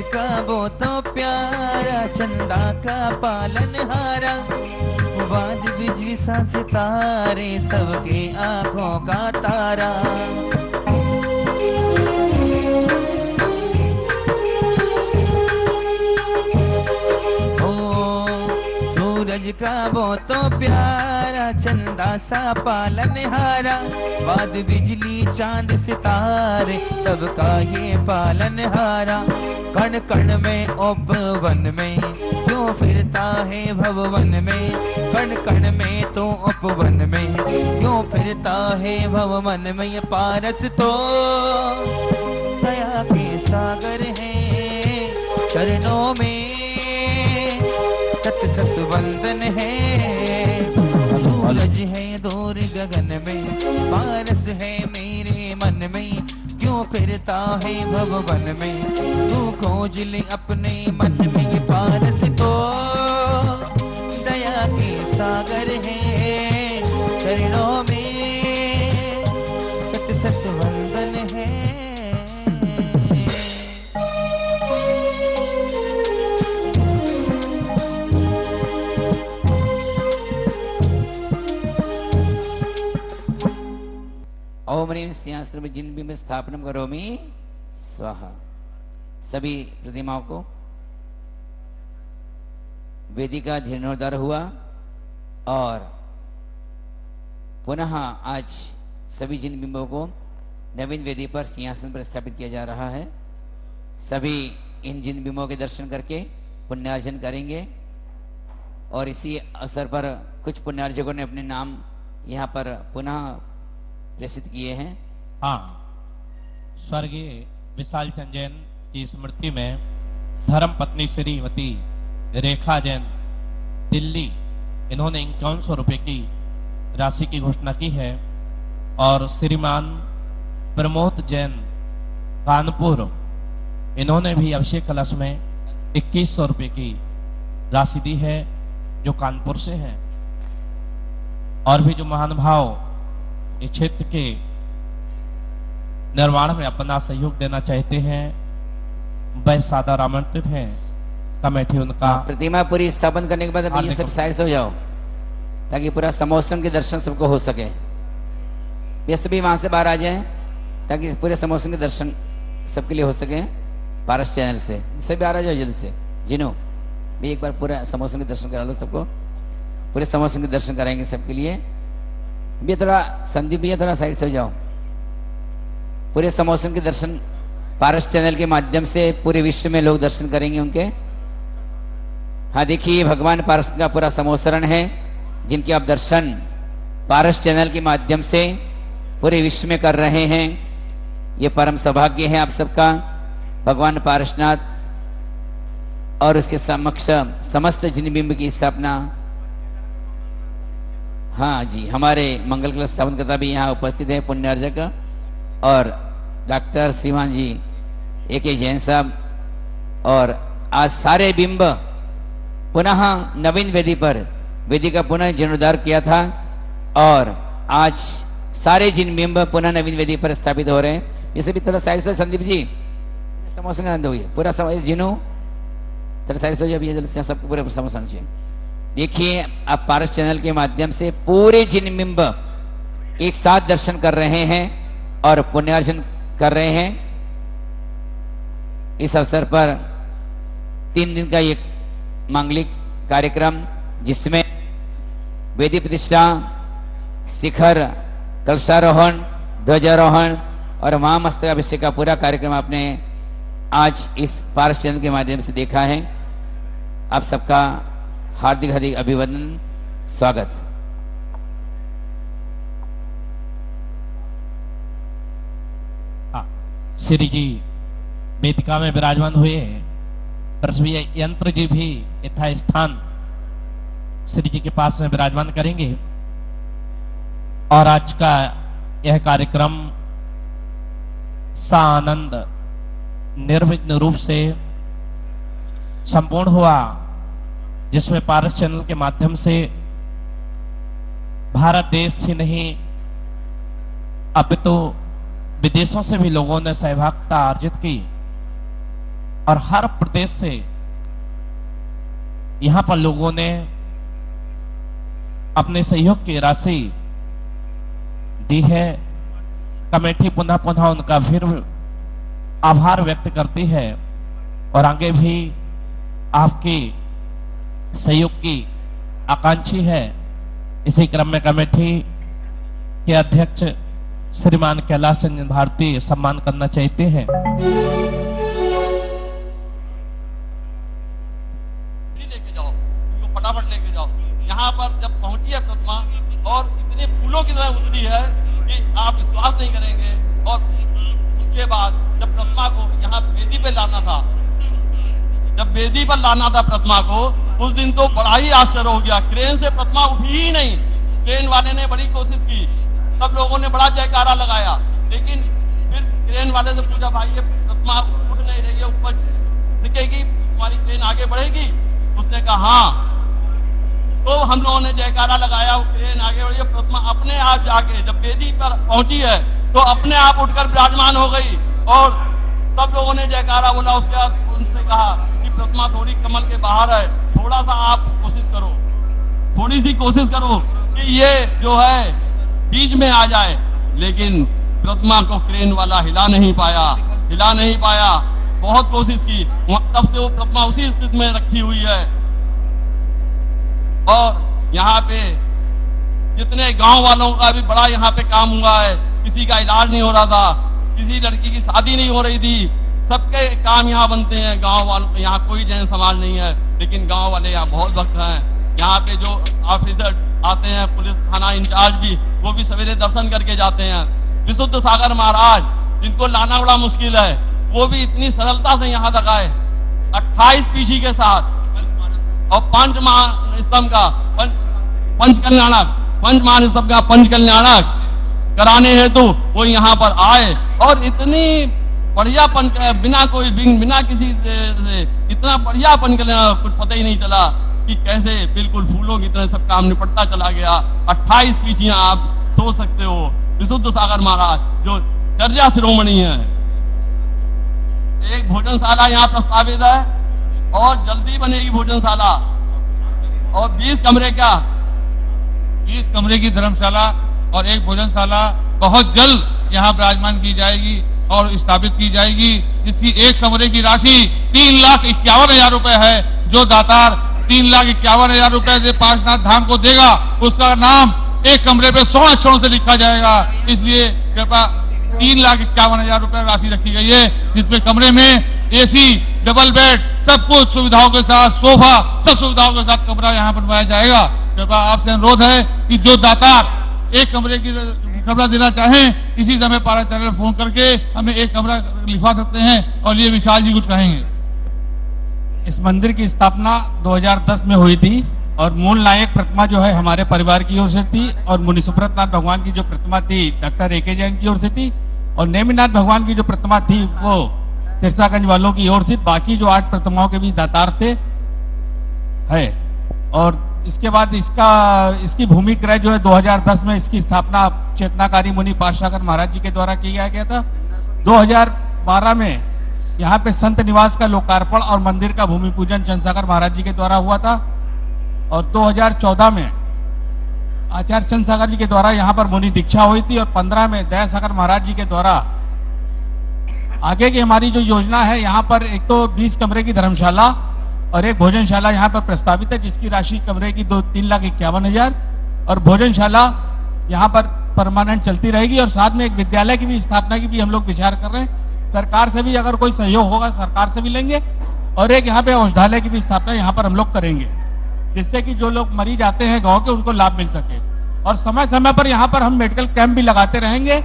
का वो तो प्यारा चंदा का पालनहारा, बाज बिजली सा सितारे सबके आंखों का तारा। सूरज का वो तो प्यारा चंदा सा पालनहारा, बाद बिजली चांद सितारे सबका ये पालनहारा। कण कण में उपवन में, क्यों फिरता है भवन में। कण कण में तो उपवन में, क्यों फिरता है भवन में। ये पारस तो दया के सागर है चरणों में सत सत वंदन है। सूरज है दूर गगन में, पारस है मेरे मन में। क्यों फिरता है भवन में, तू खोज ले अपने मन में। ये पारस तो दया के सागर है चरणों में सत सत वंदन है। ओम ह्रीं सिंहासन जिन बिंब स्थापनम करोमि स्वाहा। सभी प्रतिमाओं को वेदिका जीर्णोद्धार हुआ और पुनः आज सभी जिन बिंबों को नवीन वेदी पर सिंहासन पर स्थापित किया जा रहा है। सभी इन जिन बिंबों के दर्शन करके पुण्यार्जन करेंगे और इसी अवसर पर कुछ पुण्यार्जकों ने अपने नाम यहाँ पर पुनः प्रेषित किए हैं। हाँ, स्वर्गीय विशाल चंद जैन की स्मृति में धर्म पत्नी श्रीमती रेखा जैन दिल्ली, इन्होंने 5100 रुपए की राशि की घोषणा की है। और श्रीमान प्रमोद जैन कानपुर, इन्होंने भी अभिषेक कलश में 2100 रुपए की राशि दी है, जो कानपुर से है। और भी जो महानुभाव इस क्षेत्र के निर्माण में अपना सहयोग देना चाहते हैं, वह सादर आमंत्रित हैं। कमेटी उनका प्रतिमा पूरी स्थापन करने के बाद अभी ये सब साइड से हो जाओ, ताकि पूरा समोसन के दर्शन सबको हो सके। ये सभी वहां से बाहर आ जाएं, ताकि पूरे समोसन के दर्शन सबके लिए हो सके। पारस चैनल से सभी बाहर आ जाओ जल्दी से। जिनो भी एक बार पूरा समोसन के दर्शन करा लो सबको। पूरे समोसन के दर्शन कराएंगे सबके लिए। भी थोड़ा संदीप भैया थोड़ा साइड से हो जाओ। पूरे समोसन के दर्शन पारस चैनल के माध्यम से पूरे विश्व में लोग दर्शन करेंगे उनके। हाँ देखिए, भगवान पारस का पूरा समोसरण है, जिनके आप दर्शन पारस चैनल के माध्यम से पूरे विश्व में कर रहे हैं। ये परम सौभाग्य है आप सबका। भगवान पारसनाथ और उसके समक्ष समस्त जिनबिंब की स्थापना। हाँ जी, हमारे मंगल कलश स्थापन करता भी यहाँ उपस्थित है पुण्यार्जक और डॉक्टर श्रीमान जी A.K. जैन साहब। और आज सारे बिंब पुनः नवीन वेदी पर वेदी का पुनः जीर्णोद्धार किया था और आज सारे जिन बिंब पुनः नवीन वेदी पर स्थापित हो रहे हैं। जैसे भी थोड़ा साइड से संदीप जी समोसा आनंद हुई पूरा जिनो थोड़ा साइड से जब सबको पूरे समोसा चाहिए। देखिए, आप पारस चैनल के माध्यम से पूरे जिन बिंब एक साथ दर्शन कर रहे हैं और पुण्यार्जन कर रहे हैं। इस अवसर पर 3 दिन का ये मांगलिक कार्यक्रम, जिसमें वेदी प्रतिष्ठा, शिखर कलशारोहण, ध्वजारोहण और महामस्तकाभिषेक का पूरा कार्यक्रम आपने आज इस पारस चैनल के माध्यम से देखा है। आप सबका हार्दिक हार्दिक अभिवादन, स्वागत। श्री जी वेदिका में विराजमान हुए हैं। पृथ्वी यंत्र जी भी यथा स्थान श्री जी के पास में विराजमान करेंगे और आज का यह कार्यक्रम सानंद निर्विघ्न रूप से संपूर्ण हुआ, जिसमें पारस चैनल के माध्यम से भारत देश से नहीं अब तो विदेशों से भी लोगों ने सहभागिता अर्जित की और हर प्रदेश से यहां पर लोगों ने अपने सहयोग की राशि दी है। कमेटी पुनः पुनः उनका फिर आभार व्यक्त करती है और आगे भी आपकी सहयोग की आकांक्षी है। इसी क्रम में कमेटी के अध्यक्ष श्रीमान कैलाश रंजन भारती सम्मान करना चाहते हैं। लेके जाओ, उनको फटाफट लेके जाओ। यहाँ पर जब पहुंची है प्रतिमा और इतने फूलों की तरह उतरी है कि आप विश्वास नहीं करेंगे। और उसके बाद जब प्रतिमा को यहाँ वेदी पे लाना था, जब वेदी पर लाना था प्रतिमा को, उस दिन तो बड़ा ही आश्चर्य हो गया। क्रेन से प्रतिमा उठी ही नहीं। क्रेन वाले ने बड़ी कोशिश की, सब लोगों ने बड़ा जयकारा लगाया, लेकिन फिर क्रेन वाले से पूछा, भाई ये प्रतिमा उठ नहीं रही है, ऊपर सिकेगी, तुम्हारी क्रेन आगे बढ़ेगी? उसने कहा हाँ। तो हम लोगों ने जयकारा लगाया, वो क्रेन आगे बढ़ी, प्रतिमा अपने आप जाके जब वेदी पर पहुंची है तो अपने आप उठकर विराजमान हो गई और सब लोगों ने जयकारा बोला। उसके बाद उनसे कहा कि प्रतिमा थोड़ी कमल के बाहर है, थोड़ा सा आप कोशिश करो, थोड़ी सी कोशिश करो कि ये जो है बीच में आ जाए। लेकिन प्रतिमा को क्रेन वाला हिला नहीं पाया। बहुत कोशिश की, तब से वो प्रतिमा उसी स्थिति में रखी हुई है। और यहाँ पे जितने गांव वालों का भी बड़ा यहाँ पे काम हुआ है। किसी का इलाज नहीं हो रहा था, किसी लड़की की शादी नहीं हो रही थी, सबके काम यहाँ बनते हैं गांव वालों। यहाँ कोई जैन समाज नहीं है, लेकिन गांव वाले यहाँ बहुत भक्त हैं। यहाँ पे जो ऑफिसर आते हैं, पुलिस थाना इंचार्ज भी, वो भी सवेरे दर्शन करके जाते हैं। विशुद्ध सागर महाराज, जिनको लाना बड़ा मुश्किल है, वो भी इतनी सरलता से यहाँ तक आए 28 पीछी के साथ। और पंच महान स्तंभ का पंच कल्याणक कराने हेतु वो यहाँ पर आए और इतनी बढ़िया बिना किसी से इतना बढ़िया पंच कल्याण, कुछ पता ही नहीं चला कि कैसे बिल्कुल फूलों की तरह सब काम निपटता चला गया। 28 पीछियां आप सोच सकते हो। विशुद्ध सागर महाराज जो चर्या शिरोमणि है। एक भोजनशाला यहाँ प्रस्तावित है और जल्दी बनेगी भोजनशाला, और 20 कमरे की धर्मशाला और एक भोजनशाला बहुत जल्द यहाँ विराजमान की जाएगी और स्थापित की जाएगी, जिसकी एक कमरे की राशि 3,51,000 रुपए है। जो दातार 3,51,000 रुपए से पार्श्वनाथ धाम को देगा, उसका नाम एक कमरे पे 100 अक्षरों से लिखा जाएगा। इसलिए कृपया 3,51,000 रुपए राशि रखी गई है, जिसमें कमरे में एसी, डबल बेड, सब कुछ सुविधाओं के साथ, सोफा, सब सुविधाओं के साथ कमरा यहाँ बनवाया जाएगा। कृपया आपसे अनुरोध है कि जो दातार एक कमरे की कमरा देना चाहें, इसी समय पारस चैनल फोन करके हमें एक कमरा लिखवा सकते हैं। और ये विशाल जी कुछ कहेंगे। इस मंदिर की स्थापना 2010 में हुई थी और मूल नायक प्रतिमा जो है हमारे परिवार की ओर से थी, और मुनि सुब्रत नाथ भगवान की जो प्रतिमा थी डॉक्टर AK जैन की ओर से थी, और नेमिनाथ भगवान की जो प्रतिमा थी वो सिरसागंज वालों की ओर से। बाकी जो 8 प्रतिमाओं के भी दातार थे है। और इसके बाद इसकी भूमि क्रय जो है 2010 में इसकी स्थापना चेतनाकारी मुनि पाठसागर महाराज जी के द्वारा किया गया था। 2012 में यहाँ पे संत निवास का लोकार्पण और मंदिर का भूमि पूजन चंद्रसागर महाराज जी के द्वारा हुआ था। और 2014 में आचार्य चंद्रसागर जी के द्वारा यहाँ पर मुनि दीक्षा हुई थी, और 15 में दयासागर महाराज जी के द्वारा आगे की हमारी जो योजना है, यहाँ पर एक तो 20 कमरे की धर्मशाला और एक भोजनशाला यहाँ पर प्रस्तावित है, जिसकी राशि कमरे की 3,51,000 और भोजनशाला यहाँ पर परमानेंट चलती रहेगी। और साथ में एक विद्यालय की भी स्थापना की भी हम लोग विचार कर रहे हैं। सरकार से भी अगर कोई सहयोग होगा सरकार से भी लेंगे, और एक यहाँ पे औषधालय की भी स्थापना यहाँ पर हम लोग करेंगे, जिससे कि जो लोग मरीज आते हैं गाँव के उनको लाभ मिल सके। और समय समय पर यहाँ पर हम मेडिकल कैंप भी लगाते रहेंगे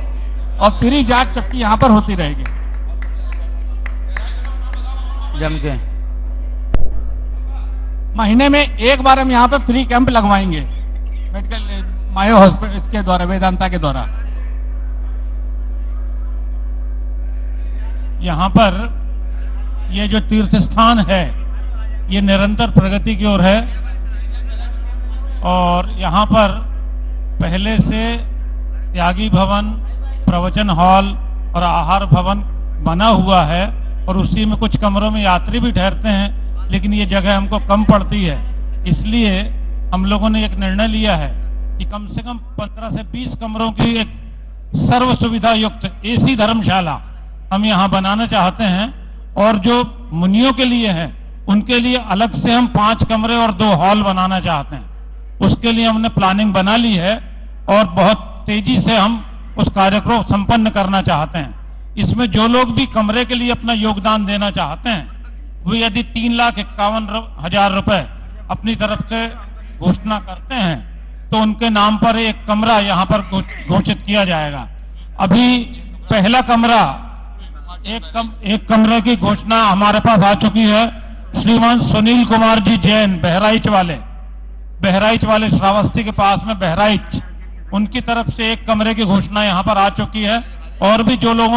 और फ्री जांच सबकी यहाँ पर होती रहेगी। जम के महीने में एक बार हम यहाँ पे फ्री कैंप लगवाएंगे मेडिकल मायो हॉस्पिटल इसके द्वारा, वेदांता के द्वारा। यहाँ पर ये जो तीर्थ स्थान है ये निरंतर प्रगति की ओर है, और यहाँ पर पहले से त्यागी भवन, प्रवचन हॉल और आहार भवन बना हुआ है, और उसी में कुछ कमरों में यात्री भी ठहरते हैं, लेकिन ये जगह हमको कम पड़ती है। इसलिए हम लोगों ने एक निर्णय लिया है कि कम से कम 15 से 20 कमरों की एक सर्व सुविधा युक्त एसी धर्मशाला हम यहाँ बनाना चाहते हैं। और जो मुनियों के लिए है उनके लिए अलग से हम 5 कमरे और 2 हॉल बनाना चाहते हैं। उसके लिए हमने प्लानिंग बना ली है और बहुत तेजी से हम उस कार्य को संपन्न करना चाहते हैं। इसमें जो लोग भी कमरे के लिए अपना योगदान देना चाहते हैं वो यदि 3,51,000 रुपए अपनी तरफ से घोषणा करते हैं तो उनके नाम पर एक कमरा यहाँ पर घोषित किया जाएगा। अभी पहला कमरा एक कमरे की घोषणा हमारे पास आ चुकी है। श्रीमान सुनील कुमार जी जैन बहराइच वाले श्रावस्ती के पास में बहराइच, उनकी तरफ से एक कमरे की घोषणा यहाँ पर आ चुकी है। और भी जो लोग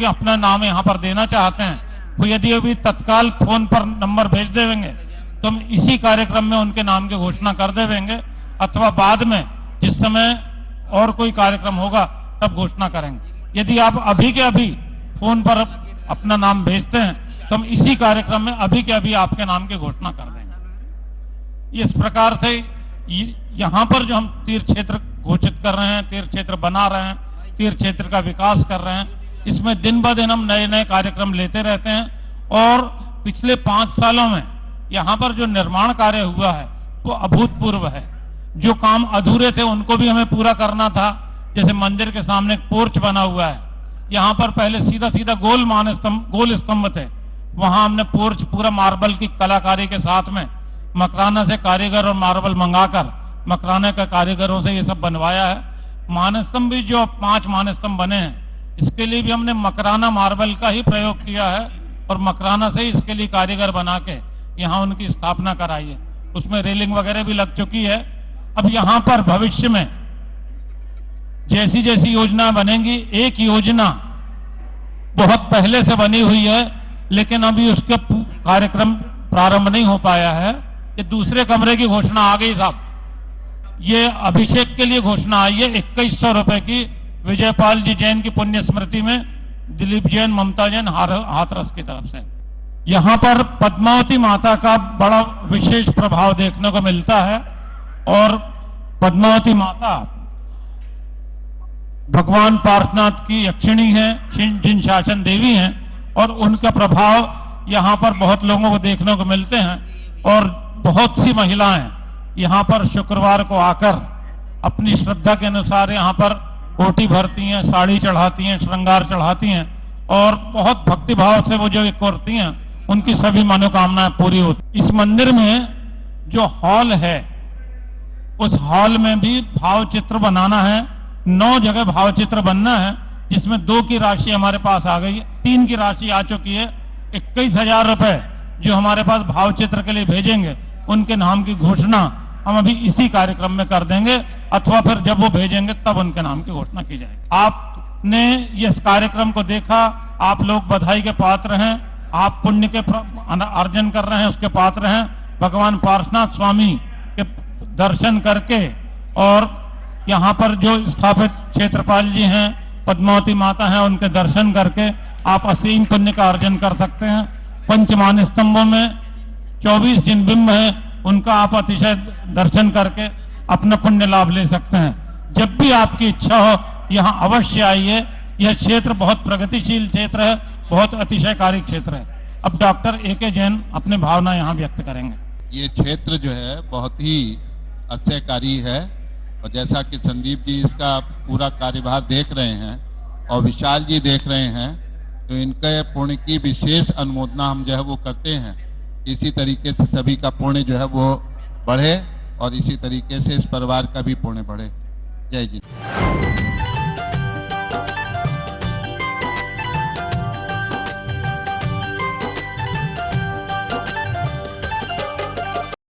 अपना नाम यहाँ पर देना चाहते हैं वो यदि अभी तत्काल फोन पर नंबर भेज देंगे तो हम इसी कार्यक्रम में उनके नाम की घोषणा कर देंगे, अथवा बाद में जिस समय और कोई कार्यक्रम होगा तब घोषणा करेंगे। यदि आप अभी के अभी फोन पर अपना नाम भेजते हैं तो हम इसी कार्यक्रम में अभी के अभी आपके नाम की घोषणा कर देंगे। इस प्रकार से यहाँ पर जो हम तीर्थ क्षेत्र घोषित कर रहे हैं, तीर्थ क्षेत्र बना रहे हैं, तीर्थ क्षेत्र का विकास कर रहे हैं, इसमें दिन ब दिन हम नए नए कार्यक्रम लेते रहते हैं। और पिछले 5 सालों में यहाँ पर जो निर्माण कार्य हुआ है वो अभूतपूर्व है। जो काम अधूरे थे उनको भी हमें पूरा करना था। जैसे मंदिर के सामने एक पोर्च बना हुआ है, यहाँ पर पहले सीधा सीधा गोल स्तंभ थे, वहां हमने पोर्च पूरा मार्बल की कलाकारी के साथ में मकराना से कारीगर और मार्बल मंगाकर मकराना के कारीगरों से ये सब बनवाया है। मानस्तंभ भी जो 5 मानस्तंभ बने हैं इसके लिए भी हमने मकराना मार्बल का ही प्रयोग किया है और मकराना से ही इसके लिए कारीगर बना के यहाँ उनकी स्थापना कराई है। उसमें रेलिंग वगैरह भी लग चुकी है। अब यहाँ पर भविष्य में जैसी जैसी योजना बनेंगी, एक योजना बहुत पहले से बनी हुई है लेकिन अभी उसका कार्यक्रम प्रारंभ नहीं हो पाया है। ये दूसरे कमरे की घोषणा आ गई साहब, ये अभिषेक के लिए घोषणा आई है 2100 रुपए की, विजयपाल जी जैन की पुण्य स्मृति में दिलीप जैन, ममता जैन, हाथरस की तरफ से। यहाँ पर पद्मावती माता का बड़ा विशेष प्रभाव देखने को मिलता है और पद्मावती माता भगवान पार्श्वनाथ की यक्षिणी है, जिन शासन देवी हैं, और उनका प्रभाव यहाँ पर बहुत लोगों को देखने को मिलते हैं। और बहुत सी महिलाएं यहाँ पर शुक्रवार को आकर अपनी श्रद्धा के अनुसार यहाँ पर कोटी भरती हैं, साड़ी चढ़ाती हैं, श्रृंगार चढ़ाती हैं और बहुत भक्ति भाव से वो जो करती हैं उनकी सभी मनोकामनाएं पूरी होती। इस मंदिर में जो हॉल है उस हॉल में भी भाव चित्र बनाना है। 9 जगह भाव चित्र बनना है, जिसमें 2 की राशि हमारे पास आ गई है, 3 की राशि आ चुकी है। 21,000 रुपए जो हमारे पास भाव चित्र के लिए भेजेंगे उनके नाम की घोषणा हम अभी इसी कार्यक्रम में कर देंगे, अथवा फिर जब वो भेजेंगे तब उनके नाम की घोषणा की जाएगी। आपने इस कार्यक्रम को देखा, आप लोग बधाई के पात्र हैं, आप पुण्य के अर्जन कर रहे हैं, उसके पात्र हैं। भगवान पार्श्वनाथ स्वामी के दर्शन करके और यहाँ पर जो स्थापित क्षेत्रपाल जी हैं, पद्मावती माता हैं, उनके दर्शन करके आप असीम पुण्य का अर्जन कर सकते हैं। पंचमान स्तंभों में 24 जिन बिंब है उनका आप अतिशय दर्शन करके अपना पुण्य लाभ ले सकते हैं। जब भी आपकी इच्छा हो यहाँ अवश्य आइए, यह क्षेत्र बहुत प्रगतिशील क्षेत्र है, बहुत अतिशयकारी क्षेत्र है। अब डॉक्टर ए.के. जैन अपने भावना यहाँ व्यक्त करेंगे। ये क्षेत्र जो है बहुत ही अतिशयकारी है और जैसा कि संदीप जी इसका पूरा कार्यभार देख रहे हैं और विशाल जी देख रहे हैं, तो इनके पुण्य की विशेष अनुमोदना हम जो है वो करते हैं। इसी तरीके से सभी का पुण्य जो है वो बढ़े और इसी तरीके से इस परिवार का भी पुण्य बढ़े। जय जी।